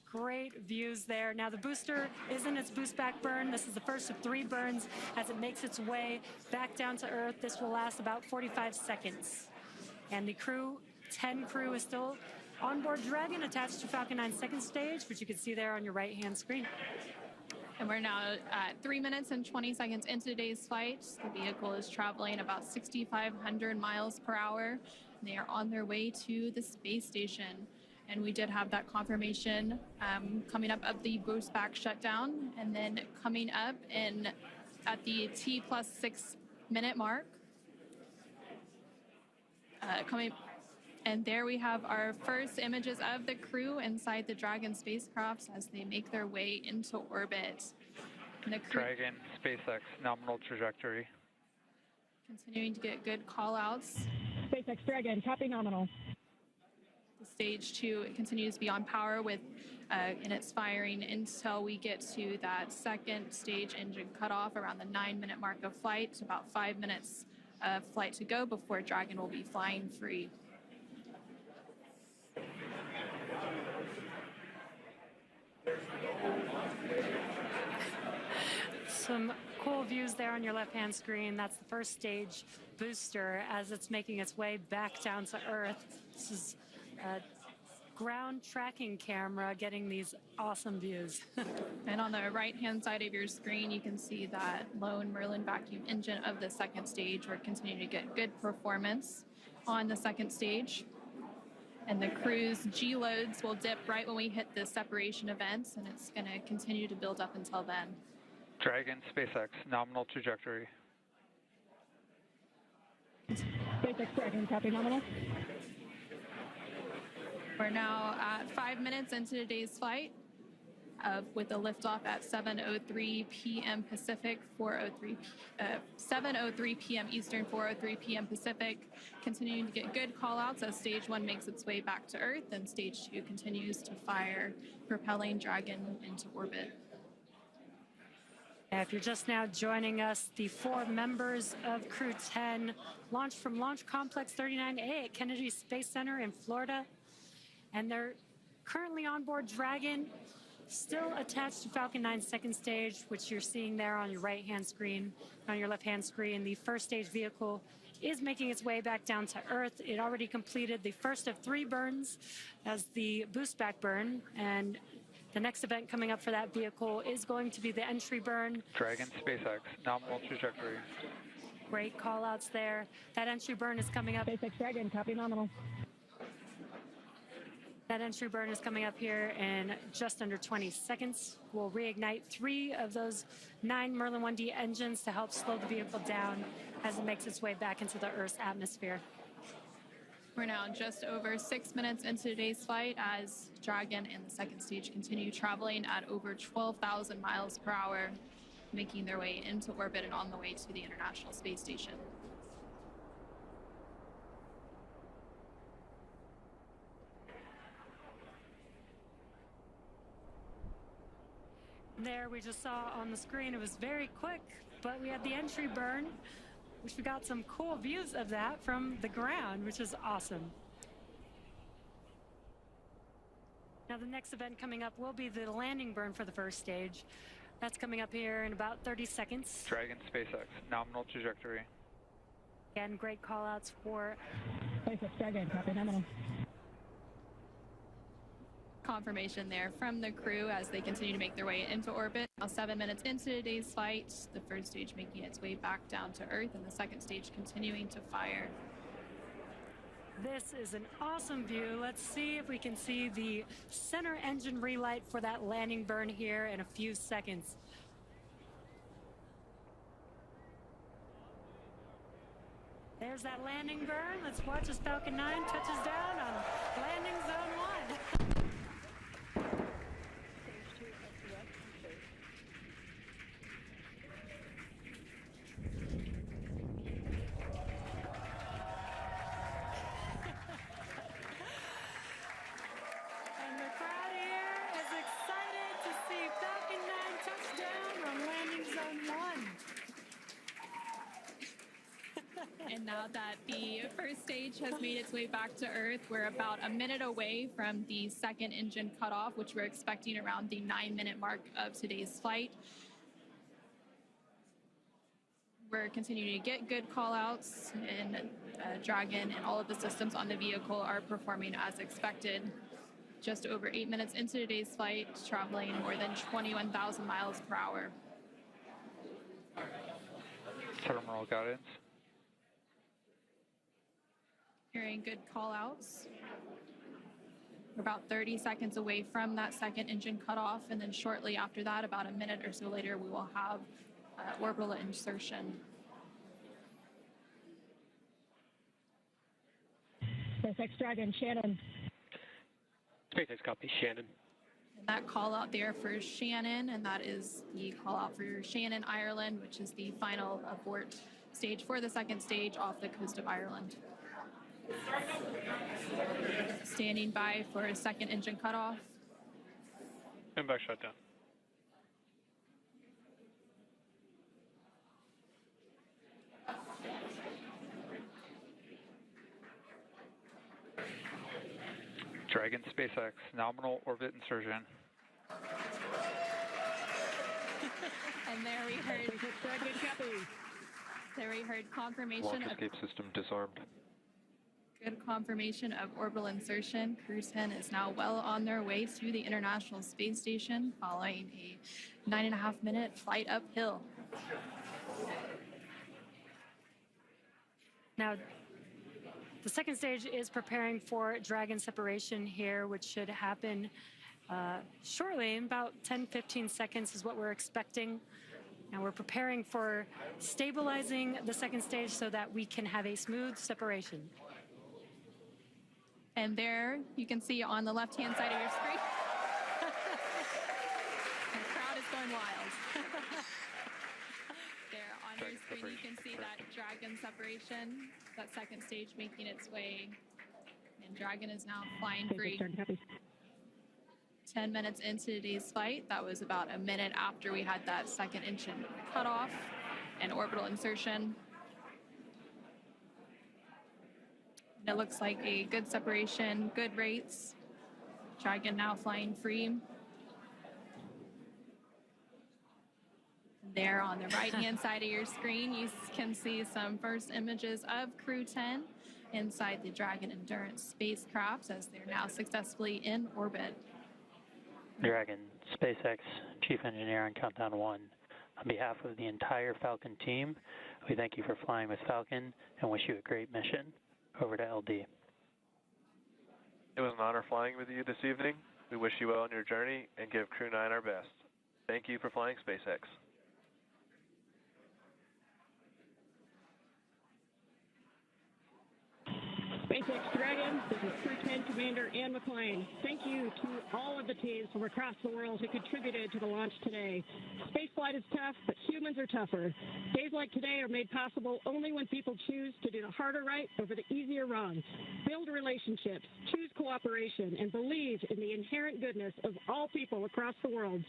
Great views there. Now the booster is in its boost back burn. This is the first of 3 burns as it makes its way back down to Earth. This will last about 45 seconds. And the Crew-10 crew is still on board Dragon, attached to Falcon 9's second stage, which you can see there on your right-hand screen. And we're now at 3 minutes and 20 seconds into today's flight. The vehicle is traveling about 6,500 miles per hour. They are on their way to the space station. And we did have that confirmation coming up of the boost back shutdown, and then coming up at the T+6 minute mark. And there we have our first images of the crew inside the Dragon spacecraft as they make their way into orbit. And the crew Dragon, SpaceX, nominal trajectory. continuing to get good call-outs. SpaceX Dragon, copy nominal. The stage 2 continues to be on power with in its firing until we get to that second stage engine cutoff around the 9-minute mark of flight. It's about 5 minutes of flight to go before Dragon will be flying free. Some cool views there on your left-hand screen. That's the first stage booster as it's making its way back down to Earth. This is a ground tracking camera getting these awesome views. And on the right-hand side of your screen, you can see that lone Merlin vacuum engine of the second stage. We're continuing to get good performance on the second stage. And the crew's G-loads will dip right when we hit the separation events, and it's going to continue to build up until then. Dragon, SpaceX, nominal trajectory. SpaceX Dragon, copy nominal. We're now at 5 minutes into today's flight with a liftoff at 7:03 p.m. Pacific, 7:03 p.m. Eastern, 4:03 p.m. Pacific. Continuing to get good call-outs as Stage 1 makes its way back to Earth, and Stage 2 continues to fire, propelling Dragon into orbit. If you're just now joining us, the 4 members of Crew-10 launched from Launch Complex 39A at Kennedy Space Center in Florida. And they're currently on board Dragon, still attached to Falcon 9's second stage, which you're seeing there on your right-hand screen. On your left-hand screen, the first stage vehicle is making its way back down to Earth. It already completed the first of 3 burns as the boost back burn, and the next event coming up for that vehicle is going to be the entry burn. Dragon, SpaceX, nominal trajectory. Great call-outs there. That entry burn is coming up. SpaceX Dragon, copy nominal. That entry burn is coming up here in just under 20 seconds. We'll reignite 3 of those 9 Merlin 1D engines to help slow the vehicle down as it makes its way back into the Earth's atmosphere. We're now just over 6 minutes into today's flight as Dragon and the second stage continue traveling at over 12,000 miles per hour, making their way into orbit and on the way to the International Space Station. There we just saw on the screen, it was very quick, but we had the entry burn, which we got some cool views of that from the ground, which is awesome. Now the next event coming up will be the landing burn for the first stage. That's coming up here in about 30 seconds. Dragon SpaceX, nominal trajectory. Again, great call outs for SpaceX Dragon, copy nominal. Confirmation there from the crew as they continue to make their way into orbit. Now 7 minutes into today's flight, the first stage making its way back down to Earth and the second stage continuing to fire. This is an awesome view. Let's see if we can see the center engine relight for that landing burn here in a few seconds. There's that landing burn. Let's watch as Falcon 9 touches down on landing zone 1. And now that the first stage has made its way back to Earth, we're about a minute away from the second engine cutoff, which we're expecting around the 9-minute mark of today's flight. We're continuing to get good call-outs, and Dragon and all of the systems on the vehicle are performing as expected. Just over 8 minutes into today's flight, traveling more than 21,000 miles per hour. Terminal guidance. Hearing good call-outs. We're about 30 seconds away from that second engine cutoff, and then shortly after that, about a minute or so later, we will have orbital insertion. SpaceX Dragon, Shannon. SpaceX copy, Shannon. And that call out there for Shannon, and that is the call out for Shannon, Ireland, which is the final abort stage for the second stage off the coast of Ireland. Standing by for a second engine cutoff. And back shutdown. Dragon SpaceX, nominal orbit insertion. And there we heard confirmation Launch of escape system disarmed. good confirmation of orbital insertion. Crew-10 is now well on their way to the International Space Station following a 9.5-minute flight uphill. Now, the second stage is preparing for Dragon separation here, which should happen shortly. In about 10-15 seconds is what we're expecting. Now we're preparing for stabilizing the second stage so that we can have a smooth separation. And there you can see on the left-hand side of your screen, the crowd is going wild. There on your screen you can see that Dragon separation, that second stage making its way, and Dragon is now flying free. 10 minutes into today's flight, that was about a minute after we had that second engine cutoff and orbital insertion. And it looks like a good separation, good rates. Dragon now flying free. There on the right-hand side of your screen, you can see some first images of Crew-10 inside the Dragon Endurance spacecraft as they're now successfully in orbit. Dragon, SpaceX Chief Engineer on Countdown 1. On behalf of the entire Falcon team, we thank you for flying with Falcon and wish you a great mission. Over to LD. It was an honor flying with you this evening. We wish you well on your journey and give Crew 9 our best. Thank you for flying SpaceX. SpaceX Dragon. Dragon. This is Crew-10 Commander Anne McClain. Thank you to all of the teams from across the world who contributed to the launch today. Spaceflight is tough, but humans are tougher. Days like today are made possible only when people choose to do the harder right over the easier wrong. Build relationships, choose cooperation, and believe in the inherent goodness of all people across the world.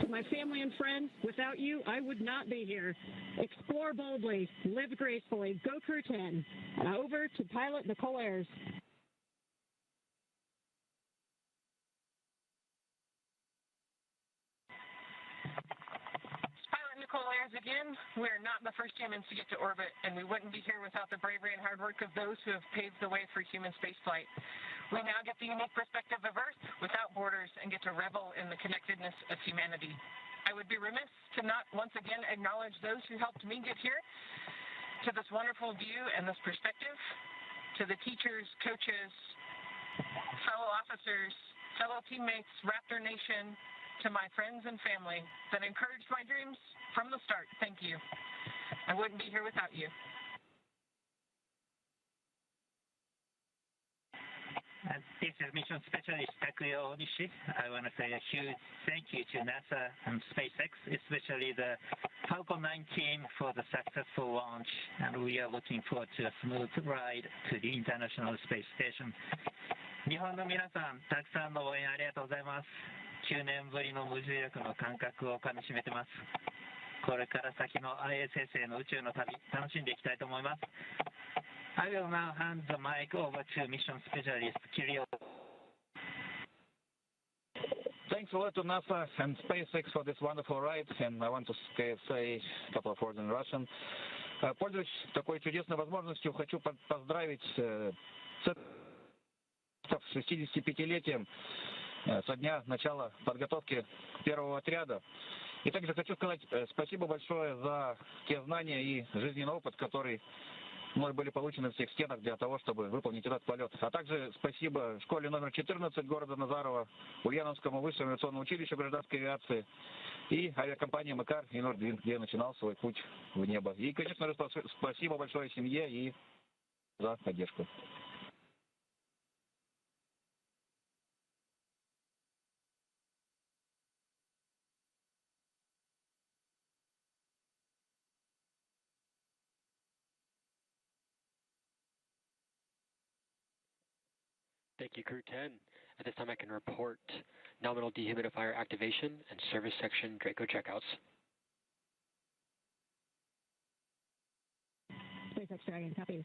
To my family and friends, without you, I would not be here. Explore boldly, live gracefully, go Crew-10. And over to pilot Nichole Ayers. Pilot Nichole Ayers again. We are not the first humans to get to orbit, and we wouldn't be here without the bravery and hard work of those who have paved the way for human spaceflight. We now get the unique perspective of Earth without borders and get to revel in the connectedness of humanity. I would be remiss to not once again acknowledge those who helped me get here to this wonderful view and this perspective, to the teachers, coaches, fellow officers, fellow teammates, Raptor Nation, to my friends and family that encouraged my dreams from the start. Thank you. I wouldn't be here without you. This is Mission Specialist Takuya Onishi. I want to say a huge thank you to NASA and SpaceX, especially the Falcon 9 team for the successful launch, and we are looking forward to a smooth ride to the International Space Station. 日本の皆さん、たくさんの応援ありがとうございます。9年ぶりの無重力の感覚をかみしめてます。これから先の ISS への宇宙の旅、楽しんでいきたいと思います。I will now hand the mic over to Mission Specialist Kirill. Thanks a lot to NASA and SpaceX for this wonderful ride, and I want to say a couple of words in Russian. Пользуясь такой чудесной возможностью, хочу поздравить с 65-летием со дня начала подготовки первого отряда. И также хочу сказать спасибо большое за те знания и жизненный опыт, который мной были получены в всех стенах для того, чтобы выполнить этот полет. А также спасибо школе номер 14 города Назарова, Ульяновскому высшему авиационному училищу гражданской авиации и авиакомпании «Макар» и «Нордвин», где я начинал свой путь в небо. И, конечно же, спасибо большое семье и за поддержку. Thank you, Crew-10. At this time, I can report nominal dehumidifier activation and service section Draco checkouts. SpaceX Dragon, copies.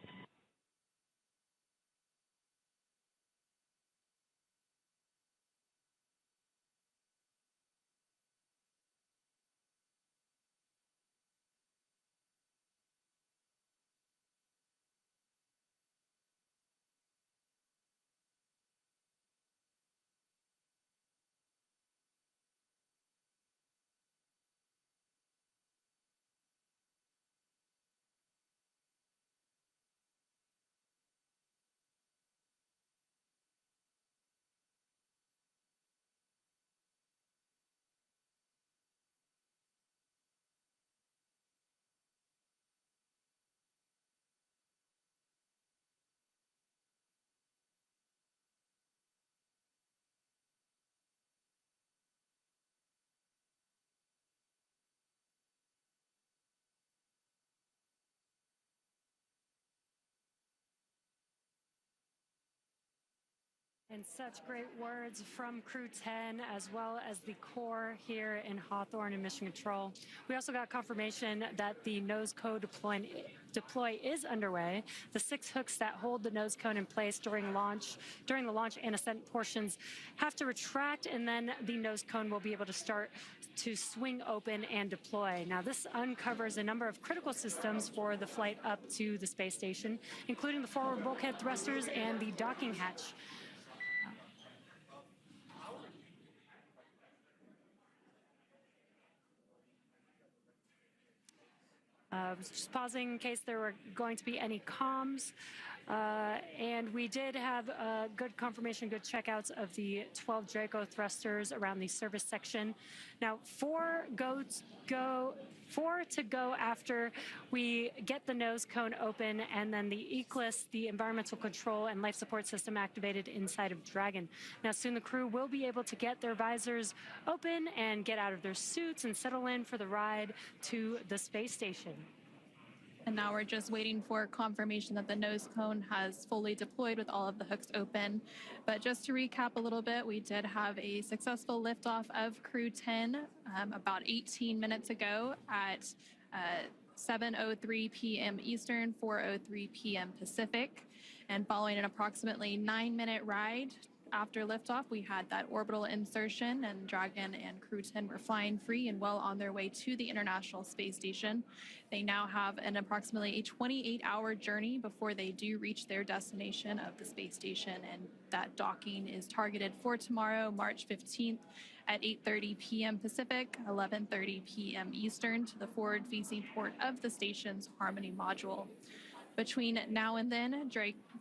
And such great words from Crew-10 as well as the core here in Hawthorne and Mission Control. We also got confirmation that the nose cone deploy is underway. The 6 hooks that hold the nose cone in place during the launch and ascent portions have to retract, and then the nose cone will be able to start to swing open and deploy. Now, this uncovers a number of critical systems for the flight up to the space station, including the forward bulkhead thrusters and the docking hatch. Just pausing in case there were going to be any comms. And we did have good confirmation, good checkouts of the 12 Draco thrusters around the service section. Now, 4 4 to go after we get the nose cone open and then the ECLIS, the environmental control and life support system, activated inside of Dragon. Now, soon the crew will be able to get their visors open and get out of their suits and settle in for the ride to the space station. And now we're just waiting for confirmation that the nose cone has fully deployed with all of the hooks open. But just to recap a little bit, we did have a successful liftoff of Crew-10 about 18 minutes ago at 7:03 p.m. Eastern, 4:03 p.m. Pacific. And following an approximately 9-minute ride after liftoff, we had that orbital insertion, and Dragon and Crew-10 were flying free and well on their way to the International Space Station. They now have an approximately a 28-hour journey before they do reach their destination of the space station, and that docking is targeted for tomorrow, March 15th at 8:30 p.m. Pacific, 11:30 p.m. Eastern, to the forward-facing port of the station's Harmony module. Between now and then,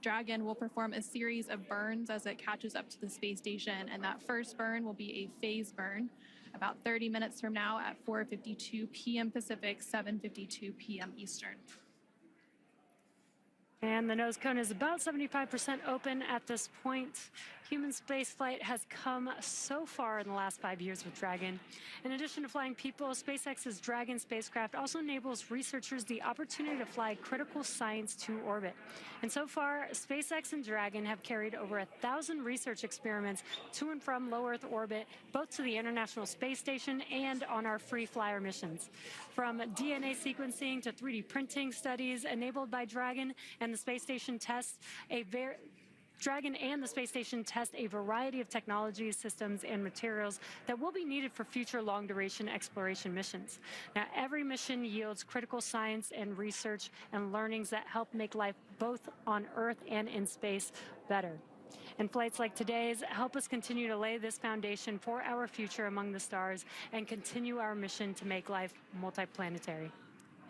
Dragon will perform a series of burns as it catches up to the space station, and that first burn will be a phase burn about 30 minutes from now at 4:52 p.m. Pacific, 7:52 p.m. Eastern. And the nose cone is about 75% open at this point. Human spaceflight has come so far in the last 5 years with Dragon. In addition to flying people, SpaceX's Dragon spacecraft also enables researchers the opportunity to fly critical science to orbit. And so far, SpaceX and Dragon have carried over 1,000 research experiments to and from low Earth orbit, both to the International Space Station and on our free flyer missions. From DNA sequencing to 3D printing studies enabled by Dragon and the space station tests Dragon and the space station test a variety of technologies, systems, and materials that will be needed for future long-duration exploration missions. Now, every mission yields critical science and research and learnings that help make life both on Earth and in space better. And flights like today's help us continue to lay this foundation for our future among the stars and continue our mission to make life multiplanetary.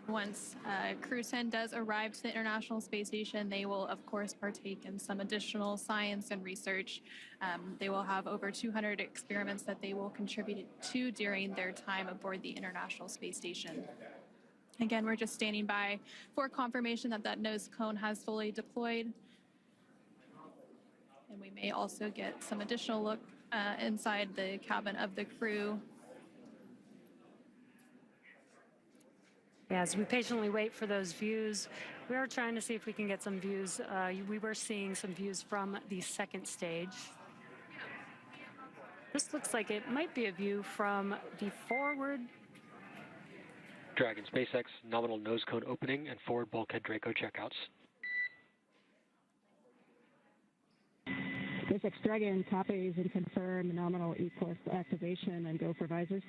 Once Crew-10 does arrive to the International Space Station, they will, of course, partake in some additional science and research. They will have over 200 experiments that they will contribute to during their time aboard the International Space Station. Again, we're just standing by for confirmation that that nose cone has fully deployed. And we may also get some additional look inside the cabin of the crew. As we patiently wait for those views, we are trying to see if we can get some views. We were seeing some views from the second stage. This looks like it might be a view from the forward. Dragon SpaceX, nominal nose cone opening and forward bulkhead Draco checkouts. SpaceX Dragon copies and confirm nominal ECLIS activation and go for visors.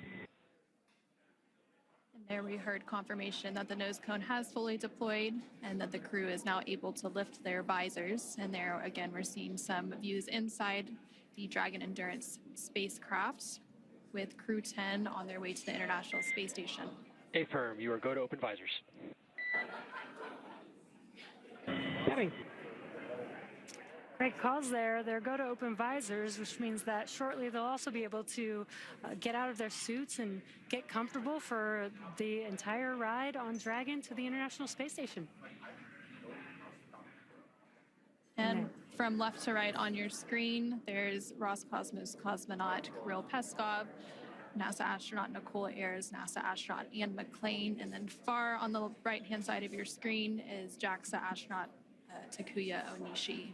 There we heard confirmation that the nose cone has fully deployed and that the crew is now able to lift their visors. And there, again, we're seeing some views inside the Dragon Endurance spacecraft with Crew-10 on their way to the International Space Station. Affirm, you are go to open visors. Copy. Great calls there. They're go to open visors, which means that shortly they'll also be able to get out of their suits and get comfortable for the entire ride on Dragon to the International Space Station. And from left to right on your screen, there's Roscosmos cosmonaut Kirill Peskov, NASA astronaut Nichole Ayers, NASA astronaut Anne McClain, and then far on the right-hand side of your screen is JAXA astronaut Takuya Onishi.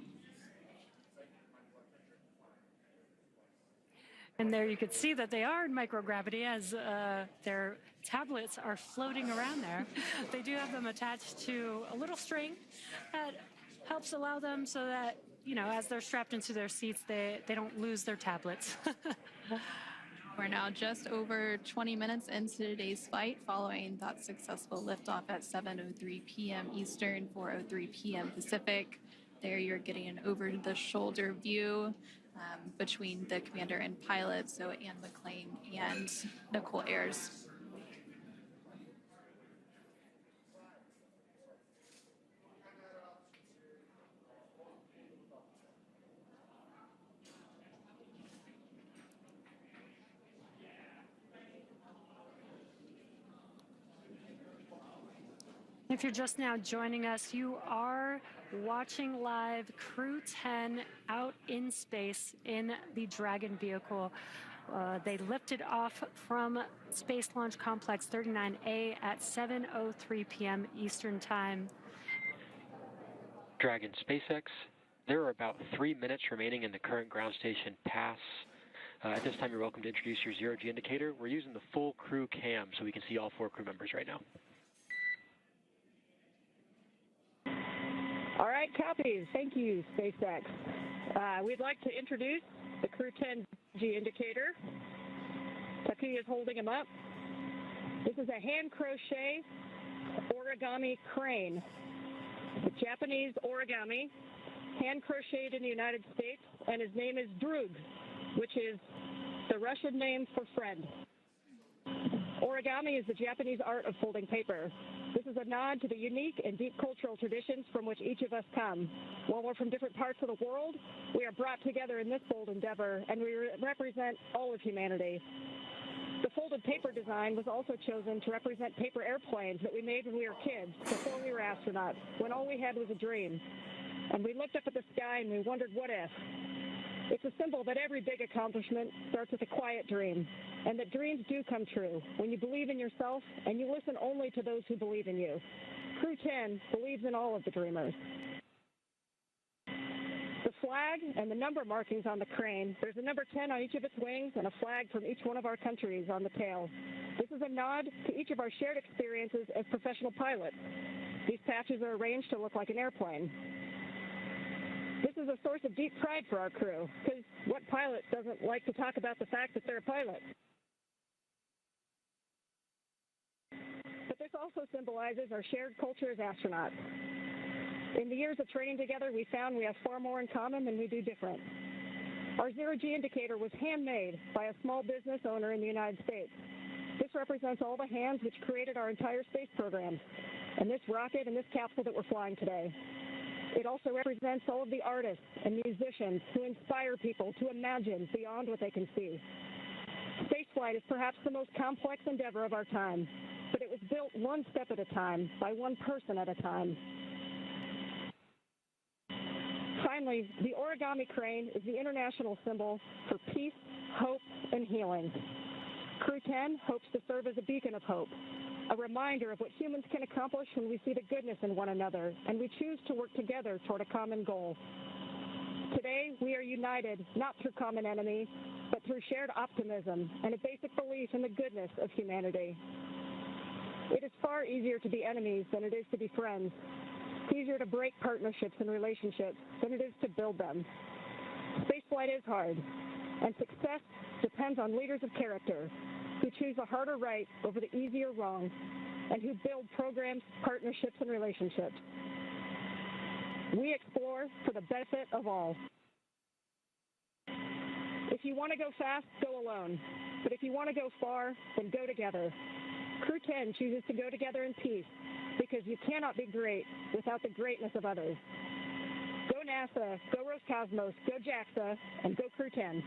And there you could see that they are in microgravity as their tablets are floating around there. They do have them attached to a little string that helps allow them so that, you know, as they're strapped into their seats, they don't lose their tablets. We're now just over 20 minutes into today's flight following that successful liftoff at 7:03 p.m. Eastern, 4:03 p.m. Pacific. There you're getting an over-the-shoulder view between the commander and pilot, so Anne McClain and Nichole Ayers. If you're just now joining us, you are watching live Crew-10 out in space in the Dragon vehicle. They lifted off from Space Launch Complex 39A at 7:03 p.m. Eastern Time. Dragon SpaceX, there are about 3 minutes remaining in the current ground station pass. At this time, you're welcome to introduce your zero-G indicator. We're using the full crew cam so we can see all 4 crew members right now. All right, copies. Thank you, SpaceX. We'd like to introduce the Crew-10 G indicator. Takuya is holding him up. This is a hand crochet origami crane. The Japanese origami, hand crocheted in the United States, and his name is Drug, which is the Russian name for friend. Origami is the Japanese art of folding paper. This is a nod to the unique and deep cultural traditions from which each of us come. While we're from different parts of the world, we are brought together in this bold endeavor, and we represent all of humanity. The folded paper design was also chosen to represent paper airplanes that we made when we were kids, before we were astronauts, when all we had was a dream. And we looked up at the sky and we wondered, what if? It's a symbol that every big accomplishment starts with a quiet dream, and that dreams do come true when you believe in yourself and you listen only to those who believe in you. Crew-10 believes in all of the dreamers. The flag and the number markings on the crane, there's a number 10 on each of its wings and a flag from each one of our countries on the tail. This is a nod to each of our shared experiences as professional pilots. These patches are arranged to look like an airplane. This is a source of deep pride for our crew, because what pilot doesn't like to talk about the fact that they're a pilot? But this also symbolizes our shared culture as astronauts. In the years of training together, we found we have far more in common than we do different. Our zero-G indicator was handmade by a small business owner in the United States. This represents all the hands which created our entire space program, and this rocket and this capsule that we're flying today. It also represents all of the artists and musicians who inspire people to imagine beyond what they can see. Spaceflight is perhaps the most complex endeavor of our time, but it was built one step at a time, by one person at a time. Finally, the origami crane is the international symbol for peace, hope, and healing. Crew-10 hopes to serve as a beacon of hope, a reminder of what humans can accomplish when we see the goodness in one another and we choose to work together toward a common goal. Today, we are united not through common enemy, but through shared optimism and a basic belief in the goodness of humanity. It is far easier to be enemies than it is to be friends. It's easier to break partnerships and relationships than it is to build them. Spaceflight is hard, and success depends on leaders of character who choose the harder right over the easier wrong, and who build programs, partnerships, and relationships. We explore for the benefit of all. If you want to go fast, go alone. But if you want to go far, then go together. Crew-10 chooses to go together in peace, because you cannot be great without the greatness of others. Go NASA, go Roscosmos, go JAXA, and go Crew-10.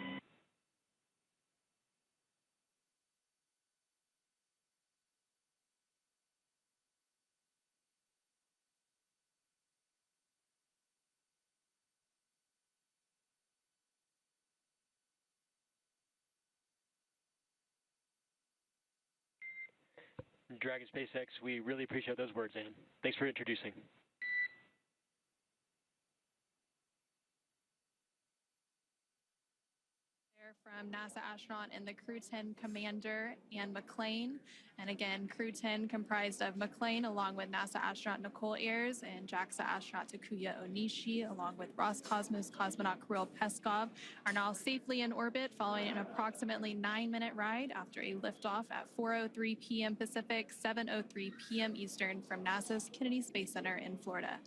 Dragon SpaceX, we really appreciate those words, Anne. Thanks for introducing. From NASA astronaut and the Crew-10 commander, Anne McClain. And again, Crew-10 comprised of McClain along with NASA astronaut Nichole Ayers and JAXA astronaut Takuya Onishi along with Roscosmos cosmonaut Kirill Peskov are now safely in orbit following an approximately 9-minute ride after a liftoff at 4:03 p.m. Pacific, 7:03 p.m. Eastern from NASA's Kennedy Space Center in Florida.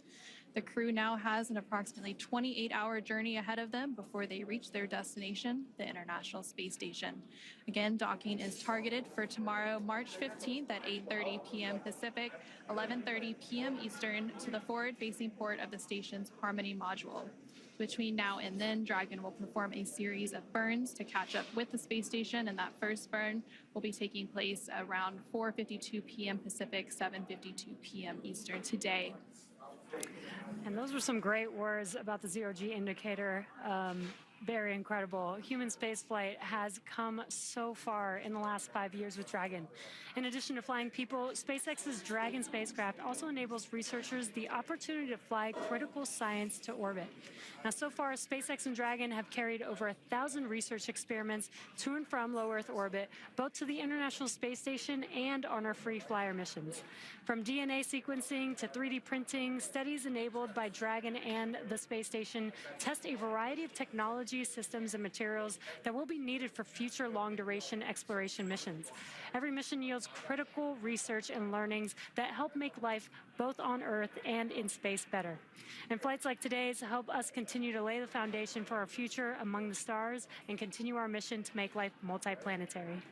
The crew now has an approximately 28-hour journey ahead of them before they reach their destination, the International Space Station. Again, docking is targeted for tomorrow, March 15th at 8:30 p.m. Pacific, 11:30 p.m. Eastern to the forward-facing port of the station's Harmony module. Between now and then, Dragon will perform a series of burns to catch up with the space station, and that first burn will be taking place around 4:52 p.m. Pacific, 7:52 p.m. Eastern today. And those were some great words about the zero-G indicator. Very incredible. Human spaceflight has come so far in the last 5 years with Dragon. In addition to flying people, SpaceX's Dragon spacecraft also enables researchers the opportunity to fly critical science to orbit. Now, so far, SpaceX and Dragon have carried over 1,000 research experiments to and from low Earth orbit, both to the International Space Station and on our free flyer missions. From DNA sequencing to 3D printing, studies enabled by Dragon and the space station test a variety of technologies, systems, and materials that will be needed for future long-duration exploration missions. Every mission yields critical research and learnings that help make life both on Earth and in space better. And flights like today's help us continue to lay the foundation for our future among the stars and continue our mission to make life multiplanetary.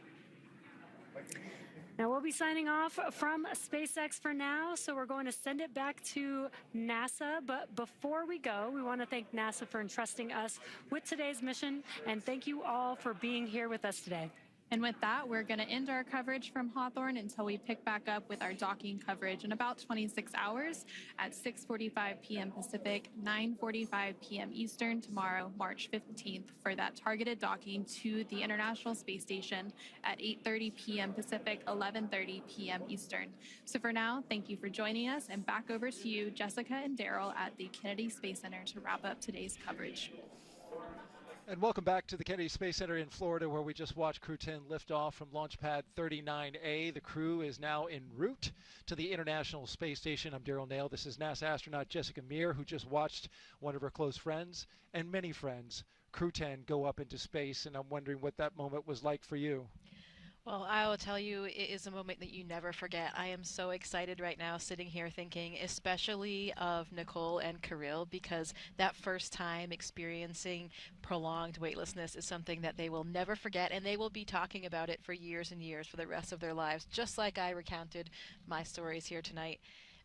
Now, we'll be signing off from SpaceX for now, so we're going to send it back to NASA. But before we go, we want to thank NASA for entrusting us with today's mission, and thank you all for being here with us today. And with that, we're going to end our coverage from Hawthorne until we pick back up with our docking coverage in about 26 hours at 6:45 p.m. Pacific, 9:45 p.m. Eastern tomorrow, March 15th, for that targeted docking to the International Space Station at 8:30 p.m. Pacific, 11:30 p.m. Eastern. So for now, thank you for joining us, and back over to you, Jessica and Daryl at the Kennedy Space Center to wrap up today's coverage. And welcome back to the Kennedy Space Center in Florida, where we just watched Crew-10 lift off from Launch Pad 39A. The crew is now en route to the International Space Station. I'm Daryl Nail. This is NASA astronaut Jessica Meir, who just watched one of her close friends and many friends, Crew-10, go up into space. And I'm wondering what that moment was like for you. Well, I will tell you, it is a moment that you never forget. I am so excited right now sitting here thinking especially of Nichole and Kirill, because that first time experiencing prolonged weightlessness is something that they will never forget, and they will be talking about it for years and years for the rest of their lives, just like I recounted my stories here tonight.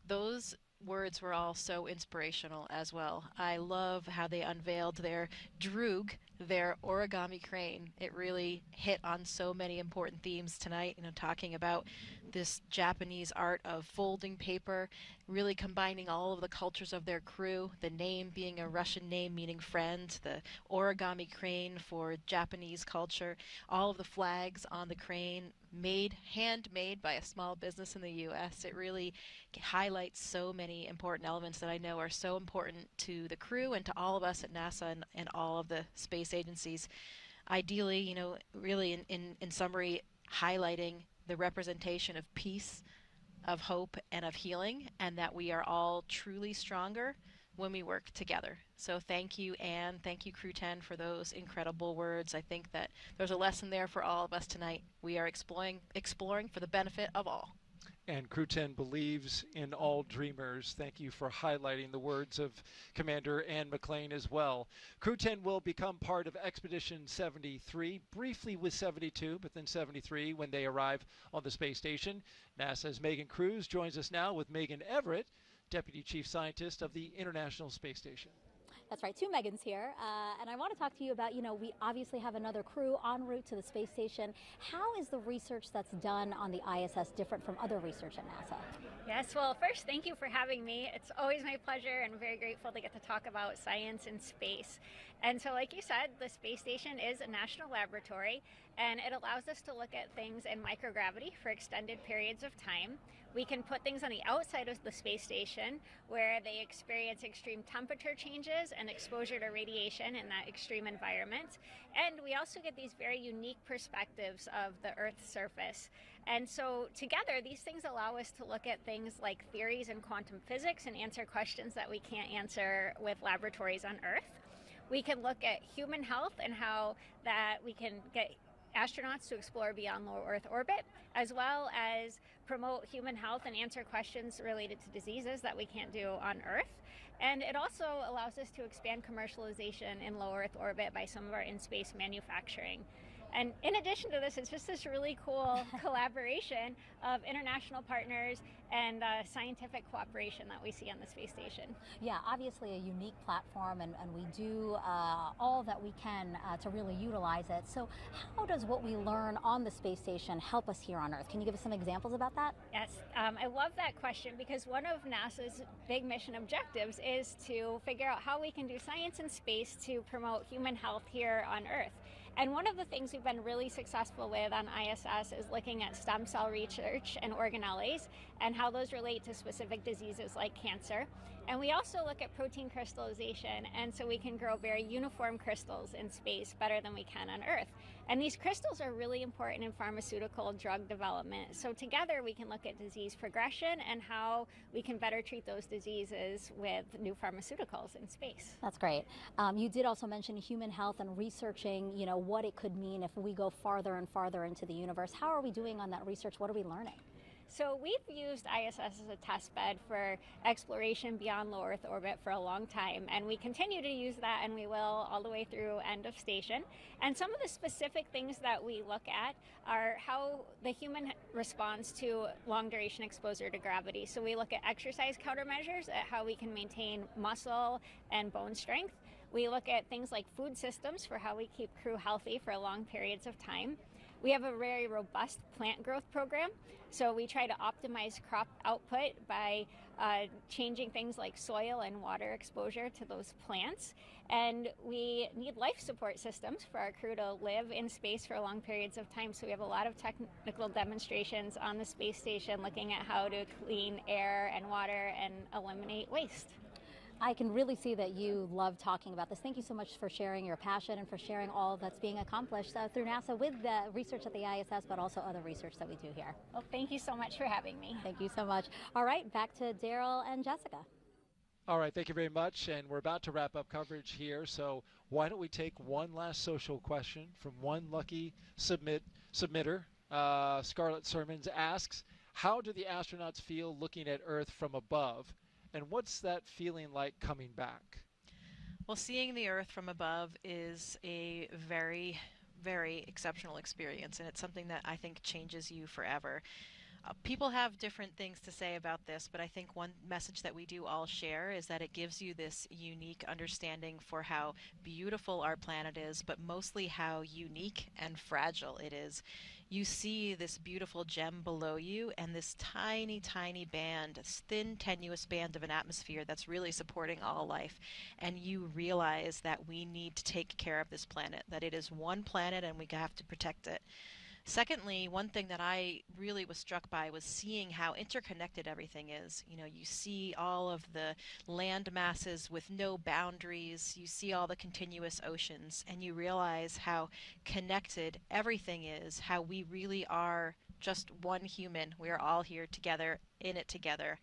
Those words were all so inspirational as well. I love how they unveiled their droog, their origami crane. It really hit on so many important themes tonight, talking about this Japanese art of folding paper, really combining all of the cultures of their crew, the name being a Russian name meaning friend, the origami crane for Japanese culture, all of the flags on the crane handmade by a small business in the U.S. It really highlights so many important elements that I know are so important to the crew and to all of us at NASA and all of the space agencies. Ideally, really in summary, highlighting the representation of peace, of hope, and of healing, and that we are all truly stronger when we work together. So thank you, Anne. Thank you, Crew-10, for those incredible words. I think that there's a lesson there for all of us tonight. We are exploring for the benefit of all. And Crew-10 believes in all dreamers. Thank you for highlighting the words of Commander Anne McClain as well. Crew-10 will become part of Expedition 73, briefly with 72, but then 73 when they arrive on the space station. NASA's Megan Cruz joins us now with Megan Everett, Deputy Chief Scientist of the International Space Station. That's right, two Megans here, and I want to talk to you about, we obviously have another crew en route to the space station. How is the research that's done on the ISS different from other research at NASA? Yes, well, first, thank you for having me. It's always my pleasure, and very grateful to get to talk about science in space. And so, like you said, the space station is a national laboratory, and it allows us to look at things in microgravity for extended periods of time. We can put things on the outside of the space station where they experience extreme temperature changes and exposure to radiation in that extreme environment. And we also get these very unique perspectives of the Earth's surface. And so together, these things allow us to look at things like theories in quantum physics and answer questions that we can't answer with laboratories on Earth. We can look at human health and how that we can get astronauts to explore beyond low Earth orbit, as well as promote human health and answer questions related to diseases that we can't do on Earth. And it also allows us to expand commercialization in low Earth orbit by some of our in-space manufacturing. And in addition to this, it's just this really cool collaboration of international partners and scientific cooperation that we see on the space station. Yeah, obviously a unique platform, and we do all that we can to really utilize it. So how does what we learn on the space station help us here on Earth? Can you give us some examples about that? Yes, I love that question because one of NASA's big mission objectives is to figure out how we can do science in space to promote human health here on Earth. And one of the things we've been really successful with on ISS is looking at stem cell research and organelles and how those relate to specific diseases like cancer. And we also look at protein crystallization, and so we can grow very uniform crystals in space better than we can on Earth. And these crystals are really important in pharmaceutical drug development. So together we can look at disease progression and how we can better treat those diseases with new pharmaceuticals in space. That's great. You did also mention human health and researching, what it could mean if we go farther and farther into the universe. How are we doing on that research? What are we learning? So we've used ISS as a test bed for exploration beyond low Earth orbit for a long time, and we continue to use that, and we will all the way through end of station. And some of the specific things that we look at are how the human responds to long duration exposure to gravity. So we look at exercise countermeasures, at how we can maintain muscle and bone strength. We look at things like food systems for how we keep crew healthy for long periods of time. We have a very robust plant growth program, so we try to optimize crop output by changing things like soil and water exposure to those plants. And we need life support systems for our crew to live in space for long periods of time, so we have a lot of technical demonstrations on the space station looking at how to clean air and water and eliminate waste. I can really see that you love talking about this. Thank you so much for sharing your passion and for sharing all that's being accomplished through NASA with the research at the ISS, but also other research that we do here. Well, thank you so much for having me. Thank you so much. All right, back to Daryl and Jessica. All right, thank you very much. And we're about to wrap up coverage here, so why don't we take one last social question from one lucky submitter. Scarlett Sermons asks, how do the astronauts feel looking at Earth from above? And what's that feeling like coming back? Well, seeing the Earth from above is a very, very exceptional experience, and it's something that I think changes you forever. People have different things to say about this, but I think one message that we do all share is that it gives you this unique understanding for how beautiful our planet is, but mostly how unique and fragile it is. You see this beautiful gem below you and this tiny, tiny band, this thin, tenuous band of an atmosphere that's really supporting all life. And you realize that we need to take care of this planet, that it is one planet and we have to protect it. Secondly, one thing that I really was struck by was seeing how interconnected everything is. You see all of the land masses with no boundaries, you see all the continuous oceans, and you realize how connected everything is, how we really are just one human. We are all here together, in it together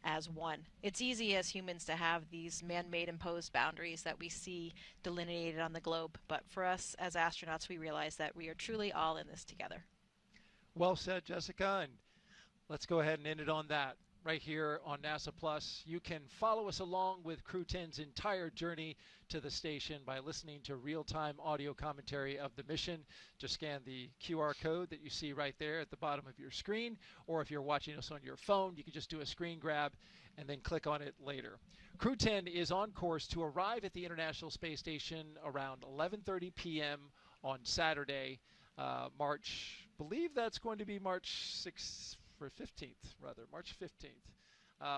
as one. It's easy as humans to have these man-made imposed boundaries that we see delineated on the globe, but for us as astronauts, we realize that we are truly all in this together. Well said, Jessica, and let's go ahead and end it on that. Right here on NASA Plus, you can follow us along with Crew-10's entire journey to the station by listening to real-time audio commentary of the mission. Just scan the QR code that you see right there at the bottom of your screen, or if you're watching us on your phone, you can just do a screen grab and then click on it later. Crew-10 is on course to arrive at the International Space Station around 11:30 p.m. on Saturday, believe that's going to be March 6th. For 15th, rather, March 15th.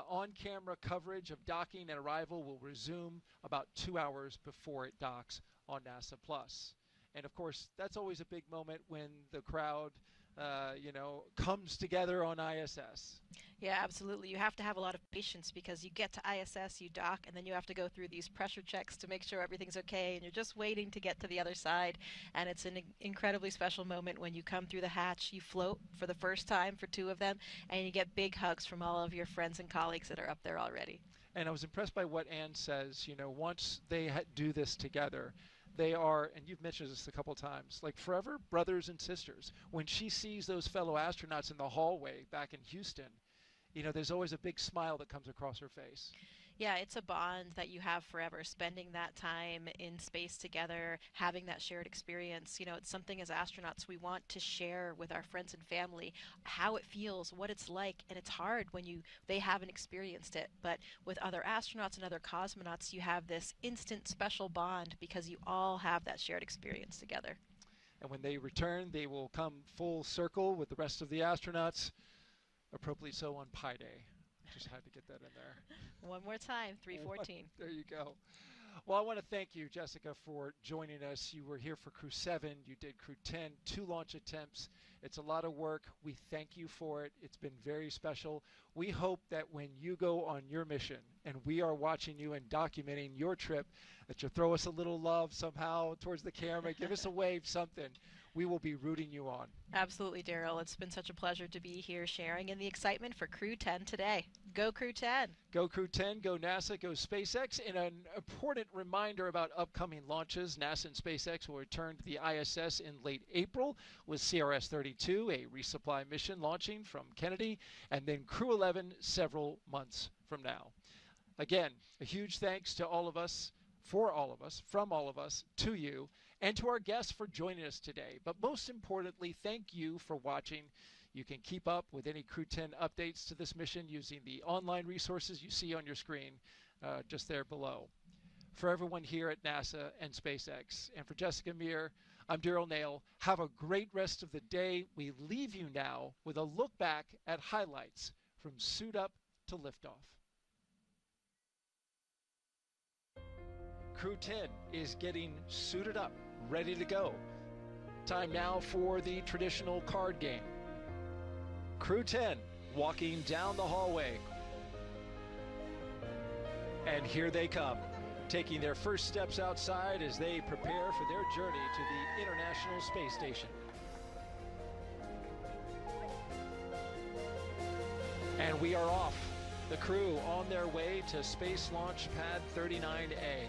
On-camera coverage of docking and arrival will resume about 2 hours before it docks on NASA Plus. And of course, that's always a big moment when the crowd, comes together on ISS. Yeah, absolutely. You have to have a lot of patience because you get to ISS, you dock, and then you have to go through these pressure checks to make sure everything's okay, and you're just waiting to get to the other side. And it's an incredibly special moment when you come through the hatch, you float for the first time for 2 of them, and you get big hugs from all of your friends and colleagues that are up there already. And I was impressed by what Anne says, once they do this together, they are, and you've mentioned this a couple times, like forever brothers and sisters. When she sees those fellow astronauts in the hallway back in Houston, there's always a big smile that comes across her face. Yeah, it's a bond that you have forever, spending that time in space together, having that shared experience. You know, it's something as astronauts we want to share with our friends and family, how it feels, what it's like, and it's hard when they haven't experienced it. But with other astronauts and other cosmonauts, you have this instant special bond because you all have that shared experience together. And when they return, they will come full circle with the rest of the astronauts, appropriately so on Pi Day. Just had to get that in there. One more time, 314. There you go. Well, I want to thank you, Jessica, for joining us. You were here for Crew 7. You did Crew 10, 2 launch attempts. It's a lot of work. We thank you for it. It's been very special. We hope that when you go on your mission and we are watching you and documenting your trip, that you'll throw us a little love somehow towards the camera, give us a wave, something. We will be rooting you on. Absolutely, Daryl. It's been such a pleasure to be here sharing in the excitement for Crew 10 today. Go Crew 10. Go Crew 10, go NASA, go SpaceX. And an important reminder about upcoming launches. NASA and SpaceX will return to the ISS in late April with CRS-32, a resupply mission launching from Kennedy, and then Crew 11 several months from now. Again, a huge thanks to all of us, for all of us, from all of us, to you, and to our guests for joining us today. But most importantly, thank you for watching. You can keep up with any Crew 10 updates to this mission using the online resources you see on your screen just there below. For everyone here at NASA and SpaceX, and for Jessica Meir, I'm Daryl Nail. Have a great rest of the day. We leave you now with a look back at highlights from suit up to liftoff. Crew 10 is getting suited up, ready to go. Time now for the traditional card game. Crew 10 walking down the hallway. And here they come, taking their first steps outside as they prepare for their journey to the International Space Station. And we are off. The crew on their way to Space Launch Pad 39A.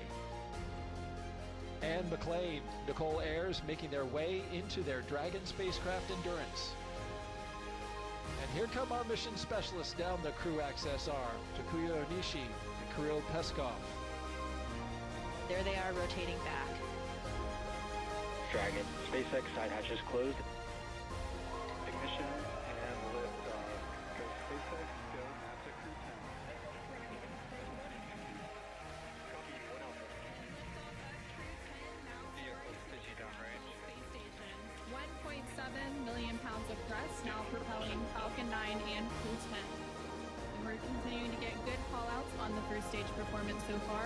Anne McClain, Nichole Ayers making their way into their Dragon spacecraft Endurance. And here come our mission specialists down the crew access arm, Takuya Onishi and Kirill Peskov. There they are rotating back. Dragon, SpaceX side hatches closed. Ignition and liftoff. Go SpaceX, go NASA Crew 10. Vehicles busy downrange. Space station. 1.7 million pounds of thrust now propelling Falcon 9 and Crew 10. And we're continuing to get good call-outs on the first stage performance so far.